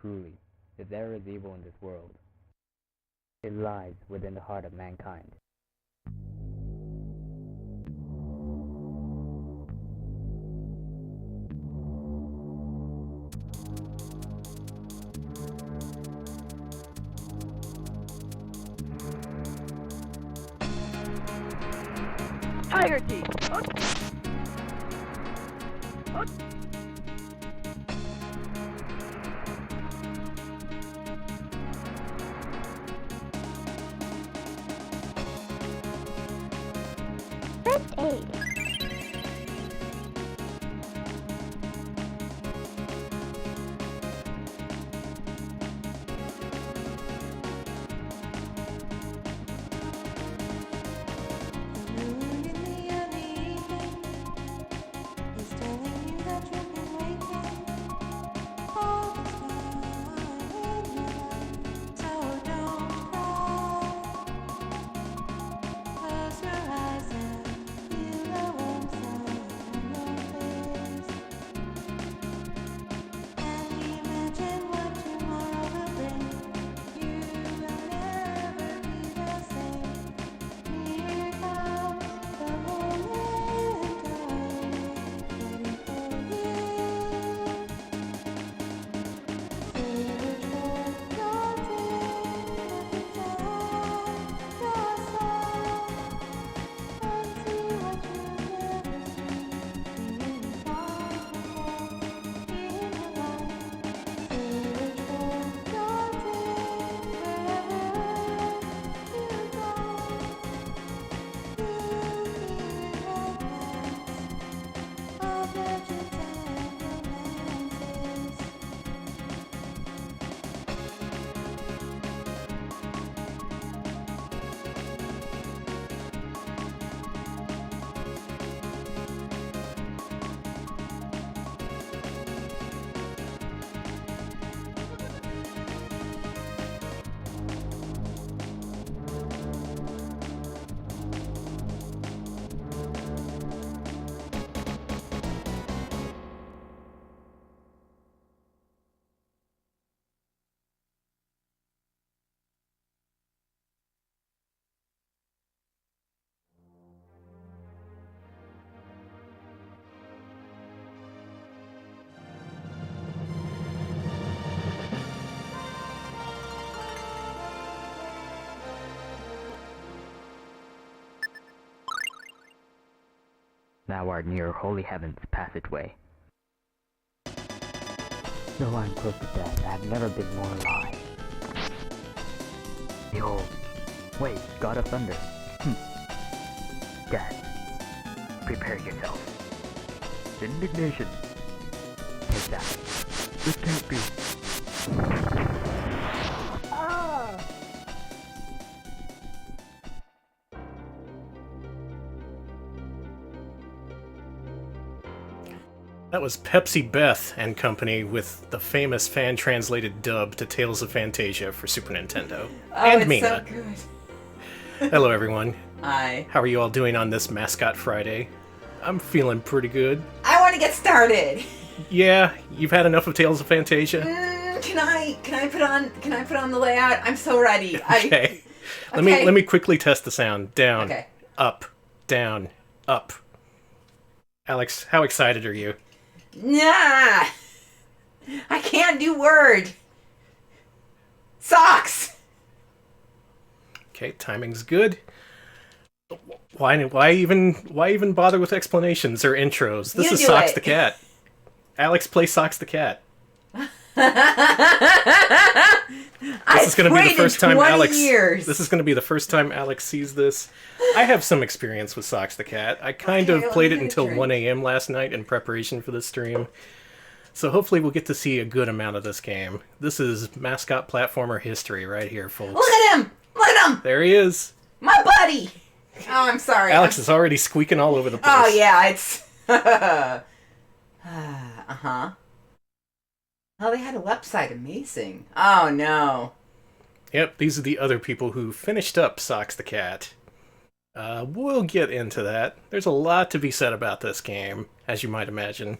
truly, if there is evil in this world, it lies within the heart of mankind. Tiger Teeth! First aid. Thou art near holy heaven's passageway. Though I am close to death, I have never been more alive. Behold, wait, God of Thunder. Death, prepare yourself. Indignation. Take that. This can't be. That was Pepsi Beth and Company with the famous fan-translated dub to Tales of Fantasia for Super Nintendo. Oh, and it's Mina. so good. Hello, everyone. Hi. How are you all doing on this Mascot Friday? I'm feeling pretty good. I want to get started. Yeah, you've had enough of Tales of Fantasia? Can I put on the layout? I'm so ready. Okay. Let me quickly test the sound. Down. Okay. Up. Down. Up. Alex, how excited are you? Nah. I can't do word. Socks. Okay, timing's good. Why even bother with explanations or intros? This is Socks the Cat. Alex, play Socks the Cat. This is going to be the first time Alex. This is going to be the first time Alex sees this. I have some experience with Socks the Cat. I kind of played it until 1 a.m. last night in preparation for this stream. So hopefully we'll get to see a good amount of this game. This is Mascot platformer history right here, folks. Look at him! Look at him! There he is. My buddy! Oh, I'm sorry. Alex is already squeaking all over the place. Oh, yeah, it's... uh-huh. Oh, they had a website. Amazing. Oh, no. Yep, these are the other people who finished up Socks the Cat. We'll get into that. There's a lot to be said about this game, as you might imagine.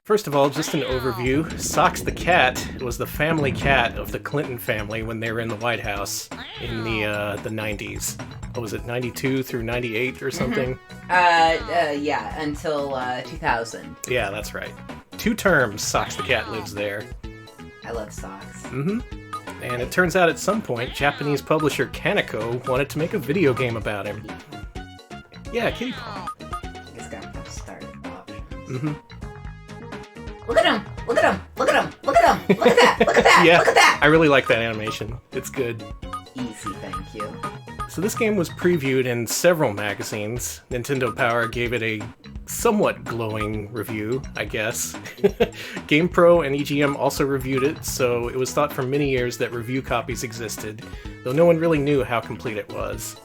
First of all, just an overview. Socks the cat was the family cat of the Clinton family when they were in the White House in the 90s. What was it, 92 through 98 or something? Yeah, until 2000. Yeah, that's right. 2 terms Socks the cat lives there. I love Socks. Mm-hmm. And it turns out at some point, Japanese publisher Kaneko wanted to make a video game about him. Yeah, kitty paw. It's got to start options. Mm-hmm. Look at him! Look at him! Look at him! Look at him! Look at that! Look at that! Yeah, look at that! I really like that animation. It's good. Easy, thank you. So this game was previewed in several magazines. Nintendo Power gave it a somewhat glowing review, I guess. GamePro and EGM also reviewed it, so it was thought for many years that review copies existed, though no one really knew how complete it was.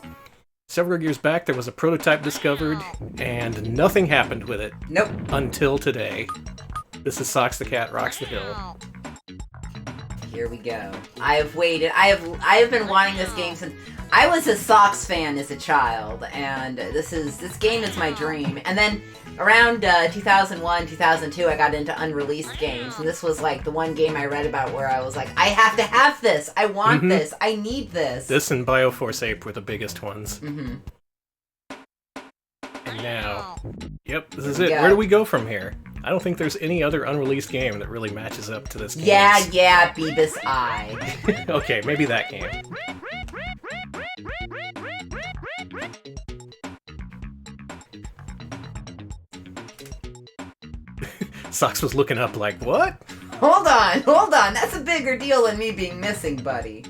Several years back, there was a prototype discovered, and nothing happened with it. Nope. Until today. This is Socks the Cat Rocks the Hill. Here we go. I have waited. I have been wanting this game since I was a Sox fan as a child, and this game is my dream. And then around 2001, 2002, I got into unreleased games, and this was like the one game I read about where I was like, I have to have this. I want this. I need this. This and Bioforce Ape were the biggest ones. Mm-hmm. And now, yep, this is it. Where do we go from here? I don't think there's any other unreleased game that really matches up to this game. Yeah, Beavis I. Okay, maybe that game. Socks was looking up like, what? Hold on. That's a bigger deal than me being missing, buddy.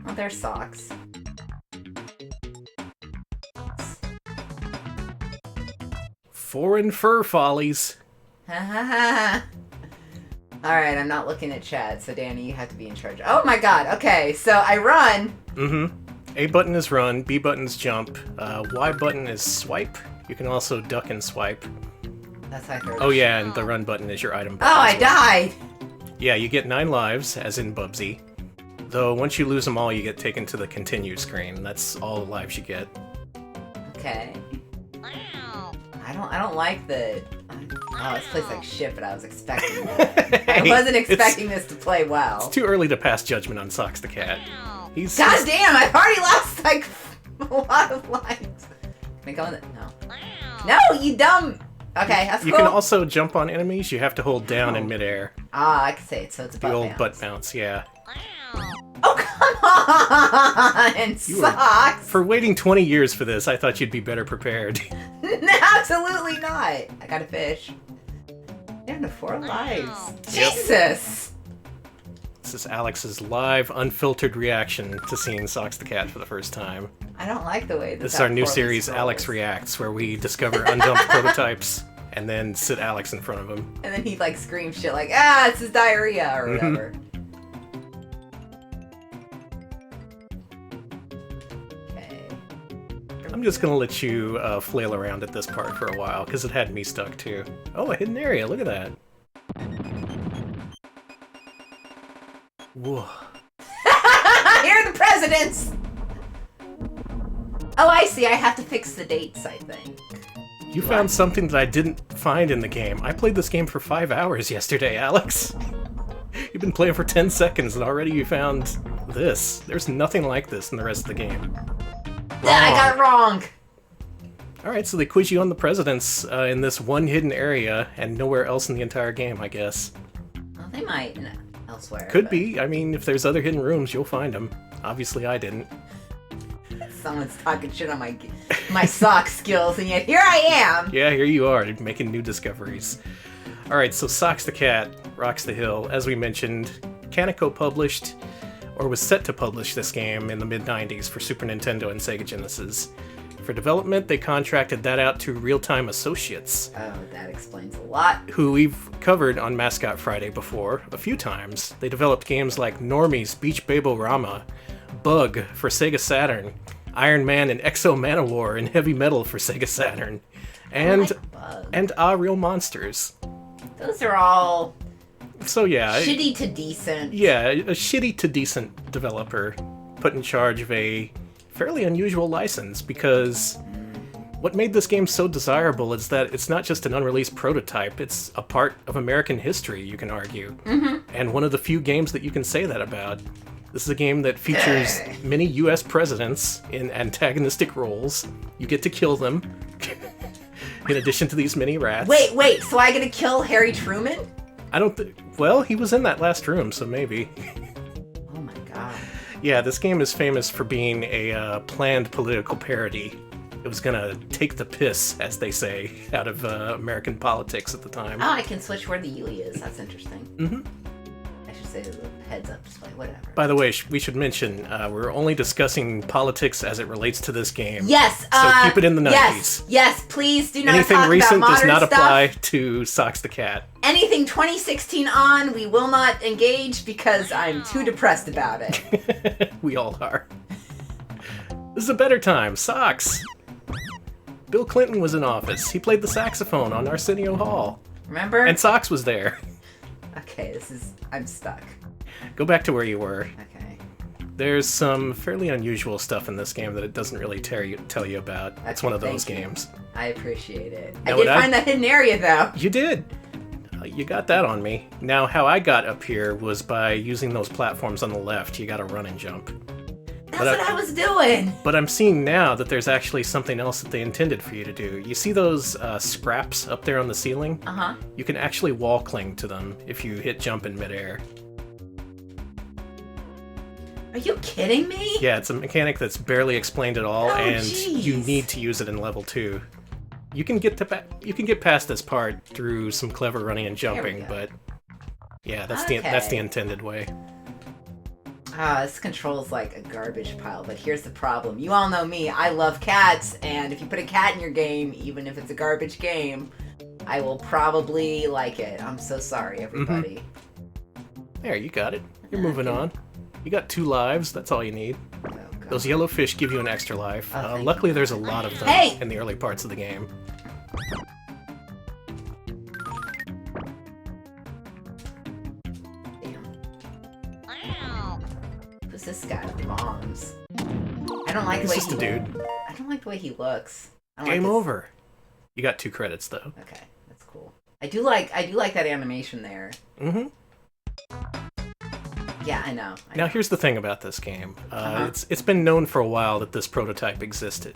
Oh, there's Socks. Foreign fur follies. Alright, I'm not looking at chat, so Danny, you have to be in charge. Oh my god, okay, so I run. Mm-hmm. A button is run, B button is jump, Y button is swipe. You can also duck and swipe. That's how I heard. Oh yeah, and the run button is your item button. Oh, I died! Yeah, you get 9 lives, as in Bubsy. Though, once you lose them all, you get taken to the continue screen. That's all the lives you get. Okay. I don't like the... Oh, this plays like shit, but I was expecting it. I wasn't expecting this to play well. It's too early to pass judgment on Socks the Cat. God damn, I've already lost, like, a lot of lives. Can I go in the... No. No, you dumb... Okay, that's cool. You can also jump on enemies. You have to hold down in midair. Ah, I can say it, so it's a butt bounce. The old butt bounce, yeah. Oh, come on! Socks! For waiting 20 years for this, I thought you'd be better prepared. Absolutely not! I got a fish. Down to 4 lives. Yep. Jesus! This is Alex's live, unfiltered reaction to seeing Socks the Cat for the first time. I don't like the way this is our new series, Alex Reacts, where we discover undumped prototypes and then sit Alex in front of him. And then he like screams shit like, ah, it's his diarrhea or whatever. I'm just gonna let you flail around at this part for a while, because it had me stuck too. Oh, a hidden area, look at that. Whoa. Here are the presidents! Oh, I see, I have to fix the dates, I think. You found something that I didn't find in the game. I played this game for 5 hours yesterday, Alex. You've been playing for 10 seconds and already you found this. There's nothing like this in the rest of the game. I got it wrong! Alright, so they quiz you on the presidents in this one hidden area and nowhere else in the entire game, I guess. Well, they might elsewhere. Could be. I mean, if there's other hidden rooms, you'll find them. Obviously, I didn't. Someone's talking shit on my sock skills, and yet here I am! Yeah, here you are, making new discoveries. Alright, so Socks the Cat Rocks the Hill. As we mentioned, Kaneko published, or was set to publish this game in the mid-90s for Super Nintendo and Sega Genesis. For development, they contracted that out to Real Time Associates. Oh, that explains a lot. Who we've covered on Mascot Friday before a few times. They developed games like Normie's Beach Babo-Rama, Bug for Sega Saturn, Iron Man and Exo Manowar and Heavy Metal for Sega Saturn, and Real Monsters. Those are all so yeah, shitty to decent. Yeah, a shitty to decent developer put in charge of a fairly unusual license because What made this game so desirable is that it's not just an unreleased prototype, it's a part of American history, you can argue. And one of the few games that you can say that about. This is a game that features many US presidents in antagonistic roles. You get to kill them, in addition to these mini rats. Wait, so I get to kill Harry Truman? I don't well, he was in that last room, so maybe. Oh my god. Yeah, this game is famous for being a planned political parody. It was gonna take the piss, as they say, out of American politics at the time. Oh, I can switch where the Yui is. That's interesting. I should say the heads-up display, whatever. By the way, we should mention, we're only discussing politics as it relates to this game. Yes! So keep it in the 90s. Yes, please do not Anything talk recent about modern does not stuff. apply to Socks the Cat. Anything 2016 on, we will not engage because I'm too depressed about it. We all are. This is a better time. Socks! Bill Clinton was in office. He played the saxophone on Arsenio Hall. Remember? And Socks was there. Okay, I'm stuck. Go back to where you were. Okay. There's some fairly unusual stuff in this game that it doesn't really tell you about. It's one of those games. I appreciate it. Now, I did find that hidden area, though. You did. You got that on me. Now, how I got up here was by using those platforms on the left. You gotta run and jump. That's what I was doing! But I'm seeing now that there's actually something else that they intended for you to do. You see those scraps up there on the ceiling? Uh-huh. You can actually wall cling to them if you hit jump in midair. Are you kidding me? Yeah, it's a mechanic that's barely explained at all, and geez. you need to use it in level 2. You can get past this part through some clever running and jumping, but yeah, that's the intended way. This controls like a garbage pile, but here's the problem. You all know me, I love cats, and if you put a cat in your game, even if it's a garbage game, I will probably like it. I'm so sorry, everybody. There, you got it. You're moving on. You got 2 lives, that's all you need. Oh, God. Those yellow fish give you an extra life. Luckily, there's a lot of them in the early parts of the game. This guy with bombs. I don't like the way just a dude. I don't like the way he looks. Game over. You got 2 credits though. Okay, that's cool. I do like that animation there. Yeah, I know. Now here's the thing about this game. It's been known for a while that this prototype existed.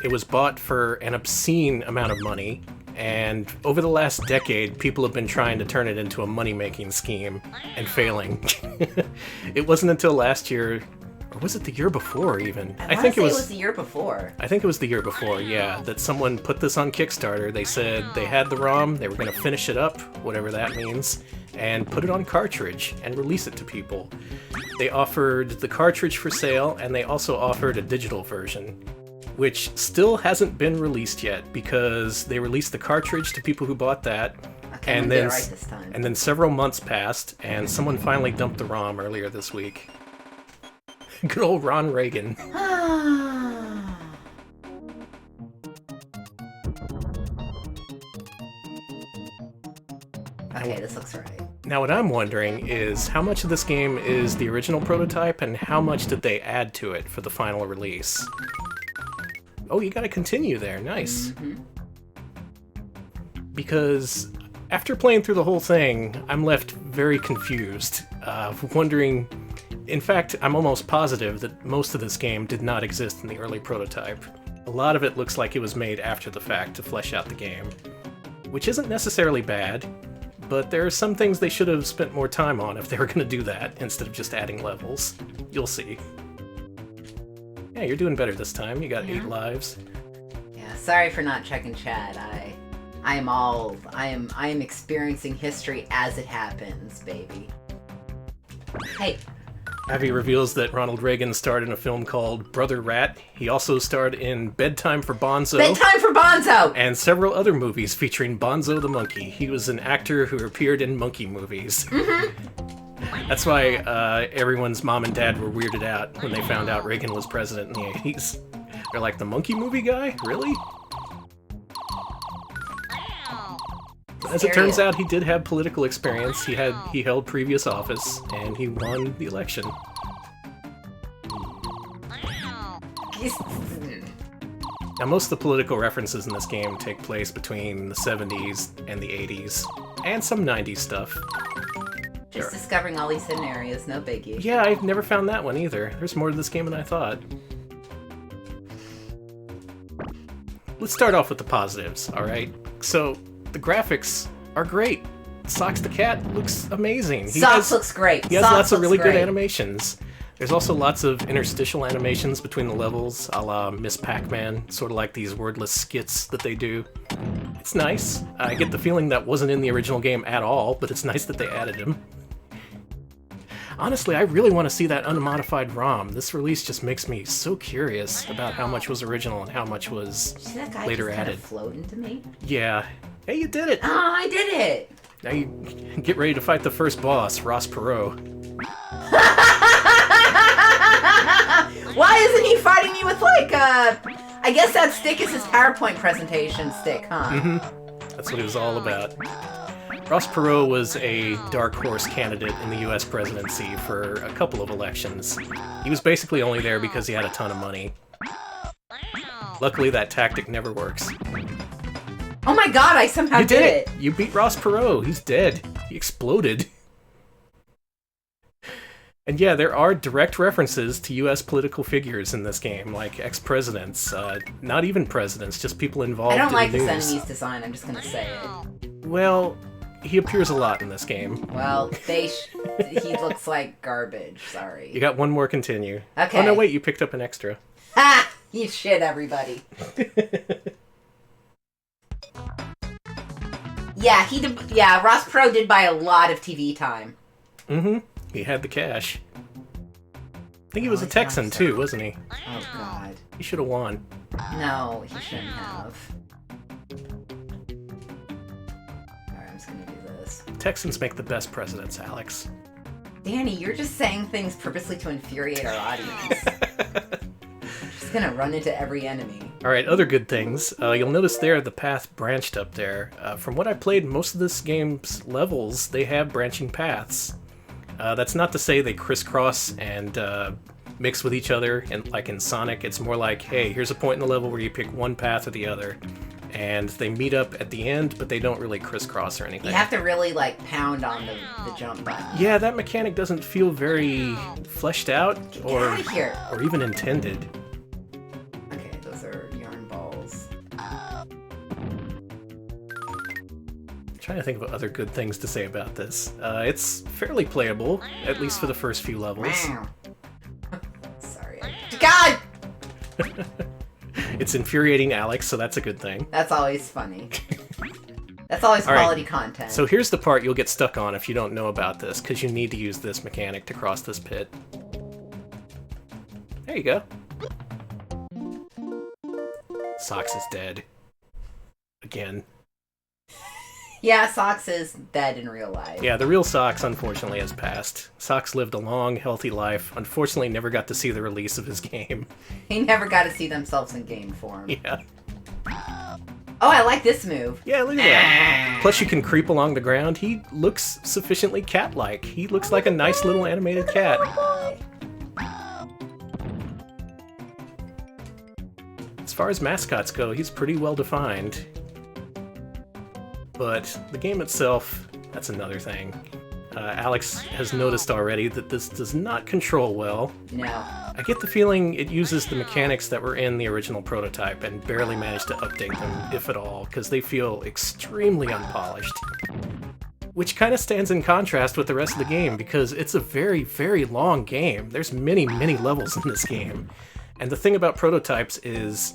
It was bought for an obscene amount of money, and over the last decade, people have been trying to turn it into a money-making scheme, and failing. It wasn't until last year, or was it the year before even? I think it was the year before. I think it was the year before, yeah, that someone put this on Kickstarter. They said they had the ROM, they were going to finish it up, whatever that means, and put it on cartridge and release it to people. They offered the cartridge for sale, and they also offered a digital version, which still hasn't been released yet because they released the cartridge to people who bought that, and then several months passed, and someone finally dumped the ROM earlier this week. Good old Ron Reagan. Okay, this looks right. Now what I'm wondering is how much of this game is the original prototype and how much did they add to it for the final release? Oh, you gotta continue there. Nice. Because after playing through the whole thing, I'm left very confused, wondering... In fact, I'm almost positive that most of this game did not exist in the early prototype. A lot of it looks like it was made after the fact to flesh out the game, which isn't necessarily bad, but there are some things they should have spent more time on if they were going to do that, instead of just adding levels. You'll see. Yeah, you're doing better this time. You got 8 lives. Yeah, sorry for not checking chat. I am experiencing history as it happens, baby. Hey. Avi reveals that Ronald Reagan starred in a film called Brother Rat. He also starred in Bedtime for Bonzo. Bedtime for Bonzo! And several other movies featuring Bonzo the monkey. He was an actor who appeared in monkey movies. That's why everyone's mom and dad were weirded out when they found out Reagan was president in the 80s. They're like, the monkey movie guy? Really? As it turns out, he did have political experience. He held previous office, and he won the election. Now, most of the political references in this game take place between the 70s and the 80s, and some 90s stuff. Just discovering all these hidden areas, no biggie. Yeah, I've never found that one either. There's more to this game than I thought. Let's start off with the positives, alright? So, the graphics are great. Socks the Cat looks amazing. Socks looks great. He has lots of really good animations. There's also lots of interstitial animations between the levels, a la Miss Pac-Man, sort of like these wordless skits that they do. It's nice. I get the feeling that wasn't in the original game at all, but it's nice that they added him. Honestly, I really want to see that unmodified ROM. This release just makes me so curious about how much was original and how much was later added. Kind of floating to me. Yeah. Hey, you did it! Oh, I did it! Now you get ready to fight the first boss, Ross Perot. Why isn't he fighting me with, like, I guess that stick is his PowerPoint presentation stick, huh? Mm-hmm. That's what it was all about. Ross Perot was a dark horse candidate in the US presidency for a couple of elections. He was basically only there because he had a ton of money. Luckily, that tactic never works. Oh my god, I somehow did it! You beat Ross Perot. He's dead. He exploded. And yeah, there are direct references to US political figures in this game, like ex-presidents, not even presidents, just people involved in the news. I don't like this enemy's design, I'm just gonna say it. Well, he appears a lot in this game. Well, he looks like garbage, sorry. You got one more continue. Okay. Oh no, wait, you picked up an extra. Ha! You shit, everybody. Yeah, Ross Perot did buy a lot of TV time. Mm-hmm. He had the cash. I think he was a Texan, too, wasn't he? Oh, God. He should have won. No, he shouldn't have. Alright, I'm just gonna do this. Texans make the best presidents, Alex. Danny, you're just saying things purposely to infuriate our audience. I'm just gonna run into every enemy. Alright, other good things. You'll notice there the path branched up there. From what I played, most of this game's levels, they have branching paths. That's not to say they crisscross and mix with each other, and like in Sonic, it's more like, hey, here's a point in the level where you pick one path or the other, and they meet up at the end, but they don't really crisscross or anything. You have to really, like, pound on the jump button. Yeah, that mechanic doesn't feel very fleshed out or even intended. Okay, those are yarn balls. Trying to think of other good things to say about this. It's fairly playable, at least for the first few levels. Sorry. God! It's infuriating Alex, so that's a good thing. That's always funny. That's always quality content. So here's the part you'll get stuck on if you don't know about this, because you need to use this mechanic to cross this pit. There you go. Socks is dead. Again. Yeah, Socks is dead in real life. Yeah, the real Socks, unfortunately, has passed. Socks lived a long, healthy life. Unfortunately, never got to see the release of his game. He never got to see themselves in game form. Yeah. Oh, I like this move. Yeah, look at that. Plus, you can creep along the ground. He looks sufficiently cat-like. He looks like a nice little animated cat. As far as mascots go, he's pretty well defined. But the game itself, that's another thing. Alex has noticed already that this does not control well. No. I get the feeling it uses the mechanics that were in the original prototype and barely managed to update them, if at all, because they feel extremely unpolished. Which kind of stands in contrast with the rest of the game, because it's a very, very long game. There's many, many levels in this game. And the thing about prototypes is,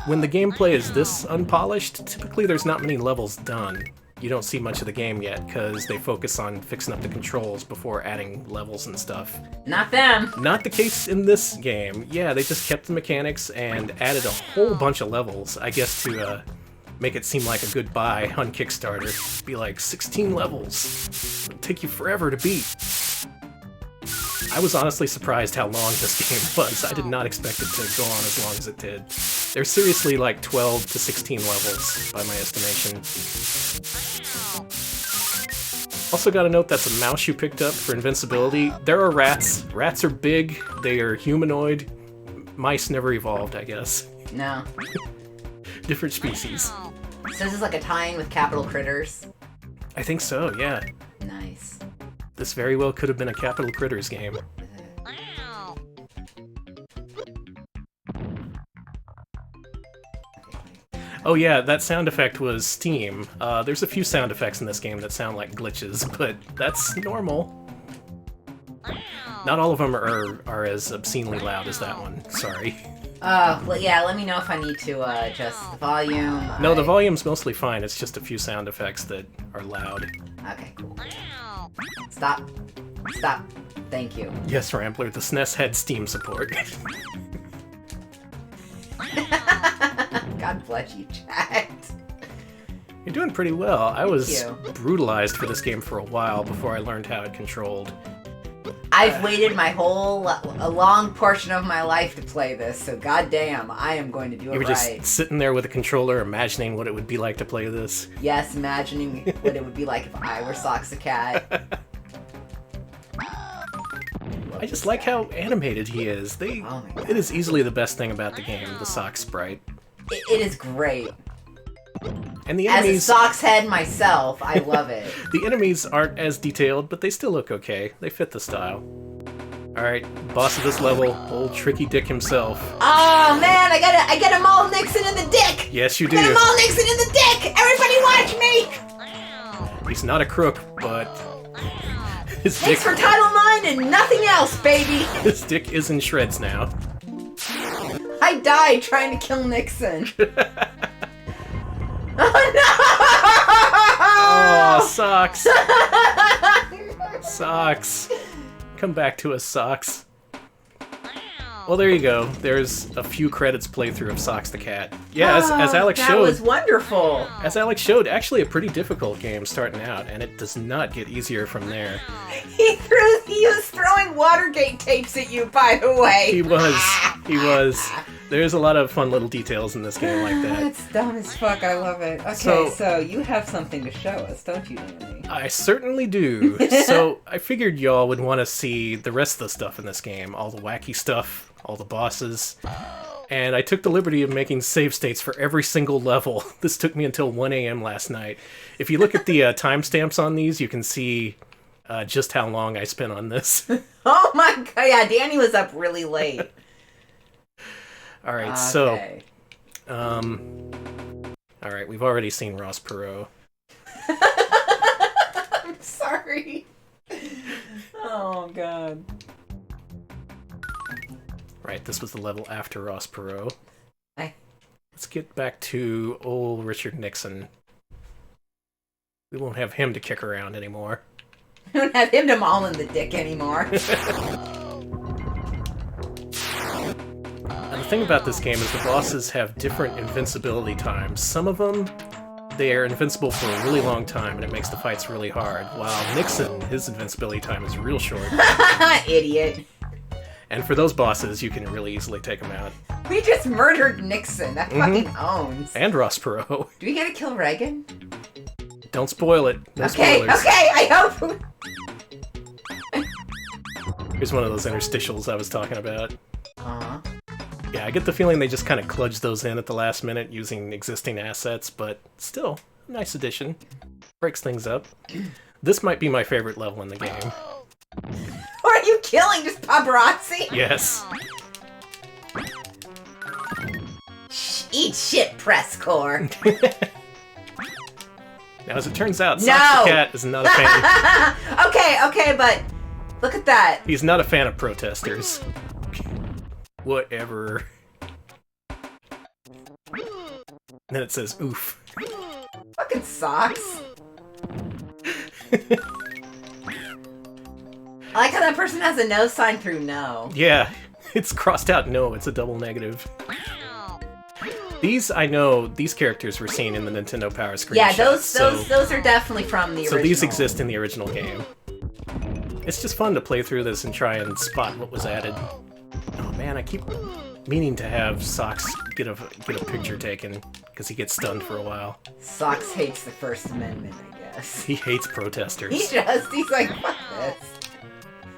when the gameplay is this unpolished, typically there's not many levels done. You don't see much of the game yet, because they focus on fixing up the controls before adding levels and stuff. Not them! Not the case in this game. Yeah, they just kept the mechanics and added a whole bunch of levels, I guess to make it seem like a good buy on Kickstarter. Be like, 16 levels. It'll take you forever to beat. I was honestly surprised how long this game was. I did not expect it to go on as long as it did. There's seriously like 12 to 16 levels, by my estimation. Also gotta note that's a mouse you picked up for invincibility. There are rats. Rats are big, they are humanoid. Mice never evolved, I guess. No. Different species. So this is like a tie-in with Capital Critters? I think so, yeah. Nice. This very well could have been a Capital Critters game. Oh yeah, that sound effect was Steam. There's a few sound effects in this game that sound like glitches, but that's normal. Not all of them are as obscenely loud as that one, sorry. Well, yeah, let me know if I need to adjust the volume. No, the volume's mostly fine, it's just a few sound effects that are loud. Okay, cool. Stop. Stop. Thank you. Yes, Rambler, the SNES had Steam support. God bless you, chat. You're doing pretty well. I was you. brutalized for this game for a while before I learned how it controlled. I've waited a long portion of my life to play this, so goddamn, I am going to do it right. You were just sitting there with a controller, imagining what it would be like to play this. Yes, imagining what it would be like if I were Socks the Cat. I just like how animated he is. It is easily the best thing about the game, the Socks sprite. It is great. And the enemies, as a Socks head myself, I love it. The enemies aren't as detailed, but they still look okay. They fit the style. Alright, boss of this level, old Tricky Dick himself. Oh man, I gotta maul Nixon in the dick! Yes, you do. I gotta maul Nixon in the dick! Everybody watch me! He's not a crook, but his dick... Thanks for Title IX and nothing else, baby! His dick is in shreds now. I died trying to kill Nixon. Oh no! Oh, Socks. Socks. Come back to us, Socks. Well, there you go. There's a few credits playthrough of Socks the Cat. Yeah, as Alex showed... That was wonderful! As Alex showed, actually a pretty difficult game starting out, and it does not get easier from there. He was throwing Watergate tapes at you, by the way! He was. There's a lot of fun little details in this game like that. That's dumb as fuck, I love it. Okay, so you have something to show us, don't you, Danny? I certainly do. So I figured y'all would want to see the rest of the stuff in this game, all the wacky stuff, all the bosses. And I took the liberty of making save states for every single level. This took me until 1 a.m. last night. If you look at the timestamps on these, you can see just how long I spent on this. Oh my god, yeah, Danny was up really late. Alright, okay. So... Alright, we've already seen Ross Perot. I'm sorry. Oh god. Right, this was the level after Ross Perot. Hey. Let's get back to old Richard Nixon. We won't have him to kick around anymore. We don't have him to maul in the dick anymore. And the thing about this game is the bosses have different invincibility times. Some of them, they are invincible for a really long time, and it makes the fights really hard. While Nixon, his invincibility time is real short. Idiot. And for those bosses, you can really easily take them out. We just murdered Nixon. That fucking owns. And Ross Perot. Do we get to kill Reagan? Don't spoil it. No okay, spoilers. okay, I hope. Here's one of those interstitials I was talking about. Uh-huh. Yeah, I get the feeling they just kind of kludged those in at the last minute using existing assets, but still, nice addition. Breaks things up. This might be my favorite level in the game. Who are you killing? Just paparazzi? Yes. Eat shit, press corps. Now, as it turns out, Socks the Cat is not a fan. Okay, but look at that. He's not a fan of protesters. Whatever. And then it says, oof. Fucking Socks. I like how that person has a no sign through no. Yeah, it's crossed out no, it's a double negative. These, I know, these characters were seen in the Nintendo Power screenshots. Yeah, those are definitely from the original. So these exist in the original game. It's just fun to play through this and try and spot what was added. Oh man, I keep meaning to have Socks get a picture taken, because he gets stunned for a while. Socks hates the First Amendment, I guess. He hates protesters. He does. He's like, fuck this.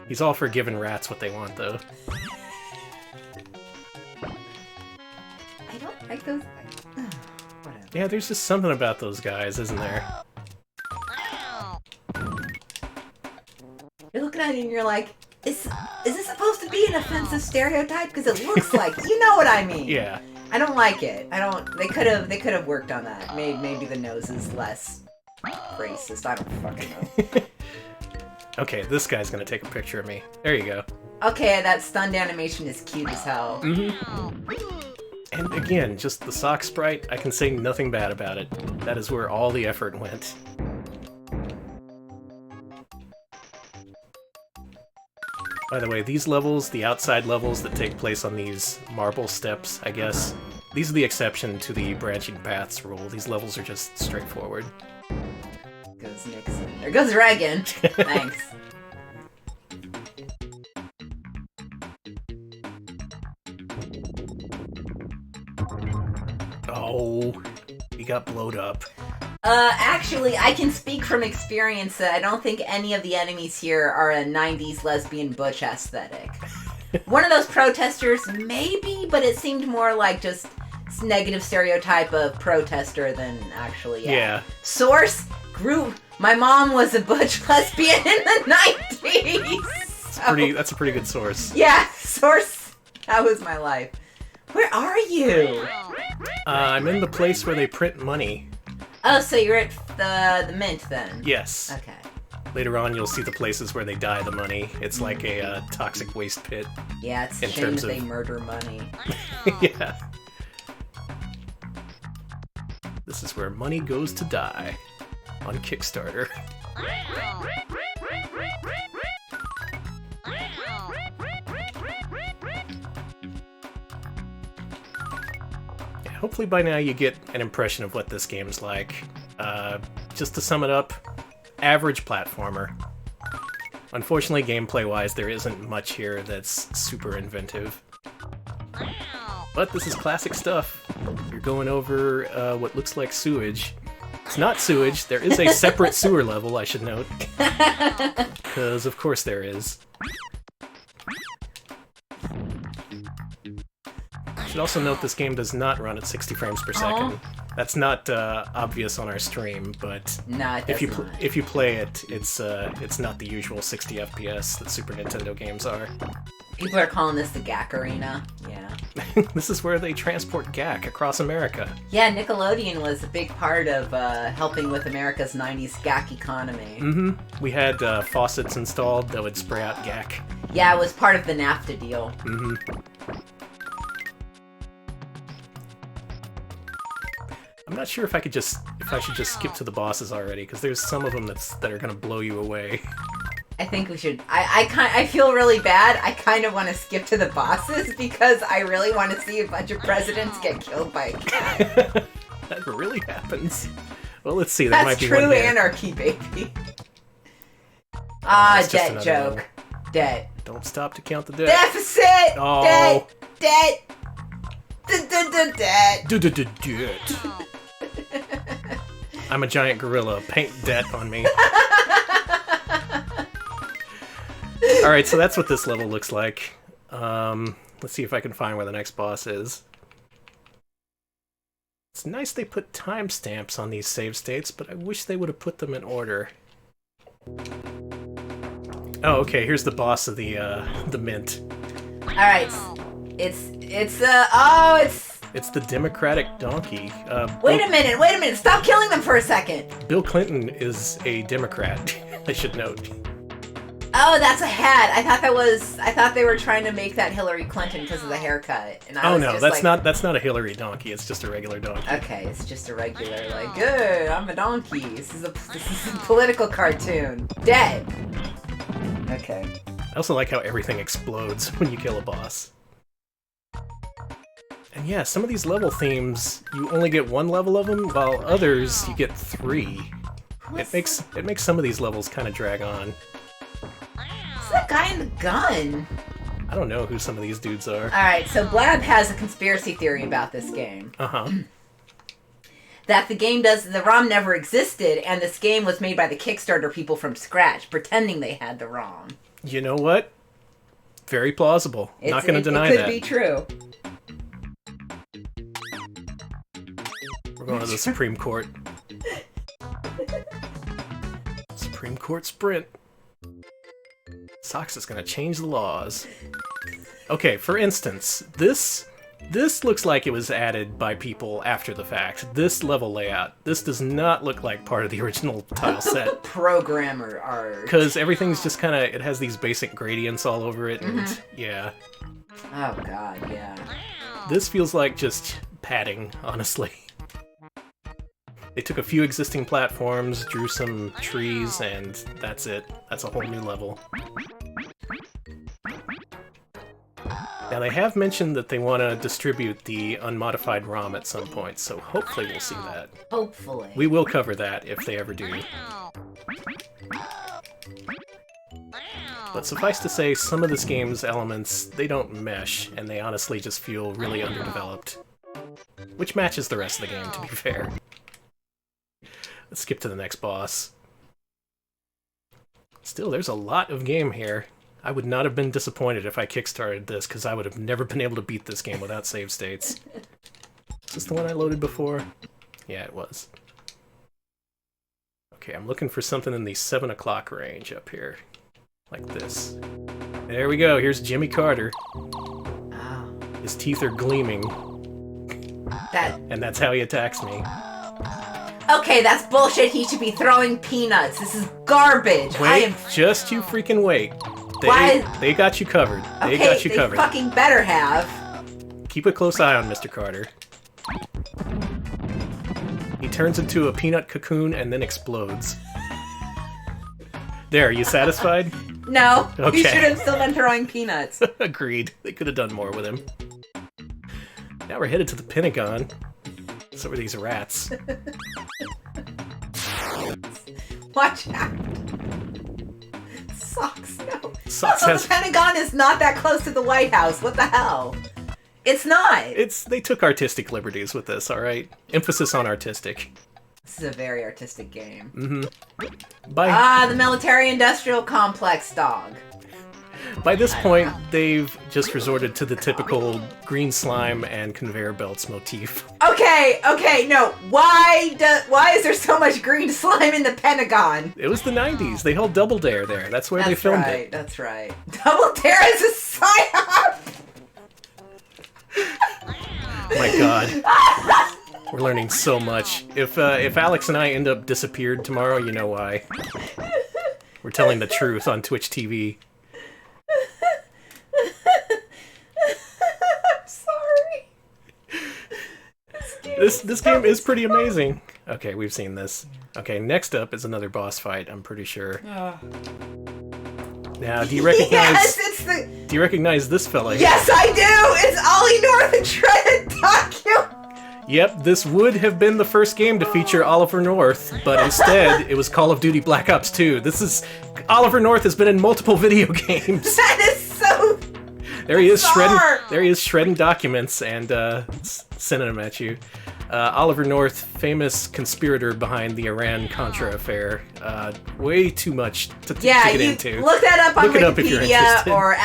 He's all for giving rats what they want, though. I don't like those. Whatever. Yeah, there's just something about those guys, isn't there? You're looking at it and you're like, is this supposed to be an offensive stereotype? Because it looks like, you know what I mean? Yeah. I don't like it. I don't. They could have worked on that. Maybe the nose is less racist. I don't fucking know. Okay, this guy's gonna take a picture of me. There you go. Okay, that stunned animation is cute as hell. And again, just the sock sprite, I can say nothing bad about it. That is where all the effort went. By the way, these levels, the outside levels that take place on these marble steps, I guess, these are the exception to the branching paths rule. These levels are just straightforward. Goes Nixon. There goes Reagan. Thanks. Oh, he got blowed up. Actually, I can speak from experience that I don't think any of the enemies here are a 90s lesbian butch aesthetic. One of those protesters, maybe, but it seemed more like just negative stereotype of protester than actually, Yeah. Source, group, my mom was a butch lesbian in the 90s! That's a pretty good source. Yeah, source, that was my life. Where are you? I'm in the place where they print money. Oh, so you're at the mint then? Yes. Okay. Later on, you'll see the places where they dye the money. It's like a toxic waste pit. Yeah, it's a in shame terms that they of- murder money. Yeah. This is where money goes to die. On Kickstarter. Hopefully by now you get an impression of what this game's like. Just to sum it up, average platformer. Unfortunately, gameplay-wise, there isn't much here that's super inventive. But this is classic stuff. You're going over what looks like sewage. It's not sewage, there is a separate sewer level, I should note. Because of course there is. Should also note this game does not run at 60 frames per second. That's not obvious on our stream, but No, it does not. if you play it, it's not the usual 60 FPS that Super Nintendo games are. People are calling this the GAC arena. Yeah. This is where they transport GAC across America. Yeah, Nickelodeon was a big part of helping with America's 90s GAC economy. Mm-hmm. We had faucets installed that would spray out GAC. Yeah, it was part of the NAFTA deal. Mm-hmm. I'm not sure if I should just skip to the bosses already, because there's some of them that are gonna blow you away. I think we should. I feel really bad. I kind of want to skip to the bosses because I really want to see a bunch of presidents get killed by a cat. That really happens. Well, let's see. There might That's be true one here. anarchy, baby. Ah, It's just debt another joke. level. Debt. Don't stop to count the debt. Deficit. Oh. Debt. Debt. Debt. Debt. I'm a giant gorilla. Paint debt on me. Alright, so that's what this level looks like. Let's see if I can find where the next boss is. It's nice they put timestamps on these save states, but I wish they would have put them in order. Oh, okay, here's the boss of the mint. Alright. It's It's the Democratic donkey. Wait a minute, stop killing them for a second! Bill Clinton is a Democrat, I should note. Oh, that's a hat. I thought they were trying to make that Hillary Clinton because of the haircut. And I Oh was no, just that's not a Hillary donkey, it's just a regular donkey. Okay, it's just a regular, like, good, I'm a donkey. This is a political cartoon. Dead. Okay. I also like how everything explodes when you kill a boss. And yeah, some of these level themes, you only get one level of them, while others, you get 3. It makes some of these levels kind of drag on. Who's that guy in the gun? I don't know who some of these dudes are. Alright, so Blab has a conspiracy theory about this game. Uh-huh. That the ROM never existed, and this game was made by the Kickstarter people from scratch, pretending they had the ROM. You know what? Very plausible. Not gonna deny that. It could be true. We're going to the Supreme Court. Supreme Court sprint. Sox is gonna change the laws. Okay, for instance, this looks like it was added by people after the fact. This level layout. This does not look like part of the original tile set. Programmer art. Because everything's just kind of, it has these basic gradients all over it, and yeah. Oh god, yeah. This feels like just padding, honestly. They took a few existing platforms, drew some trees, and that's it. That's a whole new level. Now, they have mentioned that they want to distribute the unmodified ROM at some point, so hopefully we'll see that. Hopefully. We will cover that if they ever do. But suffice to say, some of this game's elements, they don't mesh, and they honestly just feel really underdeveloped. Which matches the rest of the game, to be fair. Let's skip to the next boss. Still, there's a lot of game here. I would not have been disappointed if I kickstarted this, because I would have never been able to beat this game without save states. Is this the one I loaded before? Yeah, it was. Okay, I'm looking for something in the 7 o'clock range up here. Like this. There we go, here's Jimmy Carter. Oh. His teeth are gleaming. And that's how he attacks me. Okay, that's bullshit. He should be throwing peanuts. This is garbage. Wait, just you freaking wait. They got you covered. They got you covered. They fucking better have. Keep a close eye on Mr. Carter. He turns into a peanut cocoon and then explodes. There, you satisfied? No. Okay. He should have still been throwing peanuts. Agreed. They could have done more with him. Now we're headed to the Pentagon. So are these rats. Watch out. Socks, no. Socks also, has... the Pentagon is not that close to the White House. What the hell? It's not. They took artistic liberties with this, alright? Emphasis on artistic. This is a very artistic game. Mm-hmm. The military-industrial complex dog. By this point, they've just resorted to the typical green slime and conveyor belts motif. Okay, no. Why is there so much green slime in the Pentagon? It was the 90s. They held Double Dare there. That's where they filmed it. That's right. Double Dare is a psyop! My god. We're learning so much. If Alex and I end up disappeared tomorrow, you know why. We're telling the truth on Twitch TV. I'm sorry. This game is pretty amazing. Okay, we've seen this. Okay, next up is another boss fight, I'm pretty sure. Now, do you recognize... Yes, it's the... Do you recognize this fella here? Yes, I do! It's Ollie North and Shredded Docu! Yep, this would have been the first game to feature Oliver North, but instead, it was Call of Duty Black Ops 2. Oliver North has been in multiple video games. That is so... There he is shredding documents and sending them at you. Oliver North, famous conspirator behind the Iran-Contra affair. Way too much to get into. Look that up on Wikipedia or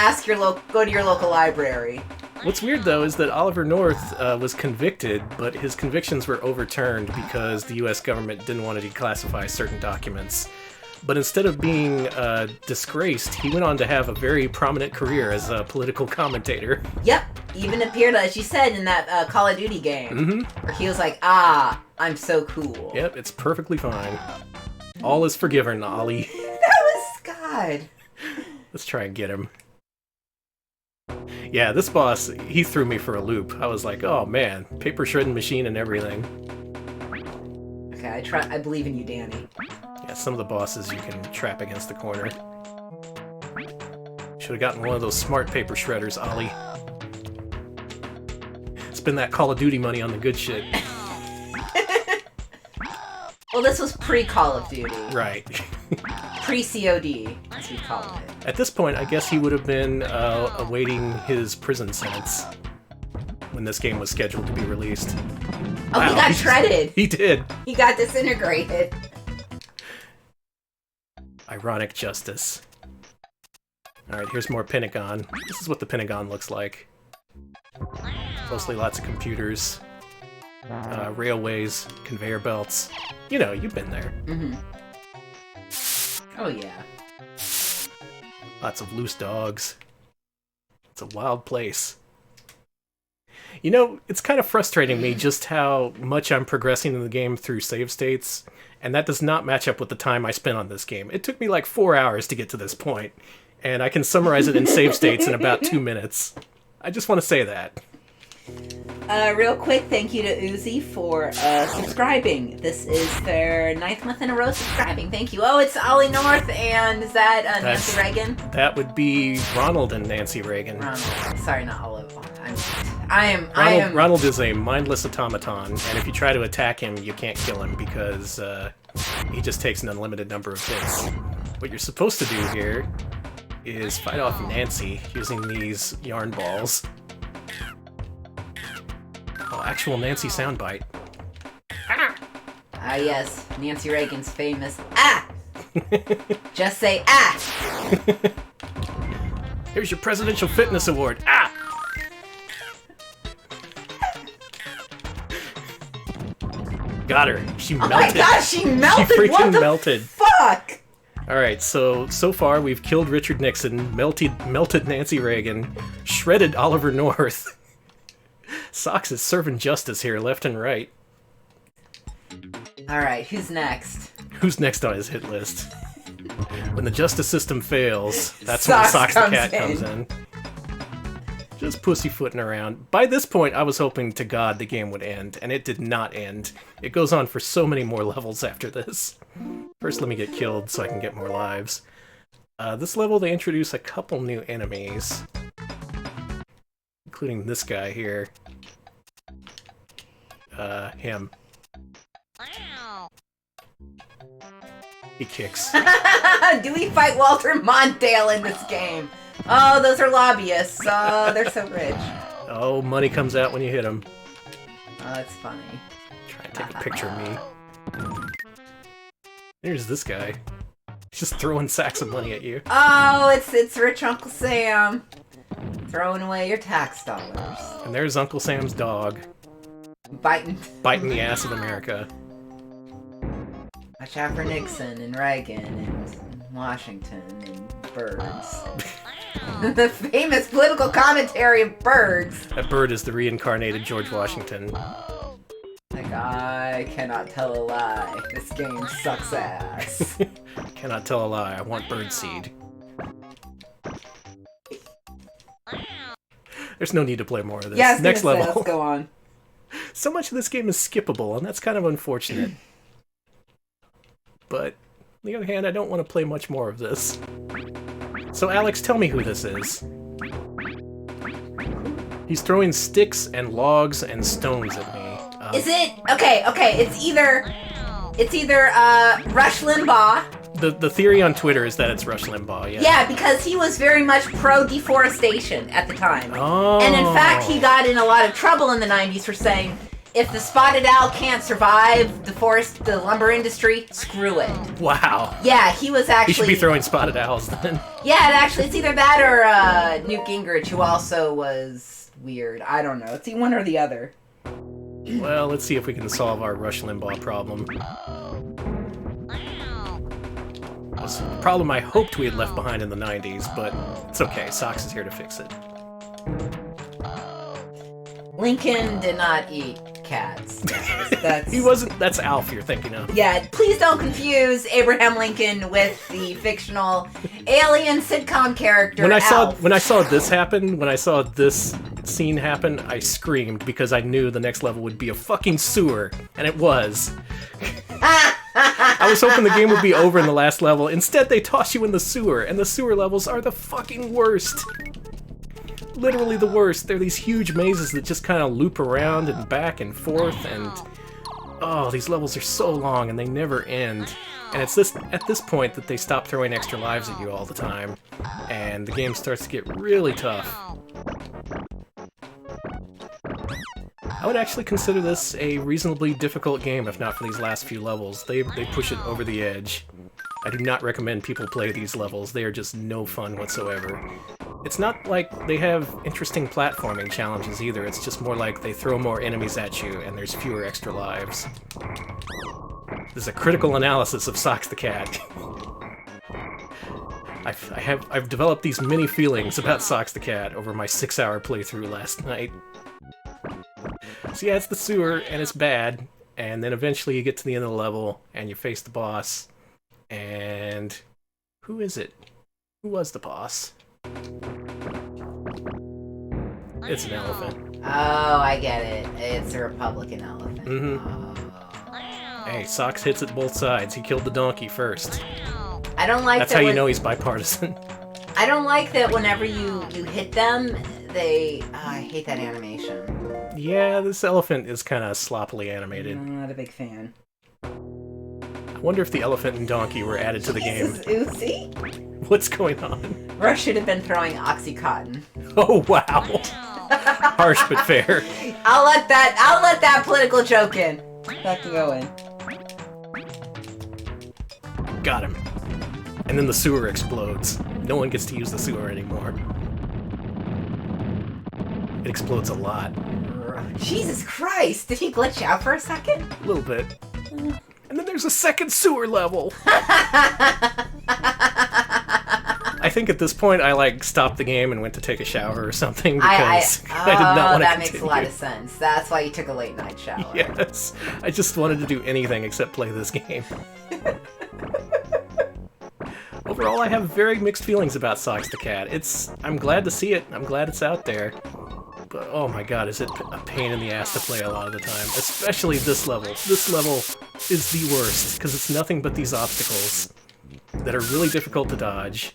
go to your local library. What's weird, though, is that Oliver North was convicted, but his convictions were overturned because the U.S. government didn't want to declassify certain documents. But instead of being disgraced, he went on to have a very prominent career as a political commentator. Yep, even appeared, as you said, in that Call of Duty game. Where he was like, I'm so cool. Yep, it's perfectly fine. All is forgiven, Ollie. That was God. Let's try and get him. Yeah, this boss, he threw me for a loop. I was like, oh man, paper shredding machine and everything. Okay, I believe in you, Danny. Yeah, some of the bosses you can trap against the corner. Should have gotten one of those smart paper shredders, Ollie. Spend that Call of Duty money on the good shit. Well, this was pre-Call of Duty. Right. Pre-COD, as we call it. At this point, I guess he would have been awaiting his prison sentence when this game was scheduled to be released. Oh, wow, he got shredded. He did. He got disintegrated. Ironic justice. Alright, here's more Pentagon. This is what the Pentagon looks like. Mostly lots of computers. railways, conveyor belts. You know, you've been there. Mm-hmm. Oh, yeah. Lots of loose dogs. It's a wild place. You know, it's kind of frustrating me just how much I'm progressing in the game through save states, and that does not match up with the time I spent on this game. It took me like 4 hours to get to this point, and I can summarize it in save states in about 2 minutes. I just want to say that. Real quick, thank you to Uzi for subscribing. This is their 9th month in a row subscribing. Thank you. Oh, it's Ollie North, and is that Nancy Reagan? That would be Ronald and Nancy Reagan. Ronald. Sorry, not Olive. Ronald is a mindless automaton, and if you try to attack him, you can't kill him because he just takes an unlimited number of hits. What you're supposed to do here is fight off Nancy using these yarn balls. Oh, actual Nancy soundbite. Ah, yes. Nancy Reagan's famous ah! Just say ah! Here's your Presidential Fitness Award. Ah! Got her. She melted. Oh my gosh, she melted! She freaking what the melted. Fuck! Alright, so far we've killed Richard Nixon, melted Nancy Reagan, shredded Oliver North. Sox is serving justice here, left and right. Alright, who's next? Who's next on his hit list? When the justice system fails, that's when Sox the Cat comes in. Just pussyfooting around. By this point, I was hoping to God the game would end, and it did not end. It goes on for so many more levels after this. First, let me get killed so I can get more lives. This level, they introduce a couple new enemies. Including this guy here. Him. He kicks. Do we fight Walter Mondale in this game? Oh, those are lobbyists. Oh, they're so rich. Oh, money comes out when you hit him. Oh, that's funny. Try and take a picture of me. There's this guy. He's just throwing sacks of money at you. Oh, it's rich Uncle Sam. Throwing away your tax dollars. And there's Uncle Sam's dog. Biting the ass of America. Watch out for Nixon and Reagan and Washington and birds. The famous political commentary of birds. That bird is the reincarnated George Washington. Like, I cannot tell a lie. This game sucks ass. Cannot tell a lie. I want birdseed. There's no need to play more of this. Yeah, next level. Let's go on. So much of this game is skippable, and that's kind of unfortunate. But, on the other hand, I don't want to play much more of this. So, Alex, tell me who this is. He's throwing sticks and logs and stones at me. Is it? Okay, it's either Rush Limbaugh. The theory on Twitter is that it's Rush Limbaugh, yeah. Yeah, because he was very much pro-deforestation at the time. Oh. And in fact, he got in a lot of trouble in the 90s for saying, if the spotted owl can't survive the lumber industry, screw it. Wow. Yeah, he was actually... He should be throwing spotted owls then. Yeah, it's either that or Newt Gingrich, who also was weird. I don't know. It's one or the other. Well, let's see if we can solve our Rush Limbaugh problem. It's a problem I hoped we had left behind in the 90s, but it's okay. Sox is here to fix it. Lincoln did not eat cats. That's... He wasn't... That's Alf you're thinking of. Yeah, please don't confuse Abraham Lincoln with the fictional alien sitcom character Alf. When I saw this happen, when I saw this scene happen, I screamed because I knew the next level would be a fucking sewer, and it was. I was hoping the game would be over in the last level. Instead, they toss you in the sewer, and the sewer levels are the fucking worst. Literally the worst. They're these huge mazes that just kind of loop around and back and forth, and oh, these levels are so long and they never end. And it's at this point that they stop throwing extra lives at you all the time, and the game starts to get really tough. I would actually consider this a reasonably difficult game if not for these last few levels. They push it over the edge. I do not recommend people play these levels. They are just no fun whatsoever. It's not like they have interesting platforming challenges either, it's just more like they throw more enemies at you and there's fewer extra lives. This is a critical analysis of Socks the Cat. I've developed these many feelings about Socks the Cat over my 6-hour playthrough last night. So yeah, it's the sewer, and it's bad, and then eventually you get to the end of the level, and you face the boss, and... who is it? Who was the boss? It's an elephant. Oh, I get it. It's a Republican elephant. Mm-hmm. Hey, Socks hits it both sides. He killed the donkey first. I don't like That's how you know he's bipartisan. I don't like that whenever you hit them, they... Oh, I hate that animation. Yeah, this elephant is kind of sloppily animated. I'm not a big fan. I wonder if the elephant and donkey were added to the game. Uzi? What's going on? Rush should have been throwing Oxycontin. Oh, wow. Harsh but fair. I'll let that political joke in. That can go in. Got him. And then the sewer explodes. No one gets to use the sewer anymore. It explodes a lot. Jesus Christ! Did he glitch out for a second? A little bit. And then there's a second sewer level! I think at this point I, stopped the game and went to take a shower or something because I did not want to that continue. Makes a lot of sense. That's why you took a late night shower. Yes. I just wanted to do anything except play this game. Overall, I have very mixed feelings about Socks the Cat. I'm glad to see it. I'm glad it's out there. But oh my god, is it a pain in the ass to play a lot of the time. Especially this level. This level is the worst, because it's nothing but these obstacles that are really difficult to dodge.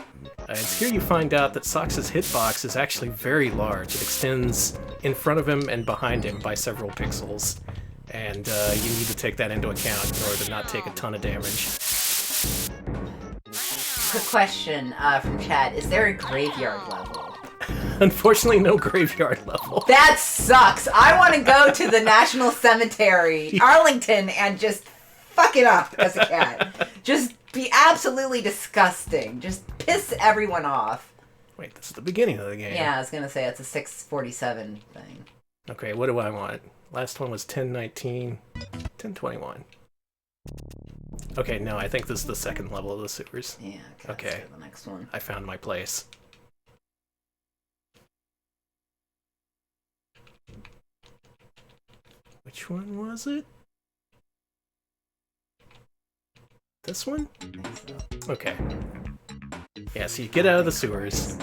It's here you find out that Socks' hitbox is actually very large. It extends in front of him and behind him by several pixels. And you need to take that into account in order to not take a ton of damage. Quick question from chat. Is there a graveyard level? Unfortunately, no graveyard level. That sucks! I want to go to the National Cemetery, Arlington, and just fuck it up as a cat. Just be absolutely disgusting. Just piss everyone off. Wait, this is the beginning of the game. Yeah, I was gonna say it's a 647 thing. Okay, what do I want? Last one was 1019, 1021. Okay, no, I think this is the second level of the sewers. Yeah, okay. The next one. I found my place. Which one was it? This one? I think so. Okay. Yeah, so you get out of the sewers.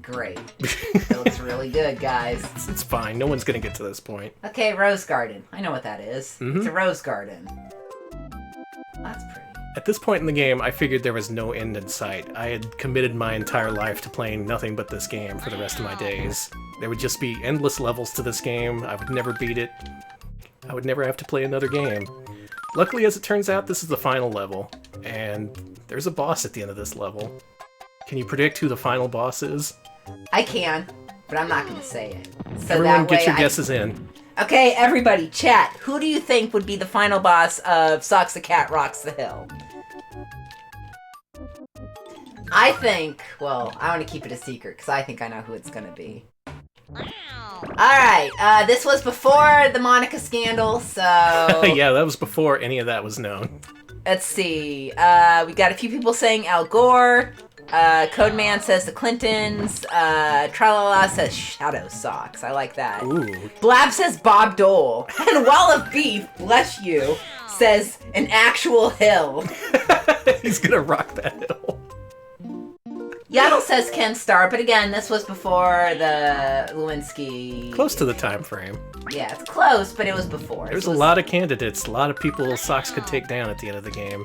Great. It looks really good, guys. It's fine. No one's gonna get to this point. Okay, rose garden. I know what that is. Mm-hmm. It's a rose garden. That's pretty. At this point in the game, I figured there was no end in sight. I had committed my entire life to playing nothing but this game for the rest of my days. There would just be endless levels to this game. I would never beat it. I would never have to play another game. Luckily, as it turns out, this is the final level, and there's a boss at the end of this level. Can you predict who the final boss is? I can, but I'm not going to say it. So Everyone that get way your guesses in. Okay, everybody, chat. Who do you think would be the final boss of Socks the Cat Rocks the Hill? I think, well, I want to keep it a secret, because I think I know who it's going to be. Alright, this was before the Monica scandal, so... Yeah, that was before any of that was known. Let's see. We got a few people saying Al Gore. Codeman says the Clintons. Tralala says Shadow Socks. I like that. Ooh. Blab says Bob Dole. And Wall of Beef, bless you, says an actual hill. He's gonna rock that hill. Yaddle says Ken Starr, but again, this was before the Lewinsky... Close to the time frame. Yeah, it's close, but it was before. There's a lot of candidates, a lot of people Socks could take down at the end of the game.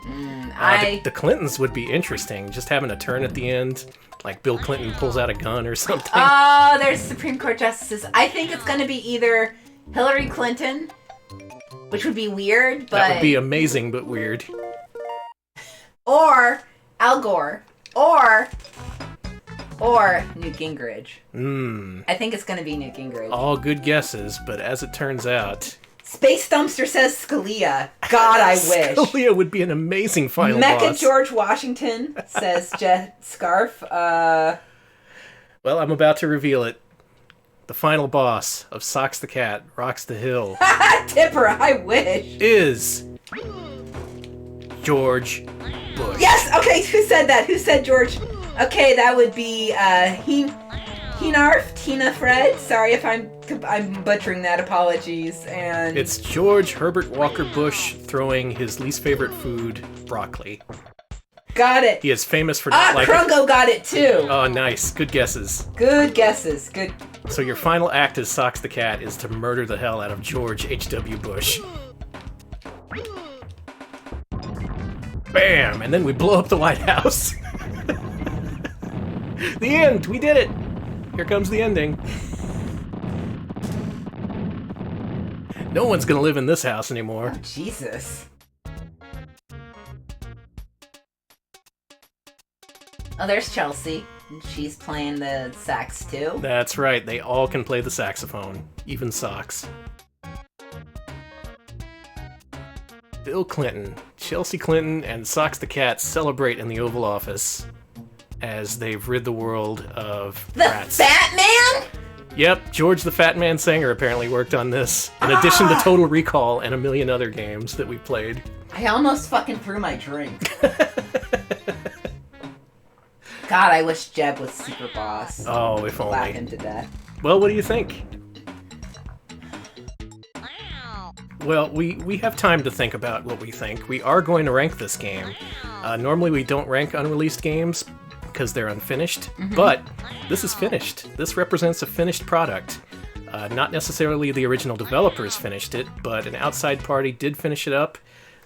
The Clintons would be interesting, just having a turn at the end, like Bill Clinton pulls out a gun or something. Oh, there's Supreme Court justices. I think it's going to be either Hillary Clinton, which would be weird, but... That would be amazing, but weird. Or Al Gore, or Newt Gingrich. I think it's going to be Newt Gingrich. All good guesses, but as it turns out, Space Dumpster says Scalia. God, I wish. Scalia would be an amazing final boss. Mecha George Washington says Jet Scarf. Well, I'm about to reveal it. The final boss of Socks the Cat Rocks the Hill. Tipper, I wish. Is George Bush. Yes. Okay. Who said that? Who said George? Okay, that would be Tina Fred. Sorry if I'm butchering that. Apologies. And it's George Herbert Walker Bush throwing his least favorite food, broccoli. Got it. He is famous for not liking... Krungo got it too. Oh, nice. Good guesses. Good guesses. Good. So your final act as Socks the Cat is to murder the hell out of George H.W. Bush. Bam! And then we blow up the White House. The end! We did it! Here comes the ending. No one's gonna live in this house anymore. Oh, Jesus. Oh, there's Chelsea. She's playing the sax too. That's right. They all can play the saxophone. Even Socks. Bill Clinton, Chelsea Clinton, and Socks the Cat celebrate in the Oval Office as they've rid the world of rats. The Fat Man? Yep, George the Fat Man Singer apparently worked on this, in addition to Total Recall and a million other games that we played. I almost fucking threw my drink. God, I wish Jeb was Super Boss. Oh, if only. Laugh him to death. Well, what do you think? Well, we have time to think about what we think. We are going to rank this game. Normally we don't rank unreleased games because they're unfinished, but this is finished. This represents a finished product. Not necessarily the original developers finished it, but an outside party did finish it up.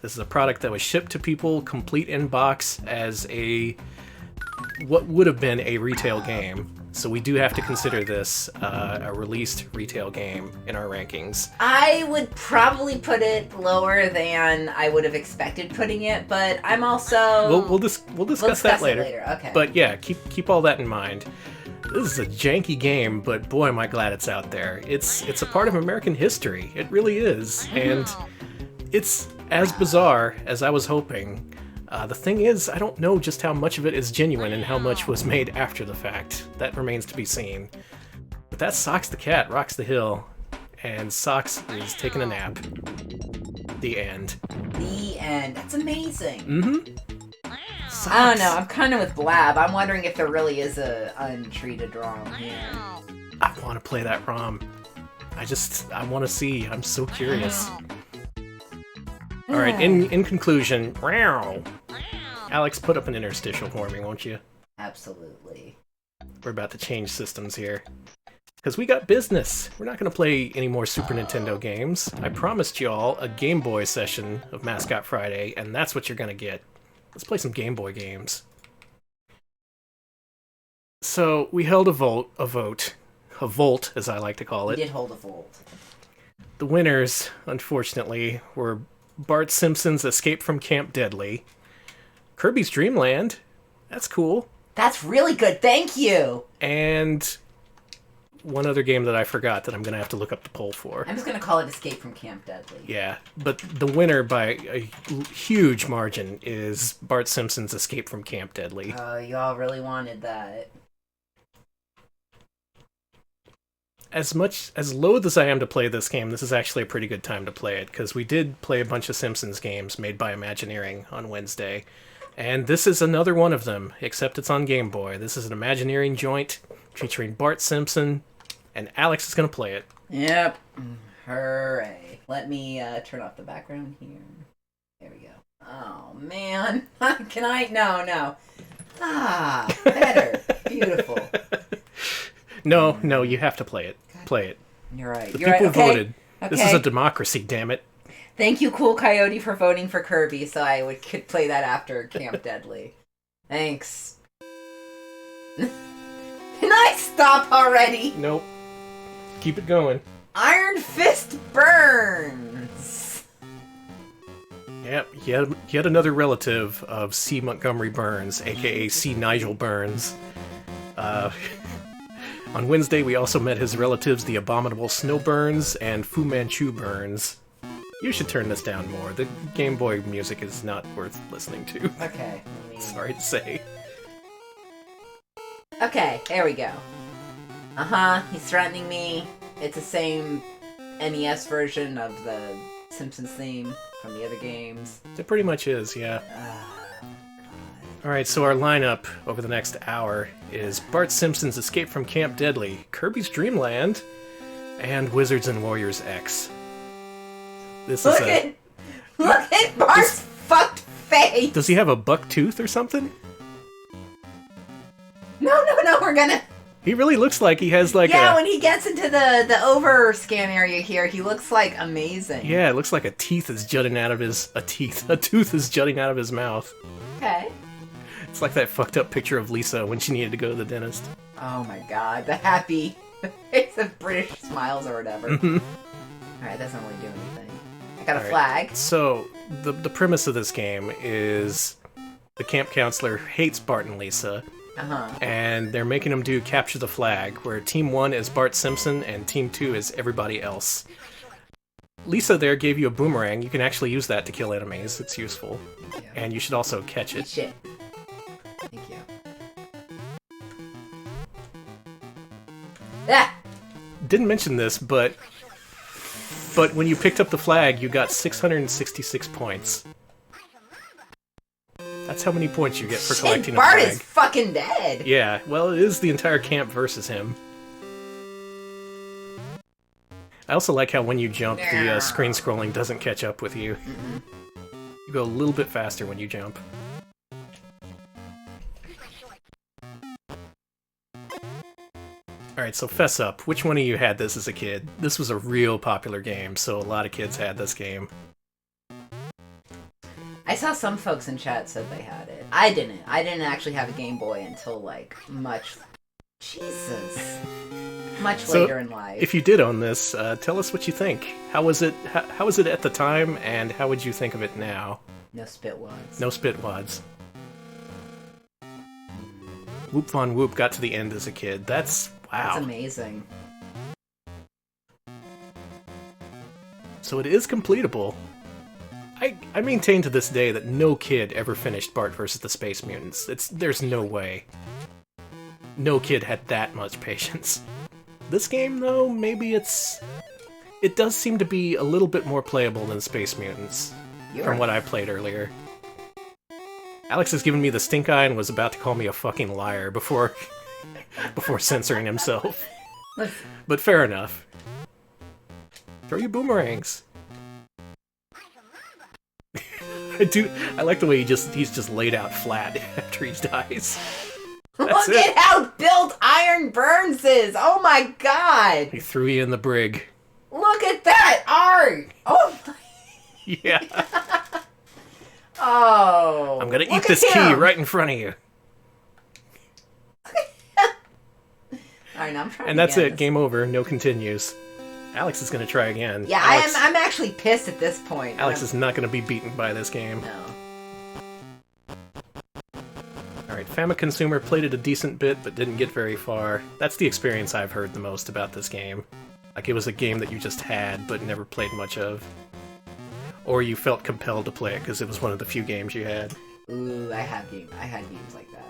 This is a product that was shipped to people, complete in box, as what would have been a retail game. So we do have to consider this a released retail game in our rankings. I would probably put it lower than I would have expected putting it, but I'm also... We'll discuss that later. Okay. But yeah, keep all that in mind. This is a janky game, but boy, am I glad it's out there. It's a part of American history. It really is. And it's as bizarre as I was hoping. The thing is, I don't know just how much of it is genuine and how much was made after the fact. That remains to be seen. But that's Socks the Cat Rocks the Hill, and Socks is taking a nap. The end. The end. That's amazing. Socks. I don't know. I'm kind of with Blab. I'm wondering if there really is a untreated ROM here. I want to play that ROM. I want to see. I'm so curious. Alright, in conclusion, Alex, put up an interstitial for me, won't you? Absolutely. We're about to change systems here. Because we got business. We're not going to play any more Super Nintendo games. I promised y'all a Game Boy session of Mascot Friday, and that's what you're going to get. Let's play some Game Boy games. So, we held a vote, as I like to call it. We did hold a volt. The winners, unfortunately, were Bart Simpson's Escape from Camp Deadly, Kirby's Dreamland, that's cool. That's really good, thank you! And one other game that I forgot that I'm going to have to look up the poll for. I'm just going to call it Escape from Camp Deadly. Yeah, but the winner by a huge margin is Bart Simpson's Escape from Camp Deadly. Oh, y'all really wanted that. As loath as I am to play this game, this is actually a pretty good time to play it, because we did play a bunch of Simpsons games made by Imagineering on Wednesday, and this is another one of them, except it's on Game Boy. This is an Imagineering joint featuring Bart Simpson, and Alex is going to play it. Yep. Hooray. Let me turn off the background here. There we go. Oh, man. Can I? No. Ah, better. Beautiful. No, you have to play it. Play it. You're right. The You're people right. Okay. voted. This is a democracy, damn it. Thank you, Cool Coyote, for voting for Kirby, so I could play that after Camp Deadly. Thanks. Can I stop already? Nope. Keep it going. Iron Fist Burns! Yep, yet another relative of C. Montgomery Burns, aka C. Nigel Burns. On Wednesday, we also met his relatives, the abominable Snow Burns and Fu Manchu Burns. You should turn this down more. The Game Boy music is not worth listening to. Okay. Sorry to say. Okay, there we go. He's threatening me. It's the same NES version of the Simpsons theme from the other games. It pretty much is, yeah. Alright, so our lineup over the next hour is Bart Simpson's Escape from Camp Deadly, Kirby's Dreamland, and Wizards and Warriors X. Look at Bart's fucked face! Does he have a buck tooth or something? No, we're gonna... He really looks like he has like when he gets into the overscan area here, he looks like amazing. Yeah, it looks like a tooth is jutting out of his... A tooth is jutting out of his mouth. Okay. It's like that fucked up picture of Lisa when she needed to go to the dentist. Oh my god, the happy... It's a British smiles or whatever. Alright, that doesn't really do anything. I got a flag. So, the premise of this game is the camp counselor hates Bart and Lisa. And they're making them do Capture the Flag, where Team 1 is Bart Simpson and Team 2 is everybody else. Lisa there gave you a boomerang. You can actually use that to kill enemies. It's useful. And you should also catch it. Shit. Thank you. Ah! Didn't mention this, but when you picked up the flag, you got 666 points. That's how many points you get for collecting a flag. Bart is fucking dead! Yeah, well, it is the entire camp versus him. I also like how when you jump, the screen scrolling doesn't catch up with you. You go a little bit faster when you jump. Alright, so fess up. Which one of you had this as a kid? This was a real popular game, so a lot of kids had this game. I saw some folks in chat said they had it. I didn't. I didn't actually have a Game Boy until, like, much later in life. If you did own this, tell us what you think. How was it at the time, and how would you think of it now? No spitwads. No spitwads. Whoop Von Whoop got to the end as a kid. Wow. That's amazing. So it is completable. I maintain to this day that no kid ever finished Bart vs. the Space Mutants. There's no way. No kid had that much patience. This game, though, maybe it does seem to be a little bit more playable than Space Mutants, from what I played earlier. Alex has given me the stink eye and was about to call me a fucking liar before censoring himself. But fair enough. Throw your boomerangs. I like the way he's just laid out flat after he dies. Look at how built Iron Burns is! Oh my god! He threw you in the brig. Look at that art! Oh my... Yeah. Oh. I'm gonna eat this key right in front of you. Alright, now I'm trying. And that's it. Game over. No continues. Alex is gonna try again. Yeah, I'm actually pissed at this point. Alex is not gonna be beaten by this game. No. Alright, Fama Consumer played it a decent bit, but didn't get very far. That's the experience I've heard the most about this game. Like, it was a game that you just had, but never played much of. Or you felt compelled to play it, because it was one of the few games you had. Ooh, I had games like that.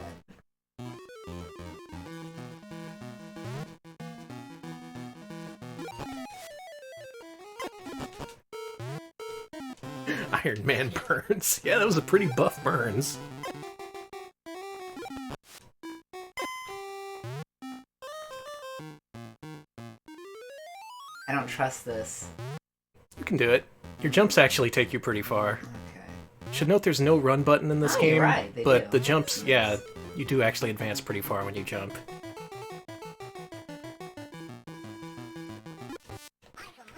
Iron Man Burns. Yeah, that was a pretty buff Burns. I don't trust this. You can do it. Your jumps actually take you pretty far. Okay. Should note there's no run button in this game, right, but the jumps, yeah, you do actually advance pretty far when you jump.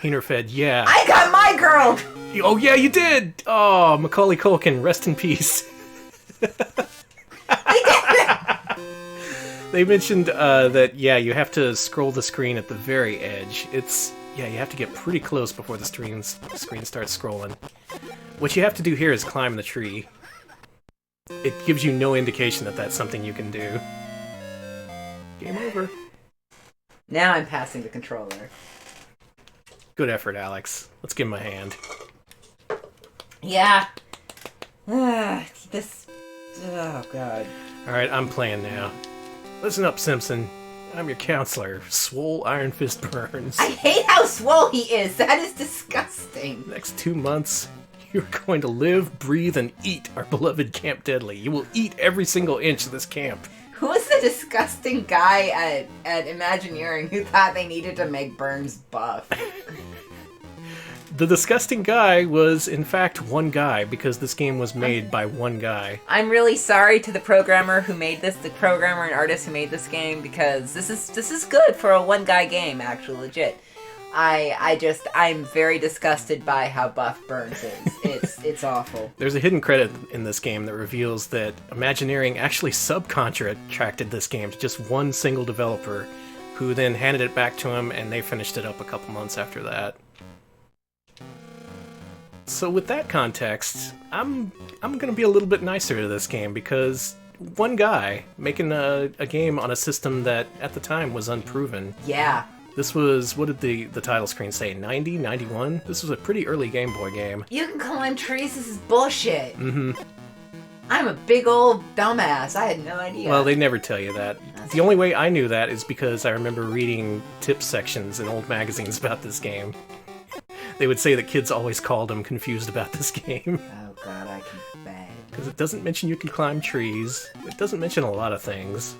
Heenerfed, yeah. I got my girl! Oh yeah, you did! Oh, Macaulay Culkin, rest in peace. They mentioned that, yeah, you have to scroll the screen at the very edge. Yeah, you have to get pretty close before the screen starts scrolling. What you have to do here is climb the tree. It gives you no indication that that's something you can do. Game over. Now I'm passing the controller. Good effort, Alex. Let's give him a hand. Yeah. This... Oh, God. Alright, I'm playing now. Listen up, Simpson. I'm your counselor, Swole Iron Fist Burns. I hate how swole he is. That is disgusting. Next 2 months, you're going to live, breathe, and eat our beloved Camp Deadly. You will eat every single inch of this camp. Who was the disgusting guy at Imagineering who thought they needed to make Burns buff? The disgusting guy was, in fact, one guy, because this game was made by one guy. I'm really sorry to the programmer who made this, the programmer and artist who made this game, because this is good for a one-guy game, actually, legit. I'm very disgusted by how buff Burns is. It's awful. There's a hidden credit in this game that reveals that Imagineering actually subcontracted this game to just one single developer, who then handed it back to him, and they finished it up a couple months after that. So with that context, I'm gonna be a little bit nicer to this game, because one guy making a game on a system that at the time was unproven. Yeah. This was, what did the title screen say, 90, 91? This was a pretty early Game Boy game. You can climb trees, this is bullshit. Mm-hmm. I'm a big old dumbass, I had no idea. Well, they never tell you that. The only way I knew that is because I remember reading tip sections in old magazines about this game. They would say that kids always called them confused about this game. Oh god, I can bang. Because it doesn't mention you can climb trees. It doesn't mention a lot of things.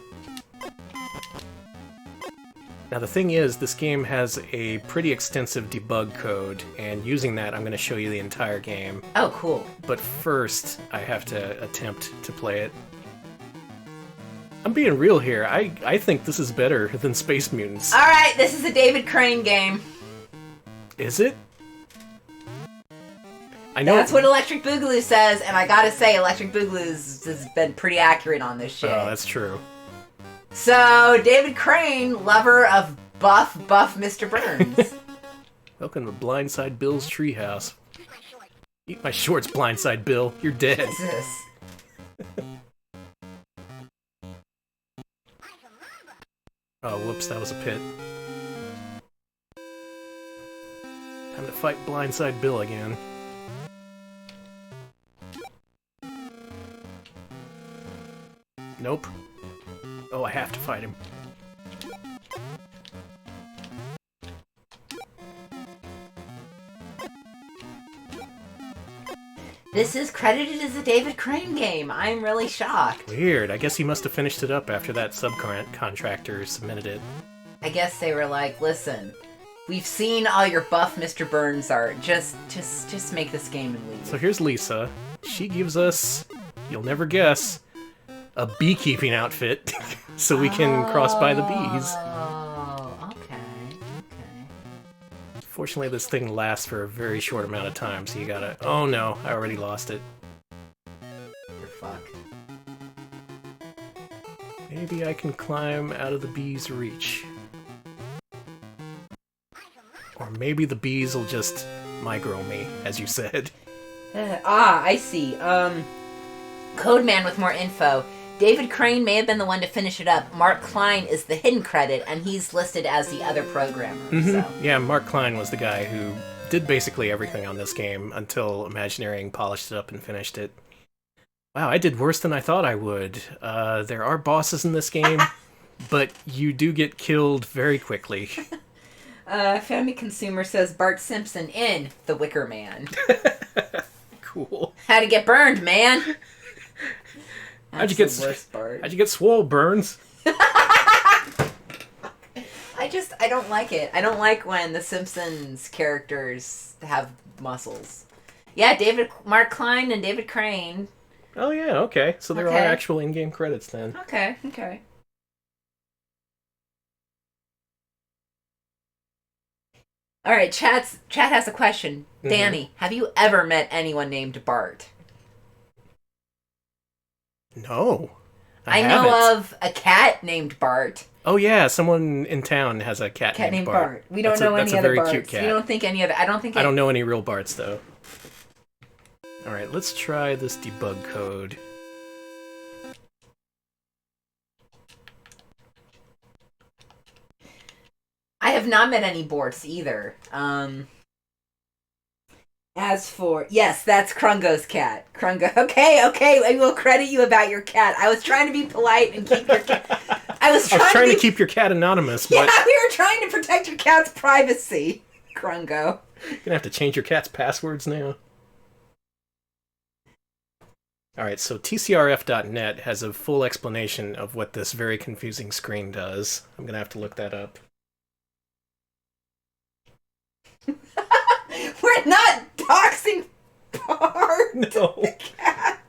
Now the thing is, this game has a pretty extensive debug code, and using that I'm going to show you the entire game. Oh, cool. But first, I have to attempt to play it. I'm being real here, I think this is better than Space Mutants. Alright, this is a David Crane game. Is it? I know that's what Electric Boogaloo says, and I gotta say, Electric Boogaloo has been pretty accurate on this shit. Oh, that's true. So, David Crane, lover of buff Mr. Burns. Welcome to Blindside Bill's treehouse. Eat my shorts, Blindside Bill. You're dead. Jesus. Oh, whoops, that was a pit. Time to fight Blindside Bill again. Nope. Oh, I have to fight him. This is credited as a David Crane game. I'm really shocked. Weird. I guess he must have finished it up after that subcontractor submitted it. I guess they were like, listen, we've seen all your buff Mr. Burns art. Just make this game and leave. So here's Lisa. She gives us, you'll never guess, a beekeeping outfit so we can cross by the bees. Oh, okay. Fortunately, this thing lasts for a very short amount of time, so you gotta... Oh no, I already lost it. You're fucked. Maybe I can climb out of the bees' reach. Or maybe the bees will just micro me, as you said. I see. Codeman with more info. David Crane may have been the one to finish it up. Mark Klein is the hidden credit, and he's listed as the other programmer. Mm-hmm. So. Yeah, Mark Klein was the guy who did basically everything on this game until Imagineering polished it up and finished it. Wow, I did worse than I thought I would. There are bosses in this game, but you do get killed very quickly. Family Consumer says Bart Simpson in The Wicker Man. Cool. How to get burned, man. How'd you get swole, Burns? I don't like it. I don't like when the Simpsons characters have muscles. Yeah, Mark Klein and David Crane. Oh yeah, okay. So there are actual in-game credits then. Okay. Alright, chat has a question. Mm-hmm. Danny, have you ever met anyone named Bart? No. I know of a cat named Bart. Oh yeah, someone in town has a cat named Bart. We don't know any other Barts. That's a very cute cat. We don't think any other... I don't know any real Barts, though. Alright, let's try this debug code. I have not met any Borts either. As for... Yes, that's Krungo's cat. Krungo. Okay, I will credit you about your cat. I was trying to be polite and keep your cat... I was trying to keep your cat anonymous, but... Yeah, we were trying to protect your cat's privacy, Krungo. You're gonna have to change your cat's passwords now. Alright, so tcrf.net has a full explanation of what this very confusing screen does. I'm gonna have to look that up. We're not doxing Bart, no. The cat.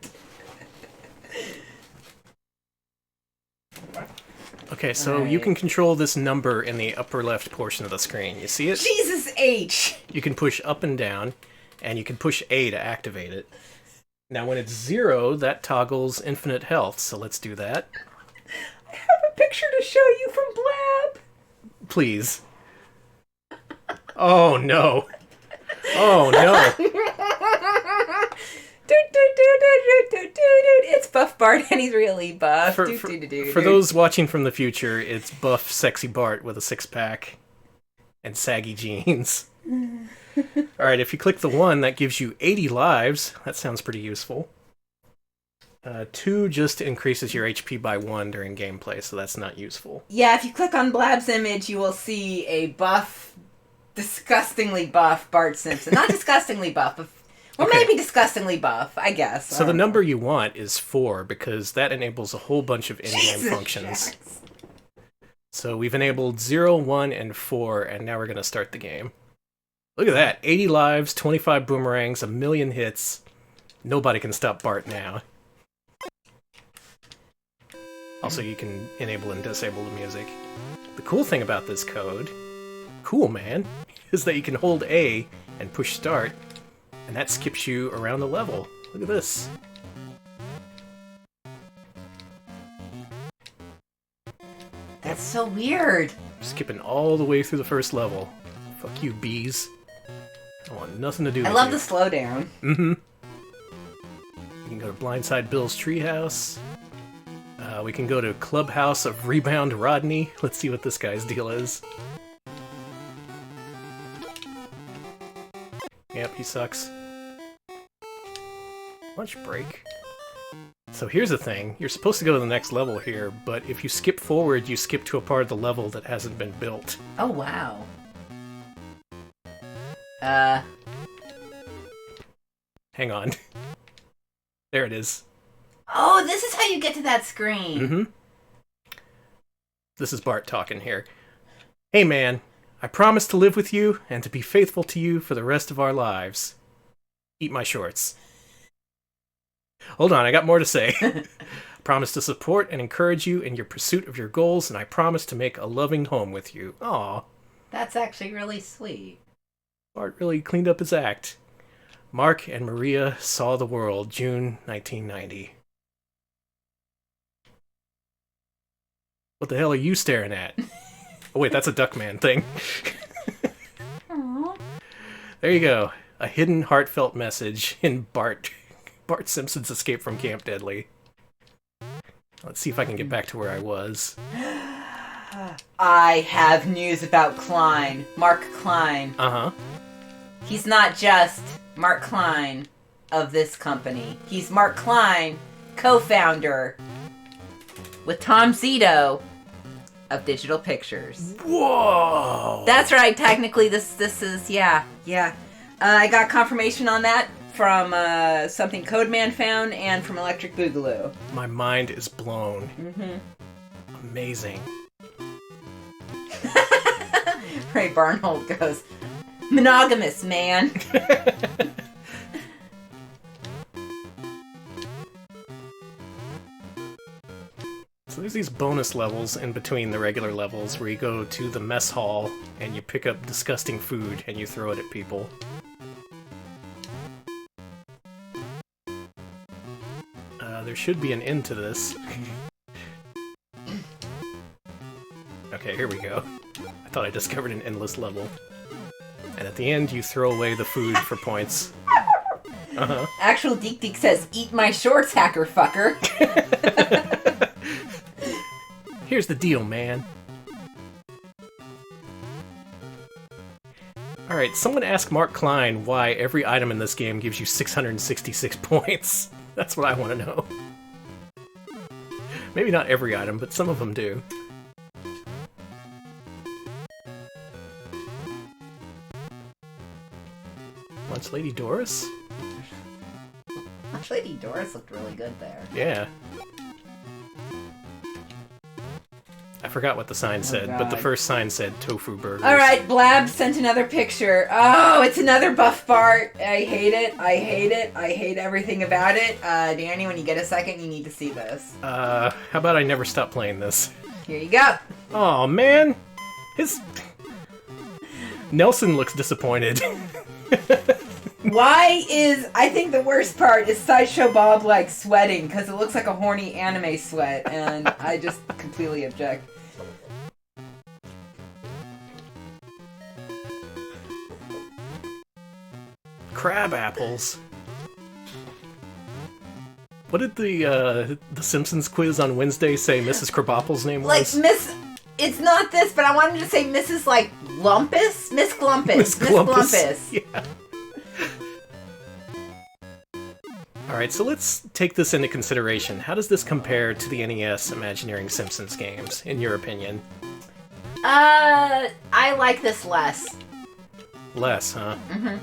Okay, so you can control this number in the upper left portion of the screen. You see it? Jesus H! You can push up and down, and you can push A to activate it. Now when it's 0, that toggles infinite health, so let's do that. I have a picture to show you from Blab. Please. Oh no. Oh no. It's Buff Bart and he's really buff. For those watching from the future, it's buff, sexy Bart with a six-pack and saggy jeans. Alright, if you click the 1, that gives you 80 lives. That sounds pretty useful. 2 just increases your HP by 1 during gameplay, so that's not useful. Yeah, if you click on Blab's image, you will see a buff, disgustingly buff Bart Simpson. Not disgustingly buff, but... Well, okay. Maybe disgustingly buff, I guess. So the number you want is 4, because that enables a whole bunch of in-game functions. Yes. So we've enabled 0, 1, and 4, and now we're going to start the game. Look at that. 80 lives, 25 boomerangs, 1,000,000 hits. Nobody can stop Bart now. Also, you can enable and disable the music. The cool thing about this code, cool man, is that you can hold A and push start, and that skips you around the level. Look at this. That's so weird. Skipping all the way through the first level. Fuck you, bees. I want nothing to do with it. I love the slowdown. Mm-hmm. We can go to Blindside Bill's treehouse. We can go to Clubhouse of Rebound Rodney. Let's see what this guy's deal is. Yep, he sucks. Lunch break. So here's the thing. You're supposed to go to the next level here, but if you skip forward, you skip to a part of the level that hasn't been built. Oh, wow. Hang on. There it is. Oh, this is how you get to that screen. Mm-hmm. This is Bart talking here. Hey man, I promise to live with you and to be faithful to you for the rest of our lives. Eat my shorts. Hold on, I got more to say. I promise to support and encourage you in your pursuit of your goals, and I promise to make a loving home with you. Aw. That's actually really sweet. Bart really cleaned up his act. Mark and Maria saw the world, June 1990. What the hell are you staring at? Oh wait, that's a Duckman thing. There you go. A hidden heartfelt message in Bart Simpson's Escape from Camp Deadly. Let's see if I can get back to where I was. I have news about Klein. Mark Klein. Uh-huh. He's not just Mark Klein of this company. He's Mark Klein, co-founder, with Tom Zito of Digital Pictures. Whoa! That's right. Technically, this is, yeah. I got confirmation on that from something Codeman found and from Electric Boogaloo. My mind is blown. Mm-hmm. Amazing. Ray Barnhold goes, monogamous, man. So there's these bonus levels in between the regular levels where you go to the mess hall and you pick up disgusting food and you throw it at people. There should be an end to this. Okay, here we go. I thought I discovered an endless level. And at the end, you throw away the food for points. Uh-huh. Actual Deek Deek says, eat my shorts, hacker fucker. Here's the deal, man. Alright, someone ask Mark Klein why every item in this game gives you 666 points. That's what I want to know. Maybe not every item, but some of them do. Lunch Lady Doris? Lunch Lady Doris looked really good there. Yeah. I forgot what the sign said, but the first sign said tofu burgers. Alright, Blab sent another picture. Oh, it's another buff Bart. I hate it. I hate it. I hate everything about it. Danny, when you get a second, you need to see this. How about I never stop playing this? Here you go. Oh man! Nelson looks disappointed. I think the worst part is Sideshow Bob, like, sweating, because it looks like a horny anime sweat, and I just completely object. Crab apples? What did the Simpsons quiz on Wednesday say Mrs. Krabappel's name was? Like, it's not this, but I wanted to say Mrs. like Glumpus? Miss Glumpus. Miss Glumpus. Yeah. Alright, so let's take this into consideration. How does this compare to the NES Imagineering Simpsons games, in your opinion? I like this less. Less, huh? Mm-hmm.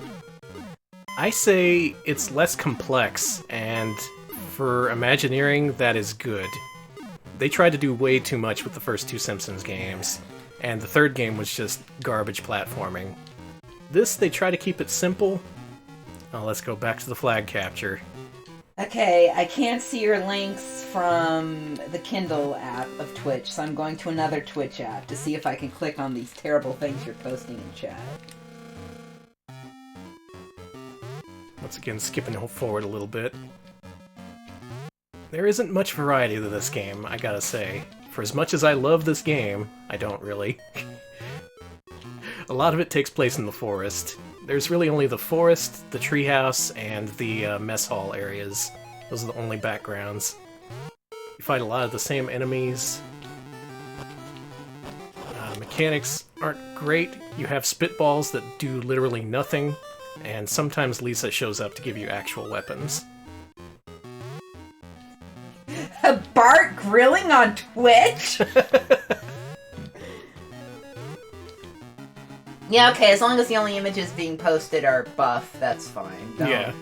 I say it's less complex, and for Imagineering, that is good. They tried to do way too much with the first two Simpsons games, and the third game was just garbage platforming. This, they try to keep it simple. Oh, let's go back to the flag capture. Okay, I can't see your links from the Kindle app of Twitch, so I'm going to another Twitch app to see if I can click on these terrible things you're posting in chat. Once again, skipping forward a little bit. There isn't much variety to this game, I gotta say. For as much as I love this game, I don't really. A lot of it takes place in the forest. There's really only the forest, the treehouse, and the mess hall areas. Those are the only backgrounds. You fight a lot of the same enemies. Mechanics aren't great. You have spitballs that do literally nothing, and sometimes Lisa shows up to give you actual weapons. Bart grilling on Twitch? Yeah, okay, as long as the only images being posted are buff, that's fine. Yeah.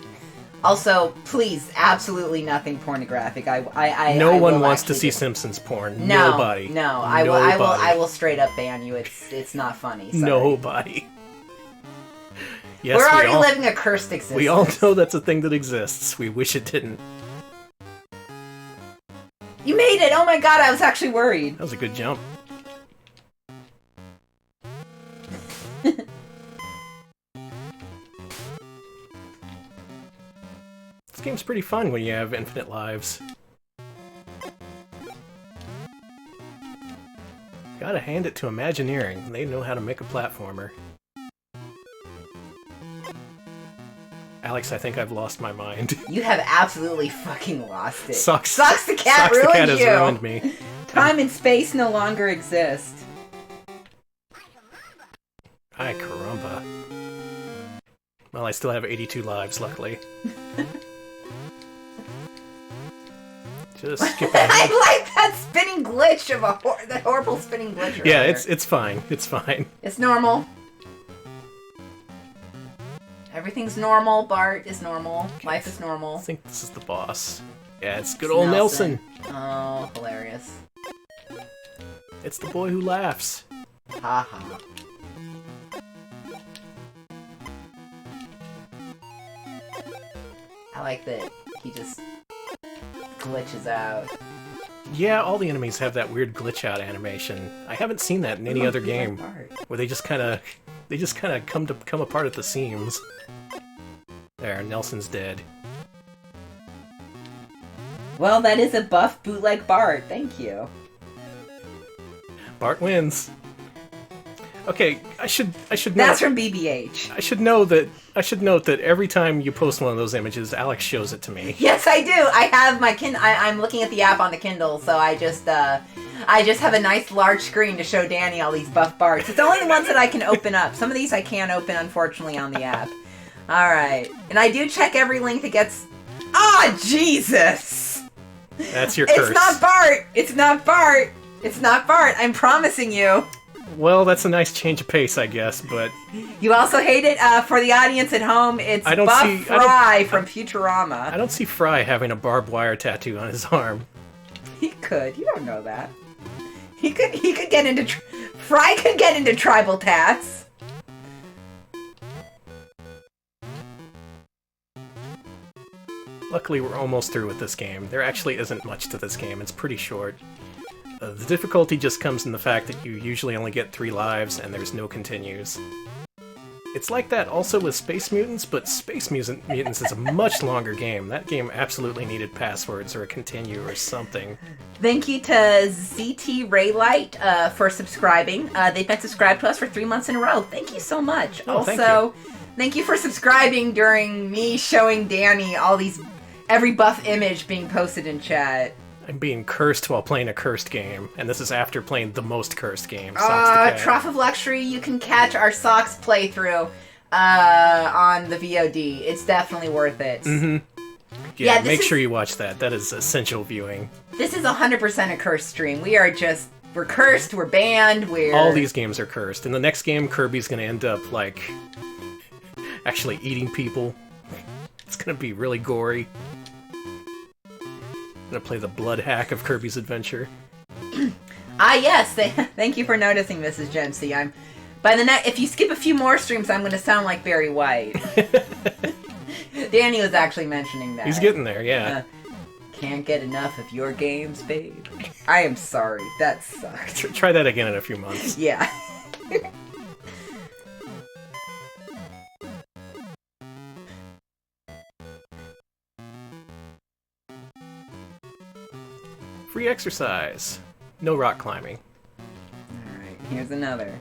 Also, please, absolutely nothing pornographic. No one wants to see Simpsons porn. No, Nobody. No, Nobody. I will straight up ban you. It's not funny. Sorry. Nobody. Yes, We're already living a cursed existence. We all know that's a thing that exists. We wish it didn't. You made it! Oh my god, I was actually worried. That was a good jump. This game's pretty fun when you have infinite lives. Gotta hand it to Imagineering. They know how to make a platformer. Alex, I think I've lost my mind. You have absolutely fucking lost it. Sucks the cat Sucks ruined the cat you. has ruined me. Time and space no longer exist. Ay, caramba. Well, I still have 82 lives, luckily. Just skip ahead. I like that spinning glitch of that horrible spinning glitch. Yeah, it's fine. It's fine. It's normal. Everything's normal. Bart is normal. Life is normal. I think this is the boss. Yeah, it's good old Nelson. Oh, hilarious. It's the boy who laughs. Ha ha. I like that he just glitches out. Yeah, all the enemies have that weird glitch out animation. I haven't seen that in any other game, where they just kind of come apart at the seams. There, Nelson's dead. Well, that is a buff bootleg Bart. Thank you. Bart wins. Okay, I should note. That's from BBH. I should note that every time you post one of those images, Alex shows it to me. Yes, I do. I have my I'm looking at the app on the Kindle, so I just I just have a nice large screen to show Danny all these buff Barts. It's only the ones that I can open up. Some of these I can't open, unfortunately, on the app. Alright. And I do check every link that gets... Ah, Jesus! That's your curse. It's not Bart! It's not Bart! It's not Bart, I'm promising you. Well, that's a nice change of pace, I guess, but... You also hate it? For the audience at home, it's Buff Fry from Futurama. I don't see Fry having a barbed wire tattoo on his arm. He could. You don't know that. He could get into... Fry could get into tribal tats. Luckily, we're almost through with this game. There actually isn't much to this game. It's pretty short. The difficulty just comes in the fact that you usually only get 3 lives, and there's no continues. It's like that also with Space Mutants, but Space Mutants is a much longer game. That game absolutely needed passwords or a continue or something. Thank you to ZT Raylight for subscribing. They've been subscribed to us for 3 months in a row. Thank you so much. Oh, also, thank you for subscribing during me showing Danny all these... every buff image being posted in chat. I'm being cursed while playing a cursed game, and this is after playing the most cursed game, Socks the Cat. Trough of Luxury, you can catch our Socks playthrough on the VOD. It's definitely worth it. Mm-hmm. Yeah, make sure you watch that. That is essential viewing. This is 100% a cursed stream. We're cursed, we're banned, All these games are cursed. In the next game, Kirby's gonna end up, like, actually eating people. It's gonna be really gory. I'm gonna play the blood hack of Kirby's Adventure. Yes, thank you for noticing, Mrs. Jency. If you skip a few more streams, I'm gonna sound like Barry White. Danny was actually mentioning that. He's getting there, yeah. Can't get enough of your games, babe. I am sorry, that sucked. Try that again in a few months. Yeah. Free exercise. No rock climbing. Alright, here's another.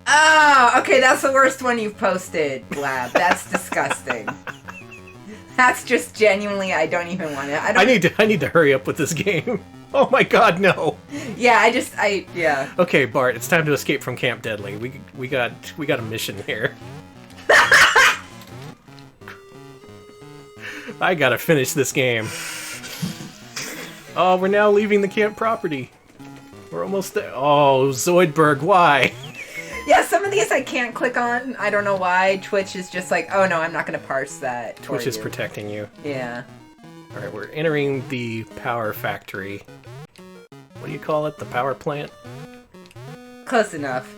Oh, okay, that's the worst one you've posted, Blab. That's disgusting. That's just genuinely, I don't even want it. I need to hurry up with this game. Oh my god, no. Yeah, yeah. Okay, Bart, it's time to escape from Camp Deadly. We got a mission here. I gotta finish this game. Oh, we're now leaving the camp property. We're almost there. Oh, Zoidberg, why? Yeah, some of these I can't click on. I don't know why. Twitch is just like, oh no, I'm not gonna parse that. Twitch is protecting you. Yeah. Alright, we're entering the power factory. What do you call it? The power plant? Close enough.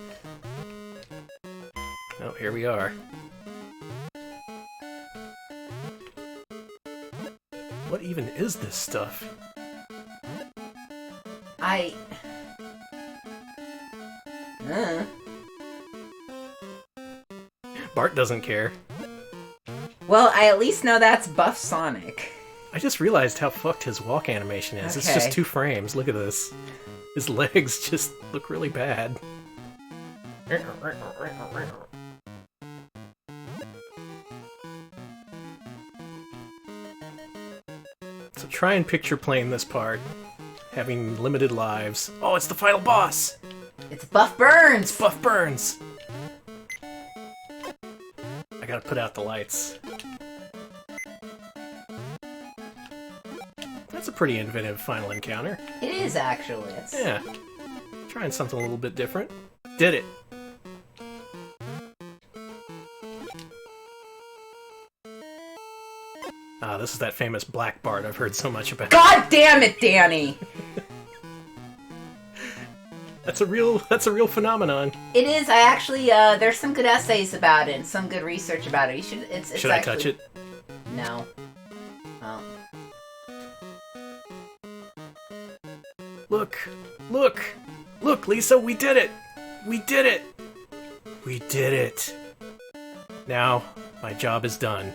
Oh, here we are. What even is this stuff? Bart doesn't care. Well, I at least know that's Buff Sonic. I just realized how fucked his walk animation is. Okay. It's just 2 frames. Look at this. His legs just look really bad. So try and picture playing this part. Having limited lives. Oh, it's the final boss! It's Buff Burns! It's Buff Burns! I gotta put out the lights. That's a pretty inventive final encounter. It is, actually. Yeah. Trying something a little bit different. Did it! Ah, this is that famous Black Bart I've heard so much about. God damn it, Danny! That's a real phenomenon. It is. I actually there's some good essays about it and some good research about it. You should. It's should actually... I touch it? No. Oh. Look, Lisa, we did it! We did it! We did it! Now, my job is done.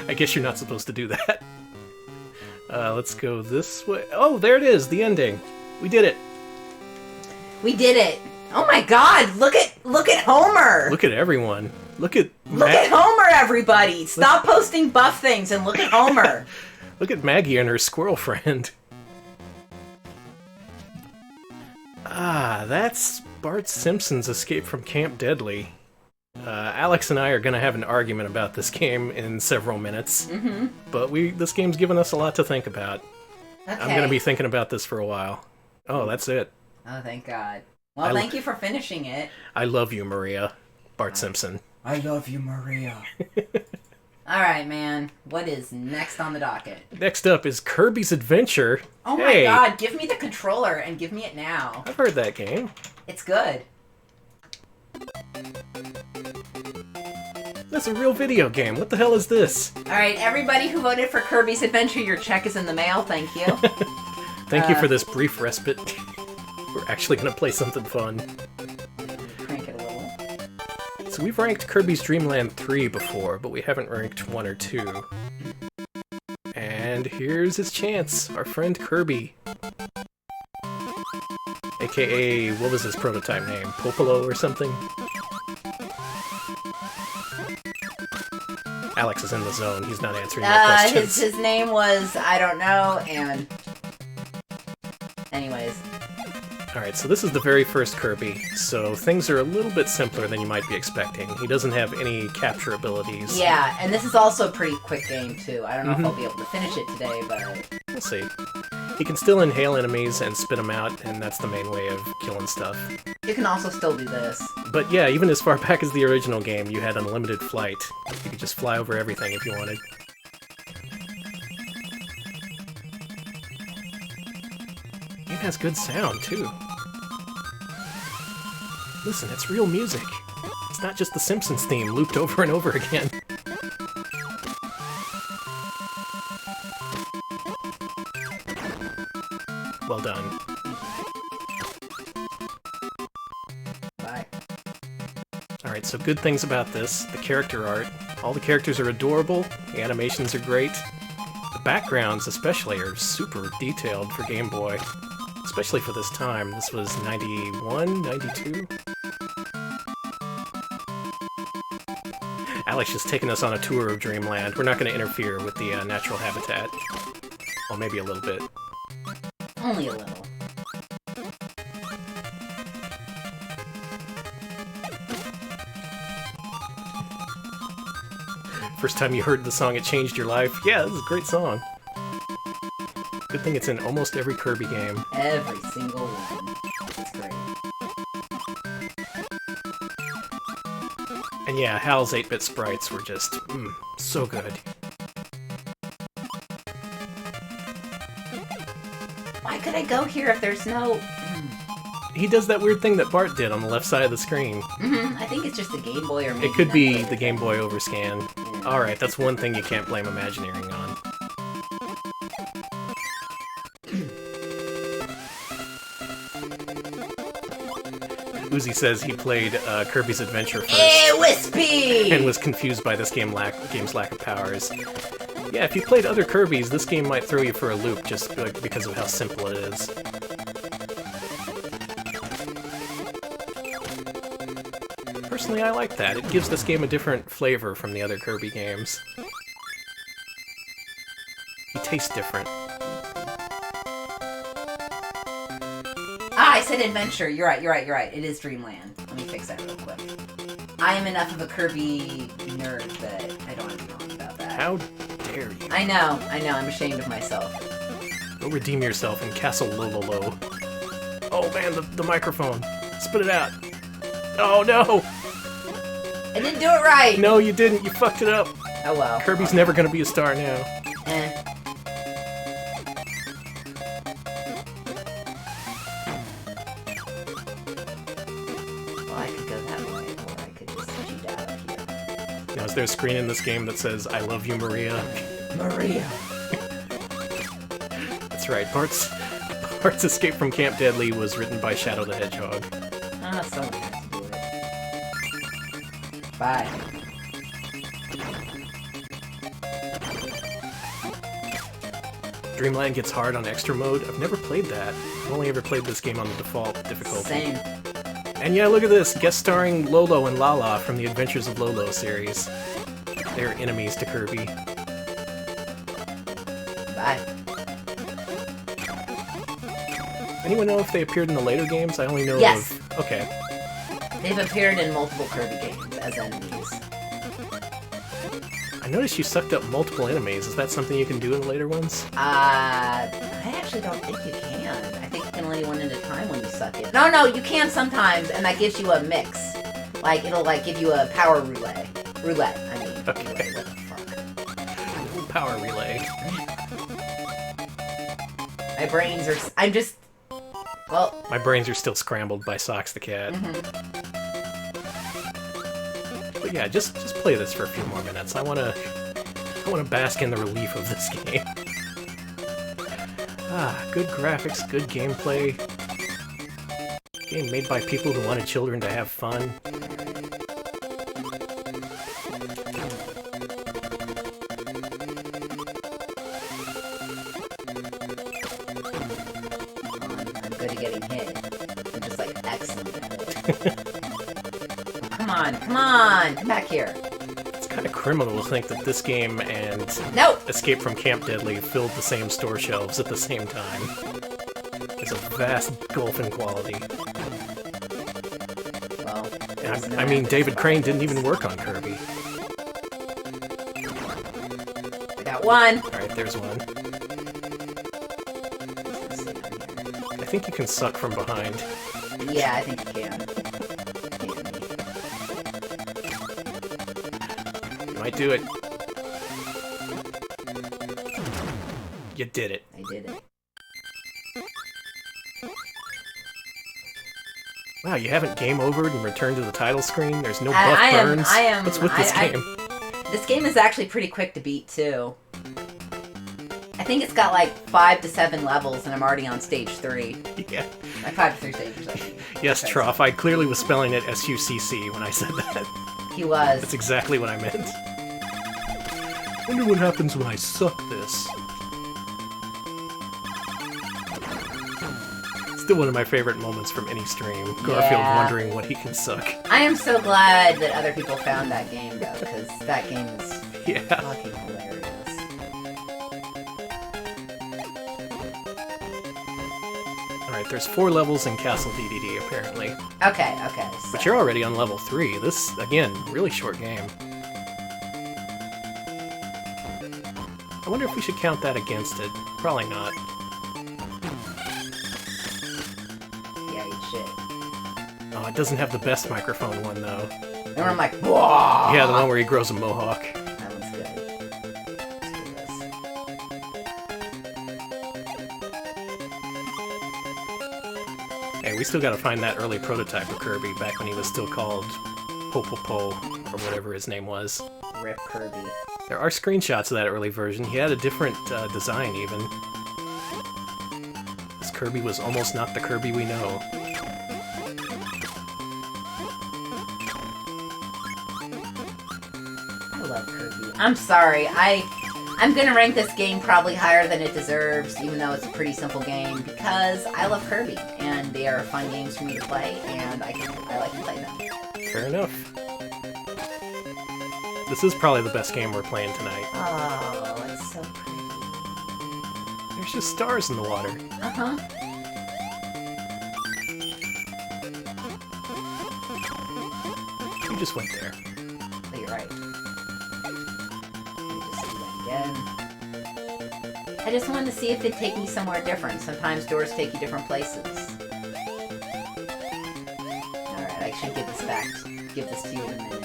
I guess you're not supposed to do that. Let's go this way. Oh, there it is, the ending. We did it. We did it. Oh my god, look at Homer! Look at everyone. Look at Homer, everybody! Stop posting buff things and look at Homer! Look at Maggie and her squirrel friend. Ah, that's Bart Simpson's Escape from Camp Deadly. Alex and I are going to have an argument about this game in several minutes. Mm-hmm. But this game's given us a lot to think about. Okay. I'm going to be thinking about this for a while. Oh, that's it. Oh, thank God. Well, thank you for finishing it. I love you, Maria. Bart Simpson. I love you, Maria. Alright, man. What is next on the docket? Next up is Kirby's Adventure. Oh my God, give me the controller and give me it now. I've heard that game. It's good. That's a real video game. What the hell is this? Alright, everybody who voted for Kirby's Adventure, your check is in the mail. Thank you. Thank you for this brief respite. We're actually going to play something fun. Crank it a little. So we've ranked Kirby's Dreamland 3 before, but we haven't ranked 1 or 2. And here's his chance. Our friend Kirby. AKA, what was his prototype name? Popolo or something? Alex is in the zone. He's not answering my questions. His name was, I don't know, and... Anyways. Alright, so this is the very first Kirby, so things are a little bit simpler than you might be expecting. He doesn't have any capture abilities. Yeah, and this is also a pretty quick game, too. I don't know if I'll be able to finish it today, but... We'll see. He can still inhale enemies and spit them out, and that's the main way of killing stuff. You can also still do this. But yeah, even as far back as the original game, you had unlimited flight. You could just fly over everything if you wanted. It has good sound, too. Listen, it's real music. It's not just the Simpsons theme looped over and over again. Well done. Bye. Alright, so good things about this. The character art. All the characters are adorable. The animations are great. The backgrounds, especially, are super detailed for Game Boy. Especially for this time. This was 91, 92? Alex just taking us on a tour of Dreamland. We're not going to interfere with the natural habitat. Well, maybe a little bit. Only a little. First time you heard the song, it changed your life. Yeah, this is a great song. Good thing it's in almost every Kirby game. Every single one. It's great. And yeah, Hal's 8-bit sprites were just, so good. Why could I go here if there's no... He does that weird thing that Bart did on the left side of the screen. I think it's just the Game Boy or maybe... It could be the Game Boy overscan. Yeah. Alright, that's one thing you can't blame Imagineering on. Uzi says he played Kirby's Adventure first. Hey, Wispy! And was confused by this game's lack of powers. Yeah, if you played other Kirbys, this game might throw you for a loop just because of how simple it is. Personally, I like that. It gives this game a different flavor from the other Kirby games. He tastes different. I said adventure. You're right. It is Dreamland. Let me fix that real quick. I am enough of a Kirby nerd that I don't have to be wrong about that. How dare you? I know. I'm ashamed of myself. Go redeem yourself in Castle Lololo. Oh man, the microphone. Spit it out. Oh no! I didn't do it right! No, you didn't. You fucked it up. Oh well. Kirby's never gonna be a star now. Now, is there a screen in this game that says, I love you, Maria? Maria! That's right, Bart's Escape from Camp Deadly was written by Shadow the Hedgehog. Someone has to do it. Bye. Dreamland gets hard on extra mode. I've never played that. I've only ever played this game on the default difficulty. Same. And yeah, look at this, guest starring Lolo and Lala from the Adventures of Lolo series. They're enemies to Kirby. Bye. Anyone know if they appeared in the later games? I only know Yes. of... Okay. They've appeared in multiple Kirby games as enemies. I noticed you sucked up multiple enemies. Is that something you can do in the later ones? I actually don't think you can. I think you can only one at a time when you suck it. No, you can sometimes, and that gives you a mix. Like, it'll, like, give you a power roulette. Roulette, I mean. Okay. Roulette, what the fuck? Power relay. My brains are... I'm just... Well... My brains are still scrambled by Socks the Cat. But yeah, just play this for a few more minutes. I wanna bask in the relief of this game. Good graphics, good gameplay. Game made by people who wanted children to have fun. I'm good at getting hit. I'm just, like, excellent at it. Come on, come back here. It's kind of criminal to think that this game and Escape from Camp Deadly filled the same store shelves at the same time. There's a vast gulf in quality. Well, I mean, David Crane didn't even work on Kirby. I got one. Alright, there's one. I think you can suck from behind. Yeah, I think you can. You might do it. You did it. I did it. Wow, you haven't game overed and returned to the title screen? There's no buff burns? What's with this game? This game is actually pretty quick to beat, too. I think it's got like 5 to 7 levels, and I'm already on stage 3. Yeah. Like 5 to 3 stages, I think. Yes, Trough, I clearly was spelling it S-U-C-C when I said that. He was. That's exactly what I meant. Wonder what happens when I suck this. Still one of my favorite moments from any stream. Garfield wondering what he can suck. I am so glad that other people found that game, though, because that game is fucking hilarious. Alright, there's 4 levels in Castle DDD, apparently. Okay. So. But you're already on level 3. This, again, really short game. I wonder if we should count that against it. Probably not. Yeah, you should. Oh, it doesn't have the best microphone one, though. And I'm like, whoa! Yeah, the one where he grows a mohawk. That one's good. Let's do this. Hey, we still gotta find that early prototype of Kirby, back when he was still called Popopo, or whatever his name was. Rip Kirby. There are screenshots of that early version. He had a different design, even. This Kirby was almost not the Kirby we know. I love Kirby. I'm sorry, I'm gonna rank this game probably higher than it deserves, even though it's a pretty simple game, because I love Kirby, and they are fun games for me to play, and I like to play them. Fair enough. This is probably the best game we're playing tonight. Oh, it's so pretty. There's just stars in the water. Uh-huh. You just went there. Oh, you're right. Let me just do that again. I just wanted to see if it'd take me somewhere different. Sometimes doors take you different places. Alright, I should give this to you in a minute.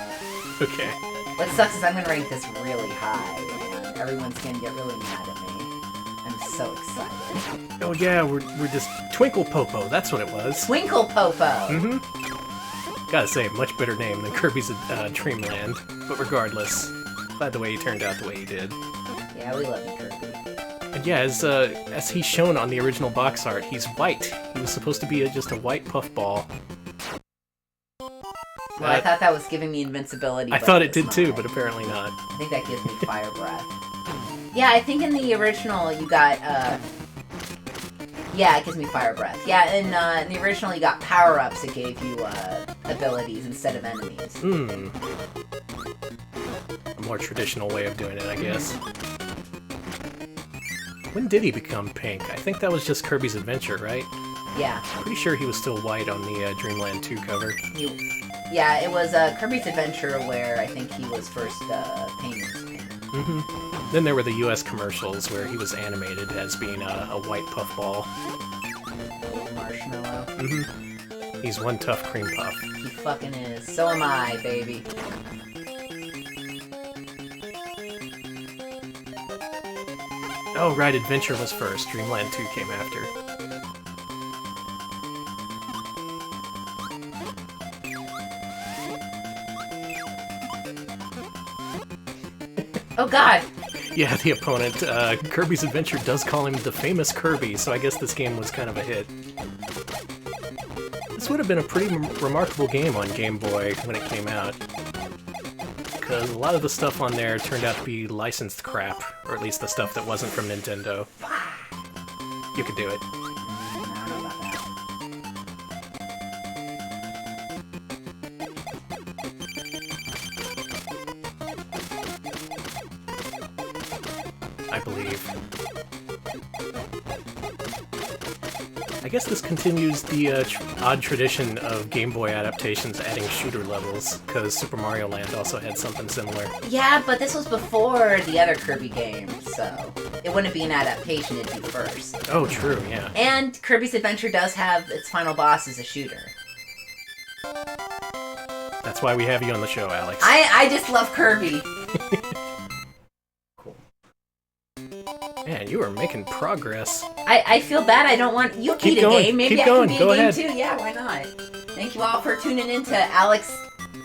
Okay. What sucks is I'm gonna rank this really high, and everyone's gonna get really mad at me. I'm so excited. Oh yeah, we're just Twinkle Popo, that's what it was. Twinkle Popo! Mm-hmm. Gotta say, much better name than Kirby's Dreamland. But regardless, glad the way he turned out the way he did. Yeah, we love you, Kirby. And yeah, as he's shown on the original box art, he's white. He was supposed to be just a white puffball. Well, I thought that was giving me invincibility. I thought it did too, but apparently not. I think that gives me fire breath. Yeah, I think in the original you got Yeah, it gives me fire breath. Yeah, in the original you got power-ups that gave you abilities instead of enemies. A more traditional way of doing it, I guess. When did he become pink? I think that was just Kirby's Adventure, right? Yeah. Pretty sure he was still white on the Dreamland 2 cover. Yeah, it was Kirby's Adventure where I think he was first painted pink. Then there were the US commercials where he was animated as being a white puffball. Marshmallow. He's one tough cream puff. He fucking is. So am I, baby. Oh, right, Adventure was first. Dreamland 2 came after. Oh god! Yeah, the opponent, Kirby's Adventure does call him the famous Kirby, so I guess this game was kind of a hit. This would have been a pretty remarkable game on Game Boy when it came out. Because a lot of the stuff on there turned out to be licensed crap, or at least the stuff that wasn't from Nintendo. You could do it. I believe. I guess this continues the odd tradition of Game Boy adaptations adding shooter levels, because Super Mario Land also had something similar. Yeah, but this was before the other Kirby games, so it wouldn't be an adaptation, it'd be first. Oh, true, yeah. And Kirby's Adventure does have its final boss as a shooter. That's why we have you on the show, Alex. I just love Kirby. Man, you are making progress. I feel bad I don't want... You beat a game, maybe I can beat a game too. Yeah, why not? Thank you all for tuning in to Alex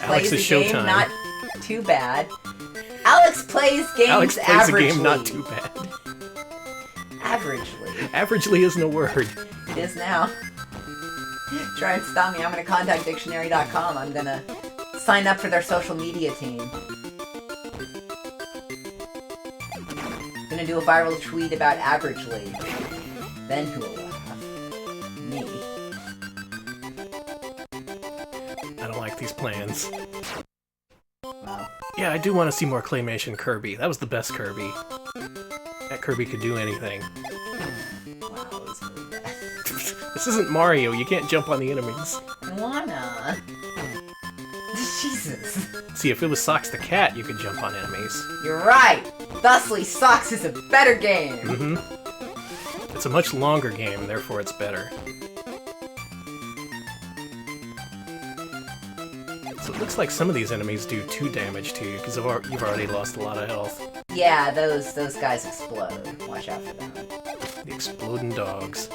Plays a Game Showtime. Not Too Bad. Alex plays games Alex plays averagely. a game not too bad. Averagely. Averagely isn't a word. It is now. Try and stop me. I'm going to contact dictionary.com. I'm going to sign up for their social media team. I'm going to do a viral tweet about averagely. Then who will laugh? Me. I don't like these plans. Wow. Yeah, I do want to see more claymation Kirby. That was the best Kirby. That Kirby could do anything. Wow, it was really bad. This isn't Mario. You can't jump on the enemies. I wanna. Jesus. See, if it was Socks the Cat, you could jump on enemies. You're right! Thusly, Socks is a better game! Mm-hmm. It's a much longer game, therefore it's better. So it looks like some of these enemies do 2 damage to you, because you've already lost a lot of health. Yeah, those guys explode. Watch out for them. The exploding dogs.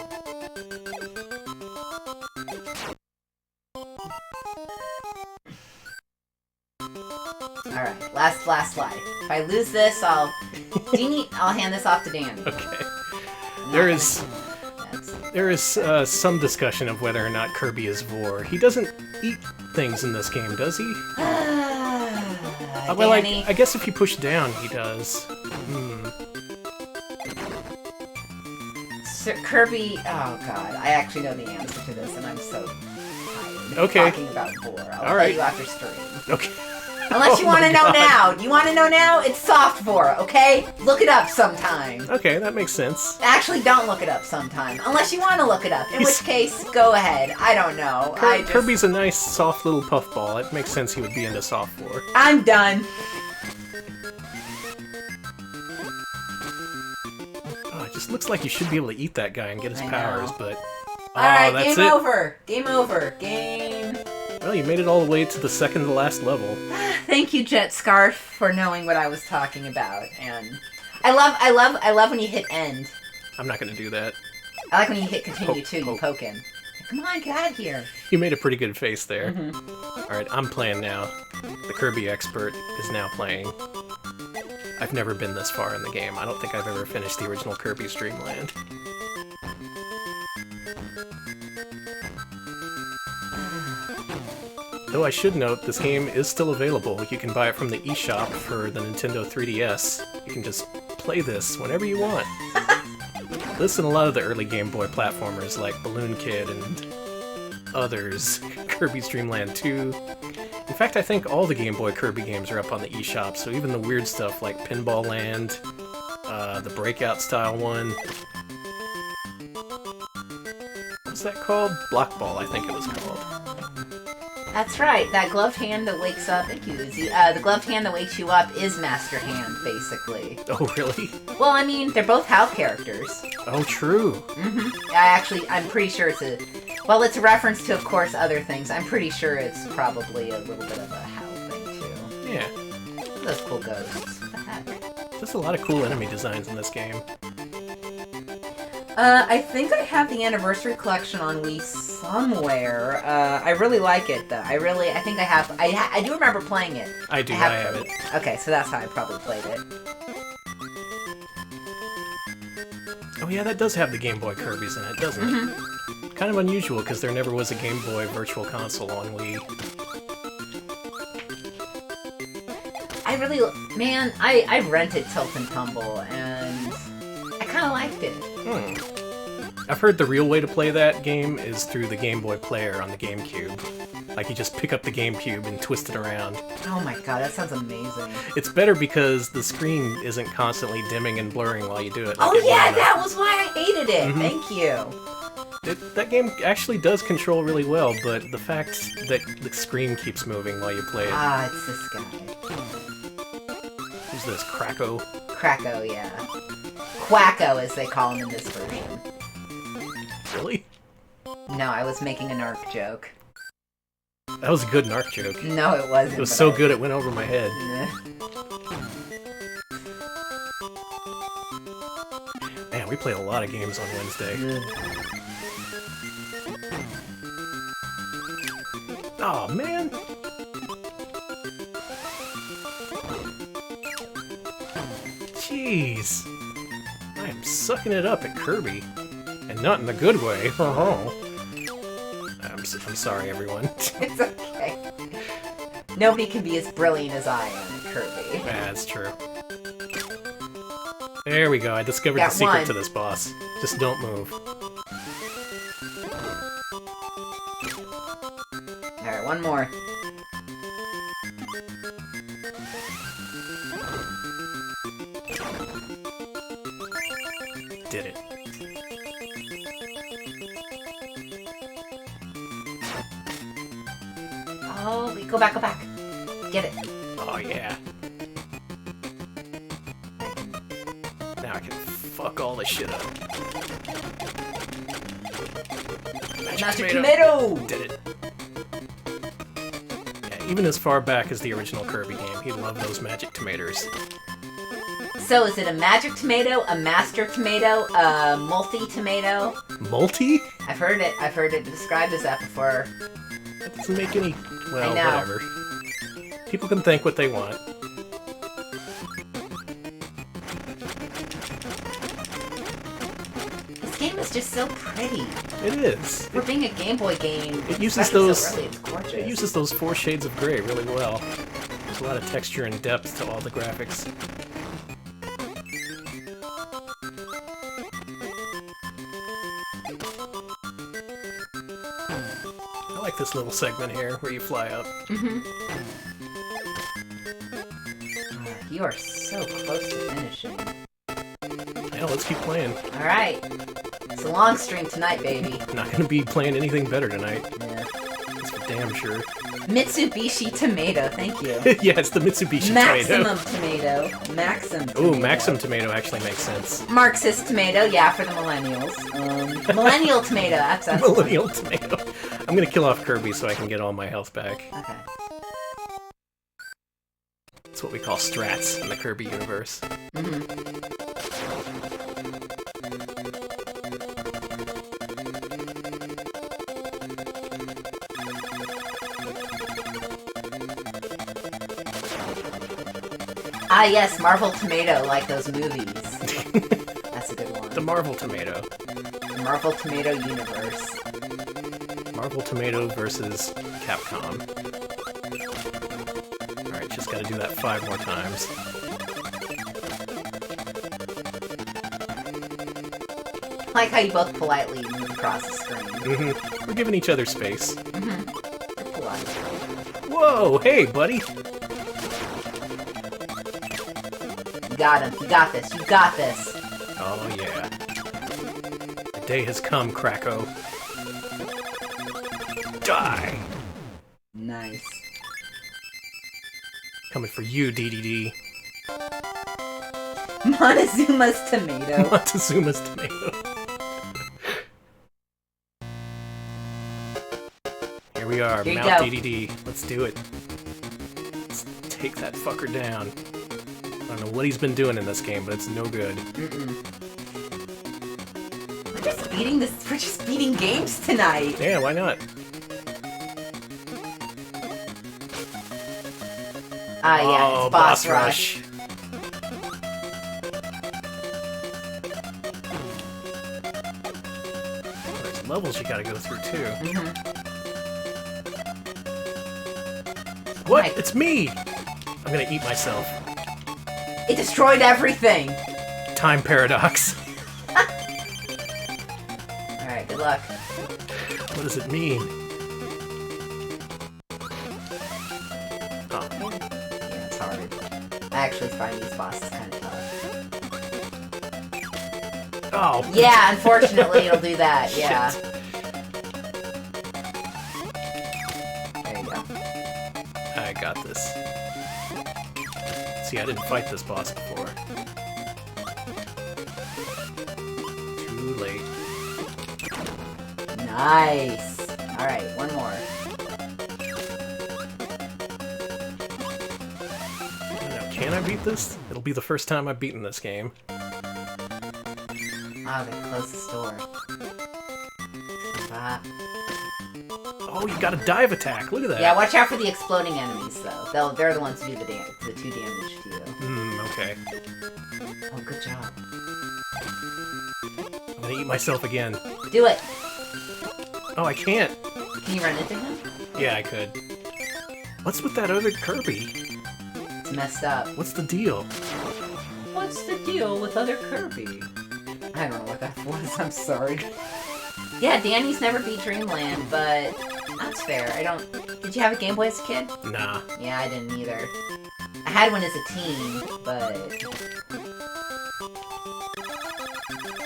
Alright, last life. If I lose this, I'll hand this off to Danny. Okay. There is some discussion of whether or not Kirby is vor. He doesn't eat things in this game, does he? Well, I guess if you push down, he does. Sir Kirby... Oh, God. I actually know the answer to this, and I'm so tired of talking about vor. I'll tell you after stream. Okay. Unless you want to know now. Do you want to know now? It's soft vor, okay? Look it up sometime. Okay, that makes sense. Actually, don't look it up sometime. Unless you want to look it up. In which case, go ahead. I don't know. Kirby's a nice, soft little puffball. It makes sense he would be into soft vor. I'm done. Oh, it just looks like you should be able to eat that guy and get his powers, but... Alright, that's game it. over. Game over. Game... Well, you made it all the way to the second to last level. Thank you, Jet Scarf, for knowing what I was talking about. And I love when you hit end. I'm not gonna do that. I like when you hit continue too. You poke him. Come on, get out of here. You made a pretty good face there. Alright, I'm playing now. The Kirby expert is now playing. I've never been this far in the game. I don't think I've ever finished the original Kirby's Dreamland. Though I should note, this game is still available. You can buy it from the eShop for the Nintendo 3DS. You can just play this whenever you want. This and a lot of the early Game Boy platformers like Balloon Kid and others, Kirby's Dreamland 2. In fact, I think all the Game Boy Kirby games are up on the eShop, so even the weird stuff like Pinball Land, the Breakout style one. What's that called? Block Ball, I think it was called. That's right. That gloved hand that wakes up. Thank you, Uzi. The gloved hand that wakes you up is Master Hand, basically. Oh, really? Well, I mean, they're both HAL characters. Oh, true. I'm pretty sure it's a... Well, it's a reference to, of course, other things. I'm pretty sure it's probably a little bit of a HAL thing, too. Yeah. Those cool ghosts. What the heck? There's a lot of cool enemy designs in this game. I think I have the Anniversary Collection on Wii somewhere. I really like it, though. I think I have... I do remember playing it. I have it. Okay, so that's how I probably played it. Oh yeah, that does have the Game Boy Kirby's in it, doesn't it? Kind of unusual, because there never was a Game Boy Virtual Console on Wii. I rented Tilt and Tumble, and I kind of liked it. I've heard the real way to play that game is through the Game Boy Player on the GameCube. Like, you just pick up the GameCube and twist it around. Oh my god, that sounds amazing. It's better because the screen isn't constantly dimming and blurring while you do it. Oh yeah, that was why I hated it! Thank you! That game actually does control really well, but the fact that the screen keeps moving while you play it... Ah, it's this guy. Who's this? Kracko? Kracko, yeah. Quacko, as they call him in this version. Really? No, I was making a narc joke. That was a good narc joke. No, it wasn't. It was so good it went over my head. Man, we played a lot of games on Wednesday. Oh man! Jeez! I am sucking it up at Kirby. And not in the good way. I'm sorry, everyone. It's okay. Nobody can be as brilliant as I am at Kirby. Yeah, that's true. There we go. I discovered the secret to this boss. Just don't move. Alright, one more. Did it. Oh, go back, go back. Get it. Oh, yeah. Now I can fuck all this shit up. Magic Tomato! Did it. Yeah, even as far back as the original Kirby game, he loved those magic tomatoes. So is it a magic tomato, a master tomato, a multi-tomato? Multi? I've heard it described as that before. That doesn't make any... Well, whatever. People can think what they want. This game is just so pretty. It is. For being a Game Boy game, it uses those. So early, it's gorgeous. It uses those 4 shades of gray really well. There's a lot of texture and depth to all the graphics. I like this little segment here where you fly up. You are so close to finishing. Yeah, let's keep playing. Alright. It's a long stream tonight, baby. Not gonna be playing anything better tonight. Yeah. That's for damn sure. Mitsubishi Tomato, thank you. Yeah, it's the Mitsubishi Maximum Tomato. Maxim Tomato. Ooh, Maxim Tomato actually makes sense. Marxist Tomato, yeah, for the millennials. Millennial Tomato, that's Millennial Tomato. I'm gonna kill off Kirby so I can get all my health back. Okay. That's what we call strats in the Kirby universe. Ah, yes, Marvel Tomato, like those movies. That's a good one. The Marvel Tomato. The Marvel Tomato universe. Marvel Tomato versus Capcom. Alright, just gotta do that 5 more times. like how you both politely move across the screen. Mm-hmm. We're giving each other space. Mm-hmm. You're polite. Whoa, hey, buddy. You got him. You got this. You got this. Oh, yeah. The day has come, Kracko. Die! Nice. Coming for you, DDD. Montezuma's tomato. Montezuma's tomato. Here we are, Here you Mount go. DDD. Let's do it. Let's take that fucker down. I don't know what he's been doing in this game, but it's no good. We're just beating games tonight. Yeah, why not? Ah, yeah, Oh, it's boss rush. There's levels you gotta go through, too. What? Right. It's me! I'm gonna eat myself. It destroyed everything. Time paradox. Alright, good luck. What does it mean? Oh. Yeah, it's hard. I actually find these bosses kind of tough. Oh. Yeah, unfortunately it'll do that, yeah. Shit. There you go. I got this. See, I didn't fight this boss before. Too late. Nice. Alright, one more. Now, can I beat this? It'll be the first time I've beaten this game. Oh, they closed the door. Oh, you got a dive attack. Look at that. Yeah, watch out for the exploding enemies, though. They're the ones who do the 2 damage to you. Okay. Oh, good job. I'm gonna eat myself again. Do it! Oh, I can't. Can you run into him? Yeah, I could. What's with that other Kirby? It's messed up. What's the deal? What's the deal with other Kirby? I don't know what that was, I'm sorry. Yeah, Danny's never beat Dreamland, but that's fair. Did you have a Game Boy as a kid? Nah. Yeah, I didn't either. I had one as a teen, but...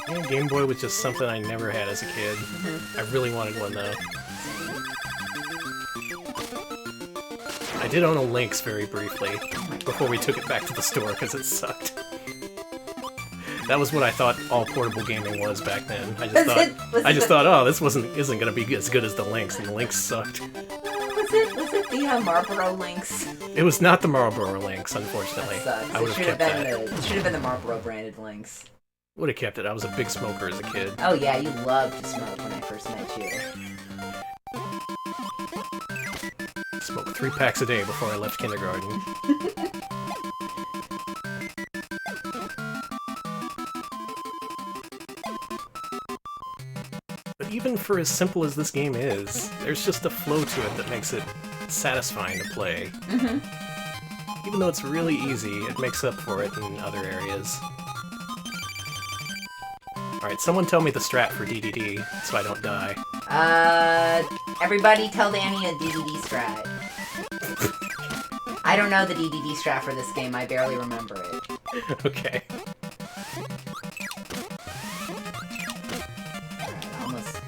Yeah, Game Boy was just something I never had as a kid. I really wanted one, though. I did own a Lynx very briefly, before we took it back to the store, because it sucked. That was what I thought all portable gaming was back then. I just thought, oh, this isn't gonna be as good as the Lynx, and the Lynx sucked. Was it the Marlboro Lynx? It was not the Marlboro Lynx, unfortunately. That sucks. I would have kept that. It should have been the Marlboro branded Lynx. Would have kept it. I was a big smoker as a kid. Oh yeah, you loved to smoke when I first met you. Smoked 3 packs a day before I left kindergarten. But even for as simple as this game is, there's just a flow to it that makes it satisfying to play. Even though it's really easy, it makes up for it in other areas. Alright, someone tell me the strat for DDD, so I don't die. Everybody tell Danny a DDD strat. I don't know the DDD strat for this game, I barely remember it. Okay. Almost.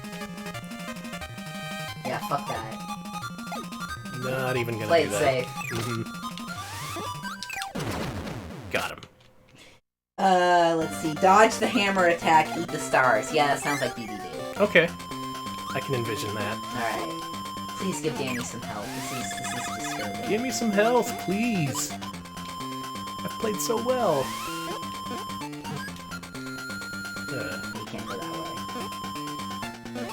Yeah, fuck that. Not even gonna Play do it that. safe. Got him. Let's see. Dodge the hammer attack, eat the stars. Yeah, that sounds like DDD. Okay. I can envision that. Alright. Please give Danny some help. This is disturbing. Give me some health, please. I've played so well. You can't go that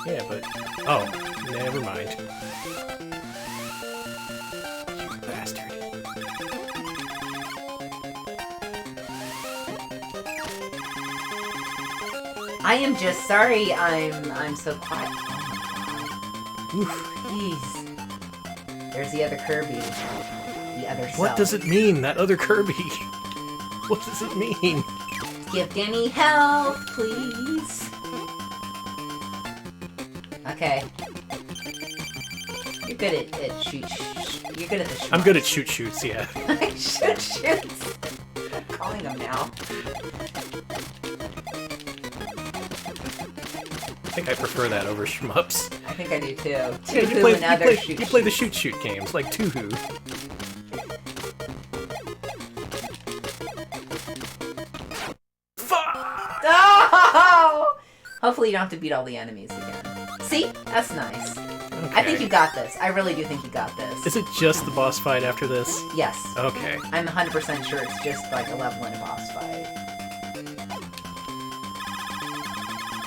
way. Yeah, but... Oh, never mind. You bastard. I am just sorry I'm so quiet. Oof. Jeez. There's the other Kirby. The other self. What does it mean, that other Kirby? What does it mean? Give Danny help, please. Okay. You're good at shoot. You're good at the shoot. I'm good at shoots, yeah. Shoots. I'm calling them now. I think I prefer that over shmups. I think I do too. You Tuhu and other shoot. You play the shoot games, like Tuhu. Oh! Hopefully you don't have to beat all the enemies again. See? That's nice. Okay. I think you got this. I really do think you got this. Is it just the boss fight after this? Yes. Okay. I'm 100% sure it's just like a level in a boss fight.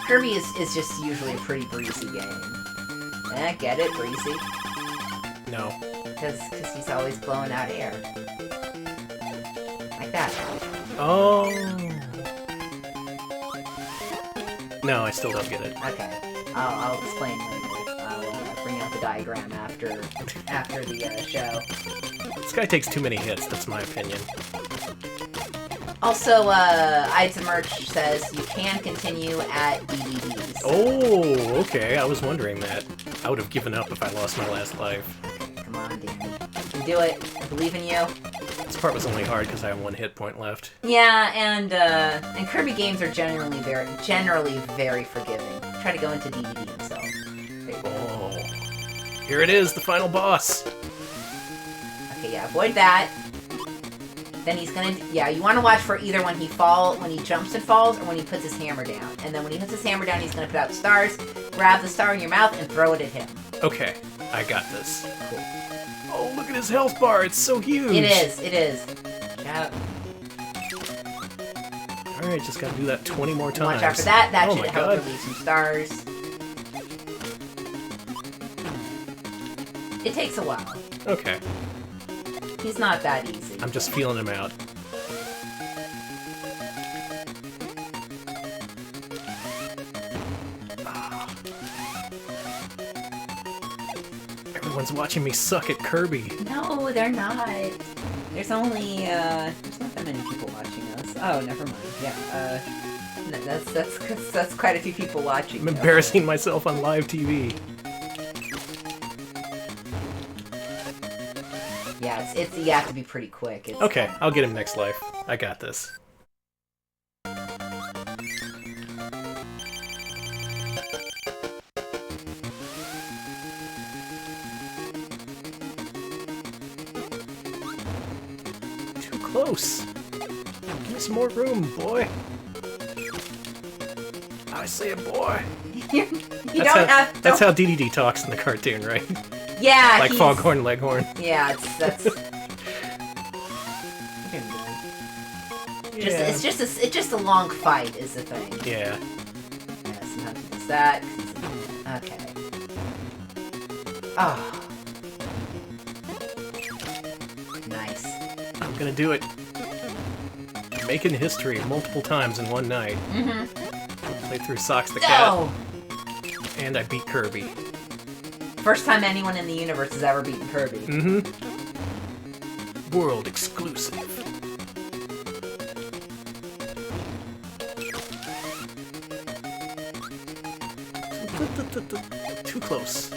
Kirby is just usually a pretty breezy game. Get it? Breezy? No. Because he's always blowing out air. Like that. Oh. No, I still don't get it. Okay. I'll explain later. I'll bring out the diagram after the show. This guy takes too many hits, that's my opinion. Also, Ides Merch says you can continue at DVDs. Oh, okay. I was wondering that. I would have given up if I lost my last life. Come on, Danny. You can do it. I believe in you. This part was only hard because I have 1 hit point left. Yeah, and Kirby games are generally very forgiving. Try to go into DVD himself. Oh. Here it is, the final boss. Okay, yeah, avoid that. Then he's gonna, yeah, you want to watch for either when he jumps and falls, or when he puts his hammer down. And then when he puts his hammer down, he's gonna put out stars, grab the star in your mouth, and throw it at him. Okay, I got this. Cool. Oh, look at his health bar, it's so huge! It is. Yeah. Alright, just gotta do that 20 more times. Watch out for that, that oh should my help God. release some stars. It takes a while. Okay. He's not that easy. I'm just feeling him out. Everyone's watching me suck at Kirby. No, they're not. There's only, there's not that many people watching us. Oh, never mind. Yeah, that's quite a few people watching. I'm embarrassing myself on live TV. Yeah, it's you have to be pretty quick. It's, Okay, I'll get him next life. I got this. Too close. Give me some more room, boy. I say it, boy. That's how DDD talks in the cartoon, right? Yeah, like Foghorn Leghorn. Yeah, that's. It's just a long fight is the thing. Yeah. Yeah, sometimes he does that. Okay. Oh. Nice. I'm gonna do it. Making history multiple times in one night. Mm-hmm. Played through Socks the Cat. And I beat Kirby. First time anyone in the universe has ever beaten Kirby. Mm-hmm. World exclusive. Too close.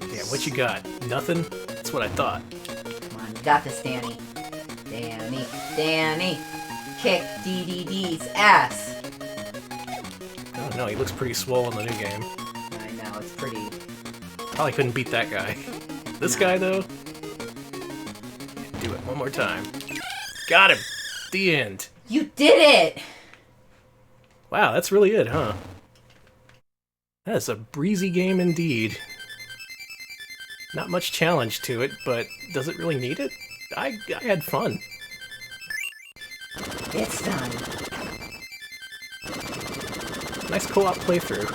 Yeah, what you got? Nothing? That's what I thought. Come on, you got this, Danny. Danny. Kick DDD's ass. Oh no, he looks pretty swole in the new game. I know, it's pretty... Probably couldn't beat that guy. This guy, though? Do it one more time. Got him! The end. You did it! Wow, that's really it, huh? That is a breezy game indeed. Not much challenge to it, but does it really need it? I had fun. It's done. Nice co-op playthrough.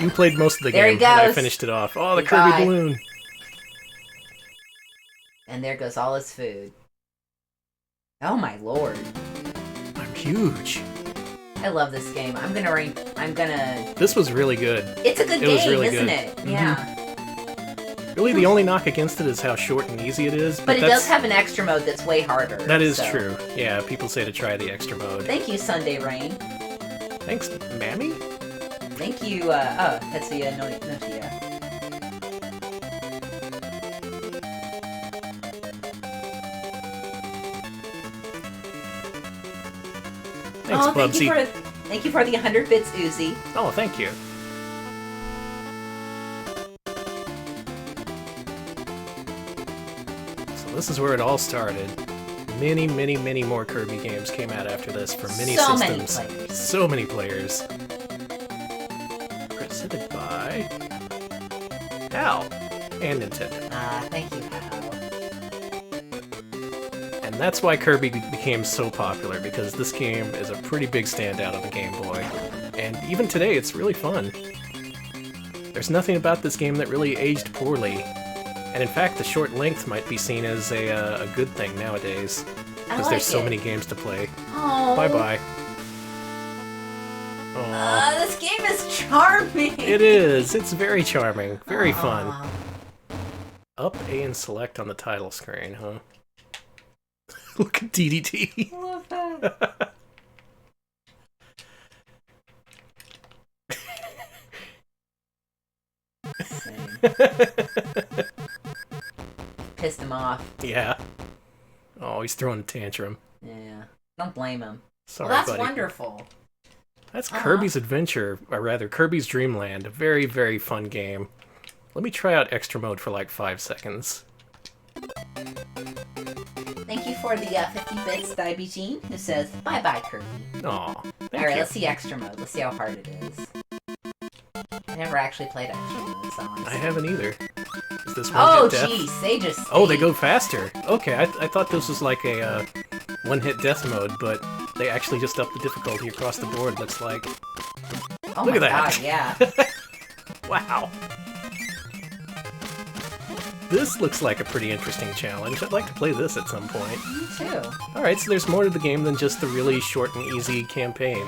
You played most of the There game, he and I goes. finished it off. Oh, the Goodbye. Kirby balloon. And there goes all his food. Oh my lord. I'm huge. I love this game. I'm gonna... This was really good. It's a good It was game, really isn't good. it? Mhm. Yeah. Really, the only knock against it is how short and easy it is. But it does have an extra mode that's way harder. That is true. Yeah, people say to try the extra mode. Thank you, Sunday Rain. Thanks, Mammy? Thank you, Tetsuya Notia. Thanks, Bubsy. Thank you for the 100 bits, Uzi. Oh, thank you. So this is where it all started. Many, many, many more Kirby games came out after this for many systems. So many players. Presented by HAL and Nintendo. Thank you, HAL. And that's why Kirby became so popular, because this game is a pretty big standout on the Game Boy. And even today, it's really fun. There's nothing about this game that really aged poorly. And in fact, the short length might be seen as a good thing nowadays. Because there's so many games to play. Oh. Bye-bye. This game is charming! It is! It's very charming. Very fun. Up A and select on the title screen, huh? Look at DDT. I love that. Pissed him off. Yeah. Oh, he's throwing a tantrum. Yeah. Don't blame him. Sorry, well, that's buddy. Wonderful. That's Kirby's Adventure, or rather, Kirby's Dreamland. A very, very fun game. Let me try out extra mode for like 5 seconds. Thank you for the 50 bits, Diabegene, who says, bye-bye, Kirby. Aw, thank you. Alright, let's see extra mode. Let's see how hard it is. I never actually played extra mode, so I haven't either. Is this one-hit death? Oh, jeez, they just... Oh, they go faster. Okay, I thought this was like a one-hit death mode, but they actually just upped the difficulty across the board, looks like. Oh Look my at that. God, yeah. Wow. This looks like a pretty interesting challenge. I'd like to play this at some point. Me too. Alright, so there's more to the game than just the really short and easy campaign.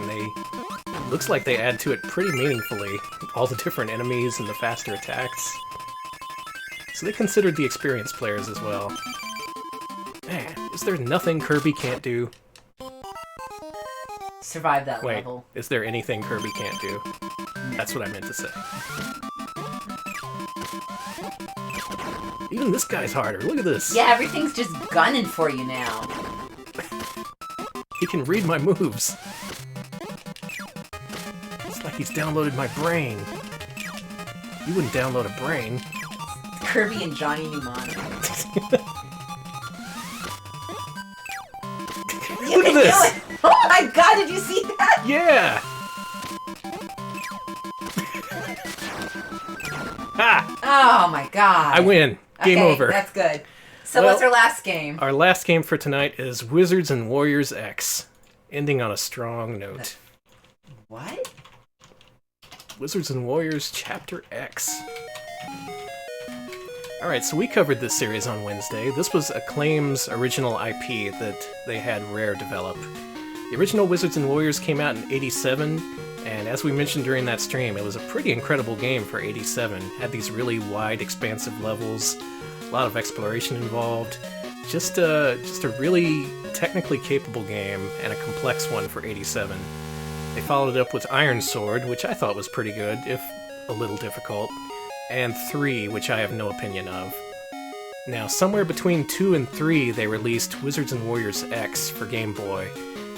Looks like they add to it pretty meaningfully. All the different enemies and the faster attacks. So they considered the experienced players as well. Man, is there nothing Kirby can't do? Survive that Wait, level. Is there anything Kirby can't do? That's what I meant to say. Even this guy's harder. Look at this. Yeah, everything's just gunning for you now. He can read my moves. It's like he's downloaded my brain. You wouldn't download a brain. Kirby and Johnny Mnemonic. Look at this! Oh my God, did you see that? Yeah! Ha! Oh my God. I win. Game over. That's good. So what's our last game? Our last game for tonight is Wizards and Warriors X, ending on a strong note. What? Wizards and Warriors Chapter X. Alright, so we covered this series on Wednesday. This was Acclaim's original IP that they had Rare develop. The original Wizards and Warriors came out in '87, and as we mentioned during that stream, it was a pretty incredible game for '87. Had these really wide, expansive levels, a lot of exploration involved. Just a really technically capable game, and a complex one for '87. They followed it up with Iron Sword, which I thought was pretty good, if a little difficult, and 3, which I have no opinion of. Now, somewhere between 2 and 3, they released Wizards and Warriors X for Game Boy,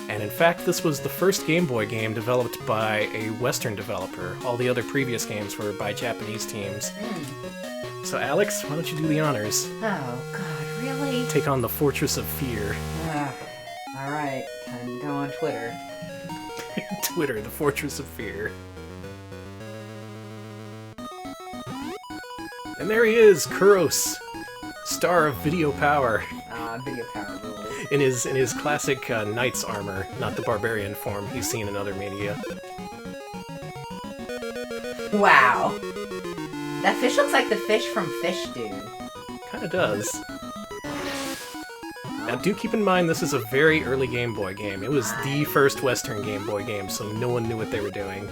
and in fact, this was the first Game Boy game developed by a Western developer. All the other previous games were by Japanese teams. So Alex, why don't you do the honors? Oh God, really? Take on the Fortress of Fear. Alright, time to go on Twitter. Twitter, the Fortress of Fear. And there he is, Kuros, star of Video Power. Video Power rules. In his classic knight's armor, not the barbarian form he's seen in other media. Wow. That fish looks like the fish from Fish Dude. Kinda does. Now do keep in mind this is a very early Game Boy game. It was the first Western Game Boy game, so no one knew what they were doing.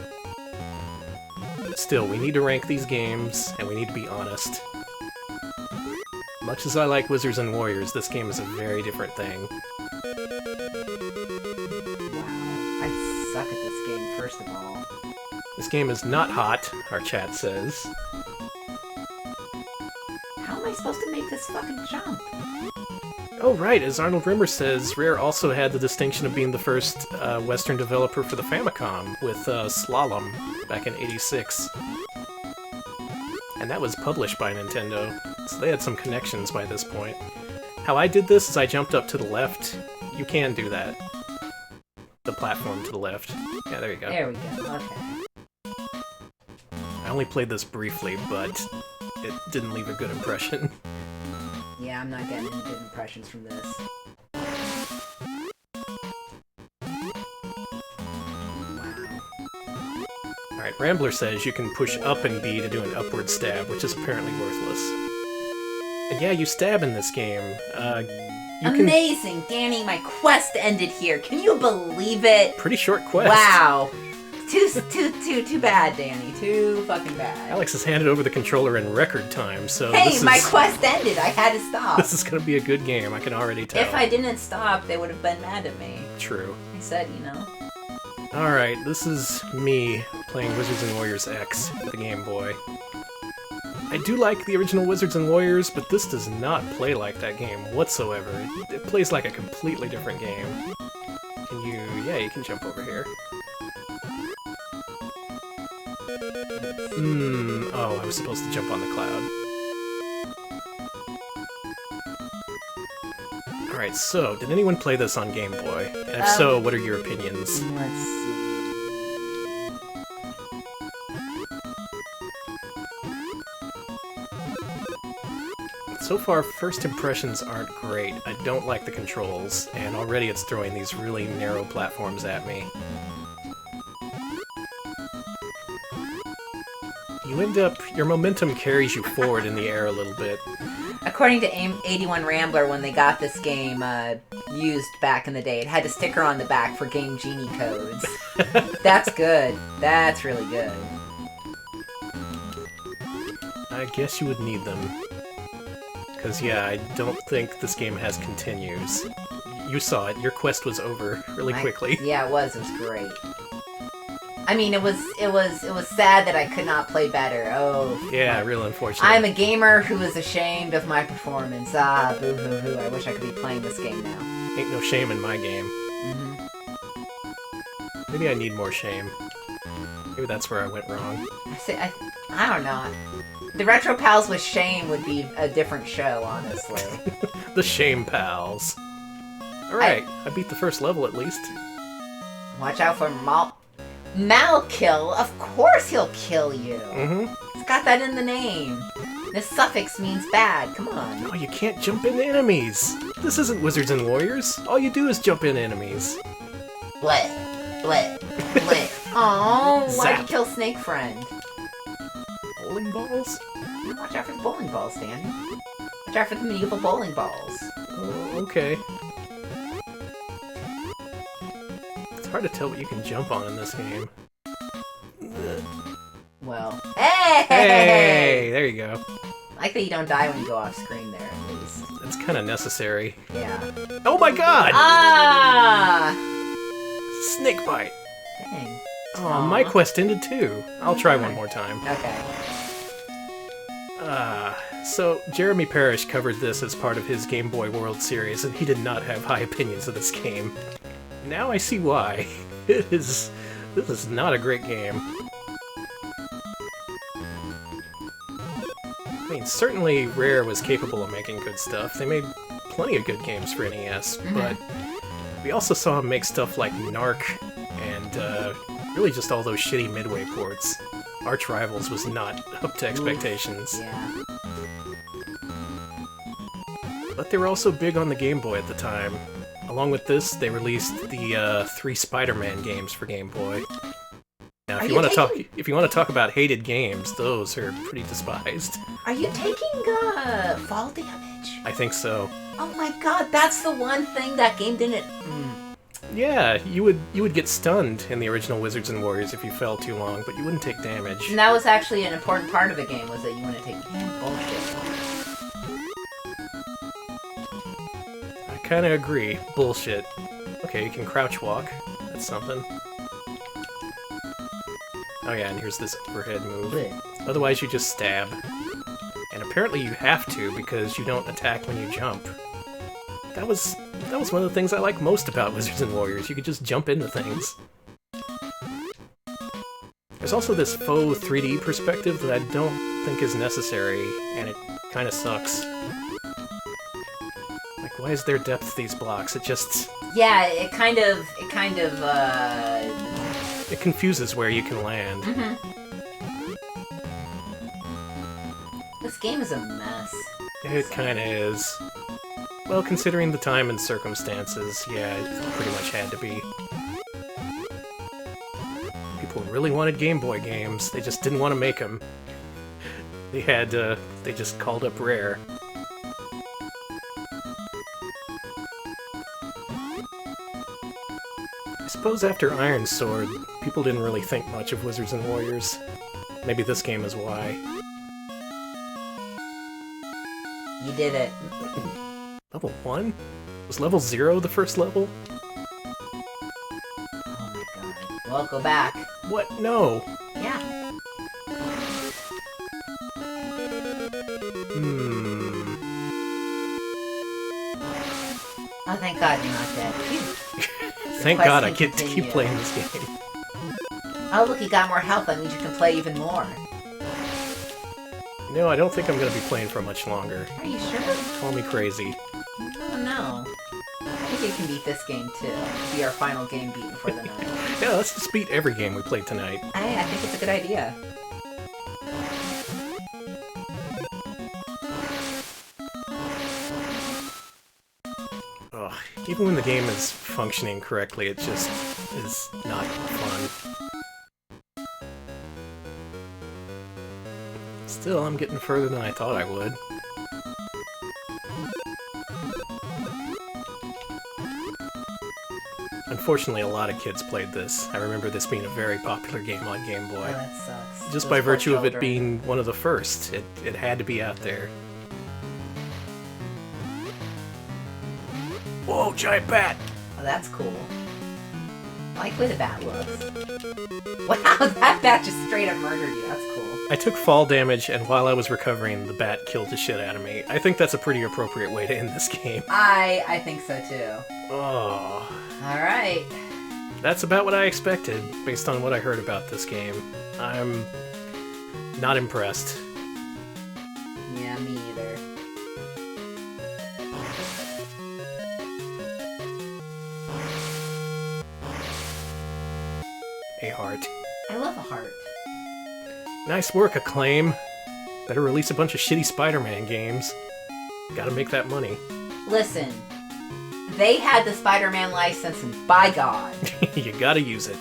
But still, we need to rank these games, and we need to be honest. Much as I like Wizards and Warriors, this game is a very different thing. Wow. I suck at this game, first of all. This game is not hot, our chat says. How am I supposed to make this fucking jump? Oh right, as Arnold Rimmer says, Rare also had the distinction of being the first Western developer for the Famicom with Slalom back in '86. And that was published by Nintendo, so they had some connections by this point. How I did this is I jumped up to the left. You can do that. The platform to the left. Yeah, there you go. There we go, okay. I only played this briefly, but it didn't leave a good impression. Yeah, I'm not getting any good impressions from this. Alright, Rambler says you can push up and B to do an upward stab, which is apparently worthless. And yeah, you stab in this game. Amazing! Danny, my quest ended here. Can you believe it? Pretty short quest. Wow. Too bad, Danny. Too fucking bad. Alex has handed over the controller in record time, so hey, my quest ended. I had to stop. This is gonna be a good game, I can already tell. If I didn't stop, they would have been mad at me. True. I said, you know. Alright, this is me playing Wizards and Warriors X for the Game Boy. I do like the original Wizards and Warriors, but this does not play like that game whatsoever. It plays like a completely different game. Can you... yeah, you can jump over here. Oh, I was supposed to jump on the cloud. Alright, so, did anyone play this on Game Boy? And if so, what are your opinions? Let's see. So far, first impressions aren't great. I don't like the controls, and already it's throwing these really narrow platforms at me. You end up... your momentum carries you forward in the air a little bit. According to 81 Rambler, when they got this game used back in the day, it had a sticker on the back for Game Genie codes. That's good. That's really good. I guess you would need them. Because, yeah, I don't think this game has continues. You saw it. Your quest was over really quickly. Yeah, it was. It was great. I mean, it was sad that I could not play better. Oh. Yeah, real unfortunate. I'm a gamer who is ashamed of my performance. Ah, boo-hoo-hoo. I wish I could be playing this game now. Ain't no shame in my game. Maybe I need more shame. Maybe that's where I went wrong. I don't know. The Retro Pals with Shame would be a different show, honestly. The Shame Pals. Alright, I beat the first level at least. Watch out for Malkill. Of course he'll kill you. It's got that in the name. The suffix means bad. Come on. Oh, you can't jump into enemies. This isn't Wizards and Warriors. All you do is jump into enemies. Bleh. Bleh. Bleh. Oh, why'd you kill Snake Friend? Bowling balls? No, watch out for the bowling balls, Danny. Watch out for the medieval bowling balls. Oh, okay. It's hard to tell what you can jump on in this game. Well, hey! Hey! There you go. I like that you don't die when you go off screen there, at least. That's kind of necessary. Yeah. Oh my god! Ah! Snake bite! Dang. Oh, my quest ended too. I'll try one more time. Okay. So Jeremy Parrish covered this as part of his Game Boy World series, and he did not have high opinions of this game. Now I see why. This is not a great game. I mean, certainly Rare was capable of making good stuff. They made plenty of good games for NES, but we also saw them make stuff like Narc and really just all those shitty Midway ports. Arch Rivals was not up to expectations. Yeah. But they were also big on the Game Boy at the time. Along with this, they released the 3 Spider-Man games for Game Boy. Now, if you want to talk about hated games, those are pretty despised. Are you taking fall damage? I think so. Oh my god, that's the one thing that game didn't. Yeah, you would get stunned in the original Wizards and Warriors if you fell too long, but you wouldn't take damage. And that was actually an important part of the game, was that you wouldn't take bullshit. kind of agree. Bullshit. Okay, you can crouch walk. That's something. Oh yeah, and here's this overhead move. Otherwise you just stab. And apparently you have to, because you don't attack when you jump. That was one of the things I like most about Wizards and Warriors. You could just jump into things. There's also this faux 3D perspective that I don't think is necessary, and it kind of sucks. Like, why is there depth to these blocks? It just... Yeah, it confuses where you can land. This game is a mess. It kind of is. Well, considering the time and circumstances, yeah, it pretty much had to be. People really wanted Game Boy games, they just didn't want to make them. They just called up Rare. I suppose after Iron Sword, people didn't really think much of Wizards and Warriors. Maybe this game is why. You did it. Level 1? Was level 0 the first level? Oh my god. Well, go back. What? No! Yeah. Oh, thank god you're not dead. Thank god I get to keep playing this game. Oh, look, you got more health. That means you can play even more. No, I don't think I'm gonna be playing for much longer. Are you sure? Call me crazy. Oh no. I think you can beat this game too. Be our final game beaten for the night. Yeah, let's just beat every game we played tonight. I think it's a good idea. Ugh, even when the game is functioning correctly, it just is not fun. Still, I'm getting further than I thought I would. Unfortunately, a lot of kids played this. I remember this being a very popular game on Game Boy. Oh, that sucks. Just by virtue of it being one of the first. It had to be out there. Whoa, giant bat! Oh, that's cool. I like the way the bat looks. Wow, that bat just straight up murdered you. That's cool. I took fall damage, and while I was recovering, the bat killed the shit out of me. I think that's a pretty appropriate way to end this game. I think so too. Oh. Alright. That's about what I expected, based on what I heard about this game. I'm not impressed. Yeah, me either. A heart. I love a heart. Nice work, Acclaim. Better release a bunch of shitty Spider-Man games. Gotta make that money. Listen, they had the Spider-Man license, and by God. You gotta use it.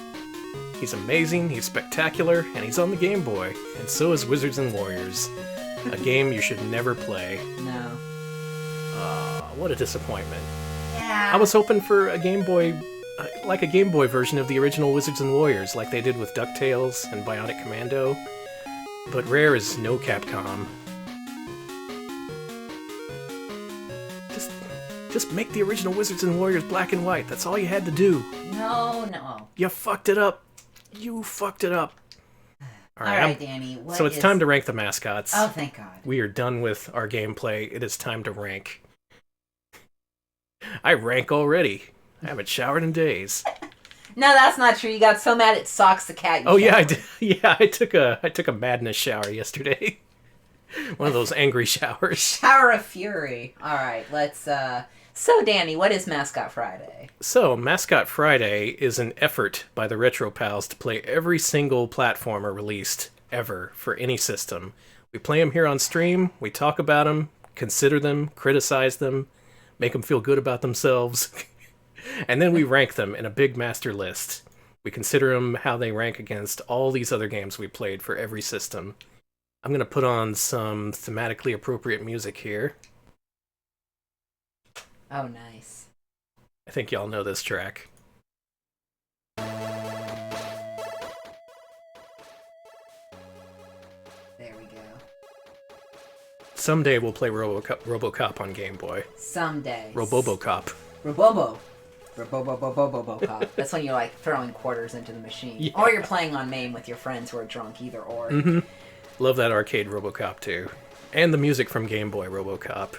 He's amazing, he's spectacular, and he's on the Game Boy. And so is Wizards and Warriors. A game you should never play. No. What a disappointment. Yeah. I was hoping for a Game Boy, like a Game Boy version of the original Wizards and Warriors, like they did with DuckTales and Bionic Commando. But Rare is no Capcom. Just make the original Wizards and Warriors black and white. That's all you had to do. No. You fucked it up. You fucked it up. Alright, Danny. So it's time to rank the mascots. Oh, thank God. We are done with our gameplay. It is time to rank. I rank already. I haven't showered in days. No, that's not true. You got so mad at Socks the cat. Oh yeah, I did. Yeah, I took a madness shower yesterday. One of those angry showers. Shower of fury. All right, let's. So, Danny, what is Mascot Friday? So, Mascot Friday is an effort by the Retro Pals to play every single platformer released ever for any system. We play them here on stream. We talk about them, consider them, criticize them, make them feel good about themselves. And then we rank them in a big master list. We consider them how they rank against all these other games we played for every system. I'm going to put on some thematically appropriate music here. Oh, nice. I think y'all know this track. There we go. Someday we'll play RoboCop on Game Boy. Someday. Robobocop. Robobocop. That's when you're like throwing quarters into the machine. Yeah. Or you're playing on MAME with your friends who are drunk, either or. Mm-hmm. Love that arcade RoboCop too. And the music from Game Boy RoboCop.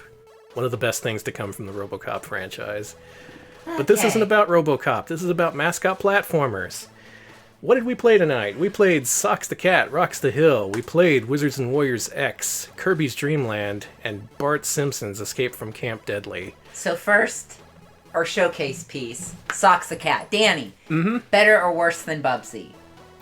One of the best things to come from the RoboCop franchise. Okay. But this isn't about RoboCop. This is about Mascot platformers. What did we play tonight? We played Socks the Cat, Rocks the Hill. We played Wizards and Warriors X, Kirby's Dream Land, and Bart Simpson's Escape from Camp Deadly. So first, our showcase piece, Socks the Cat. Danny, better or worse than Bubsy?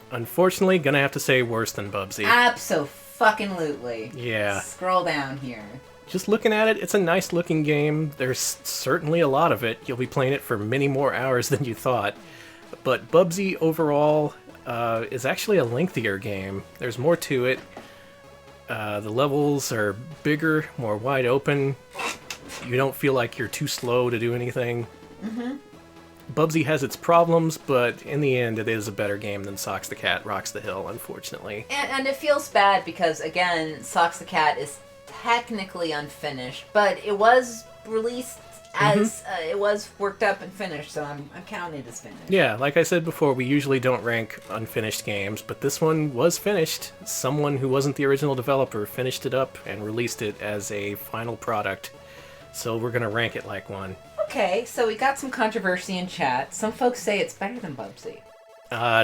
Unfortunately, gonna have to say worse than Bubsy. Abso-fucking-lutely. Yeah. Scroll down here. Just looking at it, it's a nice looking game. There's certainly a lot of it. You'll be playing it for many more hours than you thought. But Bubsy overall is actually a lengthier game. There's more to it. The levels are bigger, more wide open. You don't feel like you're too slow to do anything. Mm-hmm. Bubsy has its problems, but in the end, it is a better game than Socks the Cat, Rocks the Hill, unfortunately. And it feels bad because, again, Socks the Cat is technically unfinished, but it was released as it was worked up and finished, so I'm counting it as finished. Yeah, like I said before, we usually don't rank unfinished games, but this one was finished. Someone who wasn't the original developer finished it up and released it as a final product, so we're going to rank it like one. Okay, so we got some controversy in chat. Some folks say it's better than Bubsy.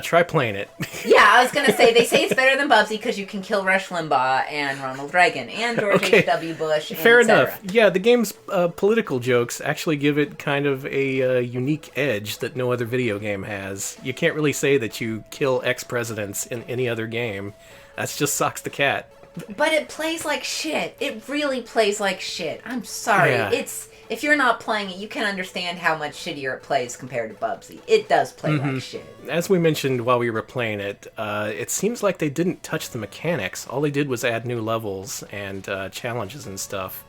Try playing it. Yeah, I was going to say, they say it's better than Bubsy because you can kill Rush Limbaugh and Ronald Reagan and George H.W. Bush and fair enough. Yeah, the game's political jokes actually give it kind of a unique edge that no other video game has. You can't really say that you kill ex-presidents in any other game. That's just Socks the Cat. But it plays like shit. It really plays like shit. I'm sorry. Yeah. If you're not playing it, you can understand how much shittier it plays compared to Bubsy. It does play like shit. As we mentioned while we were playing it, it seems like they didn't touch the mechanics. All they did was add new levels and challenges and stuff.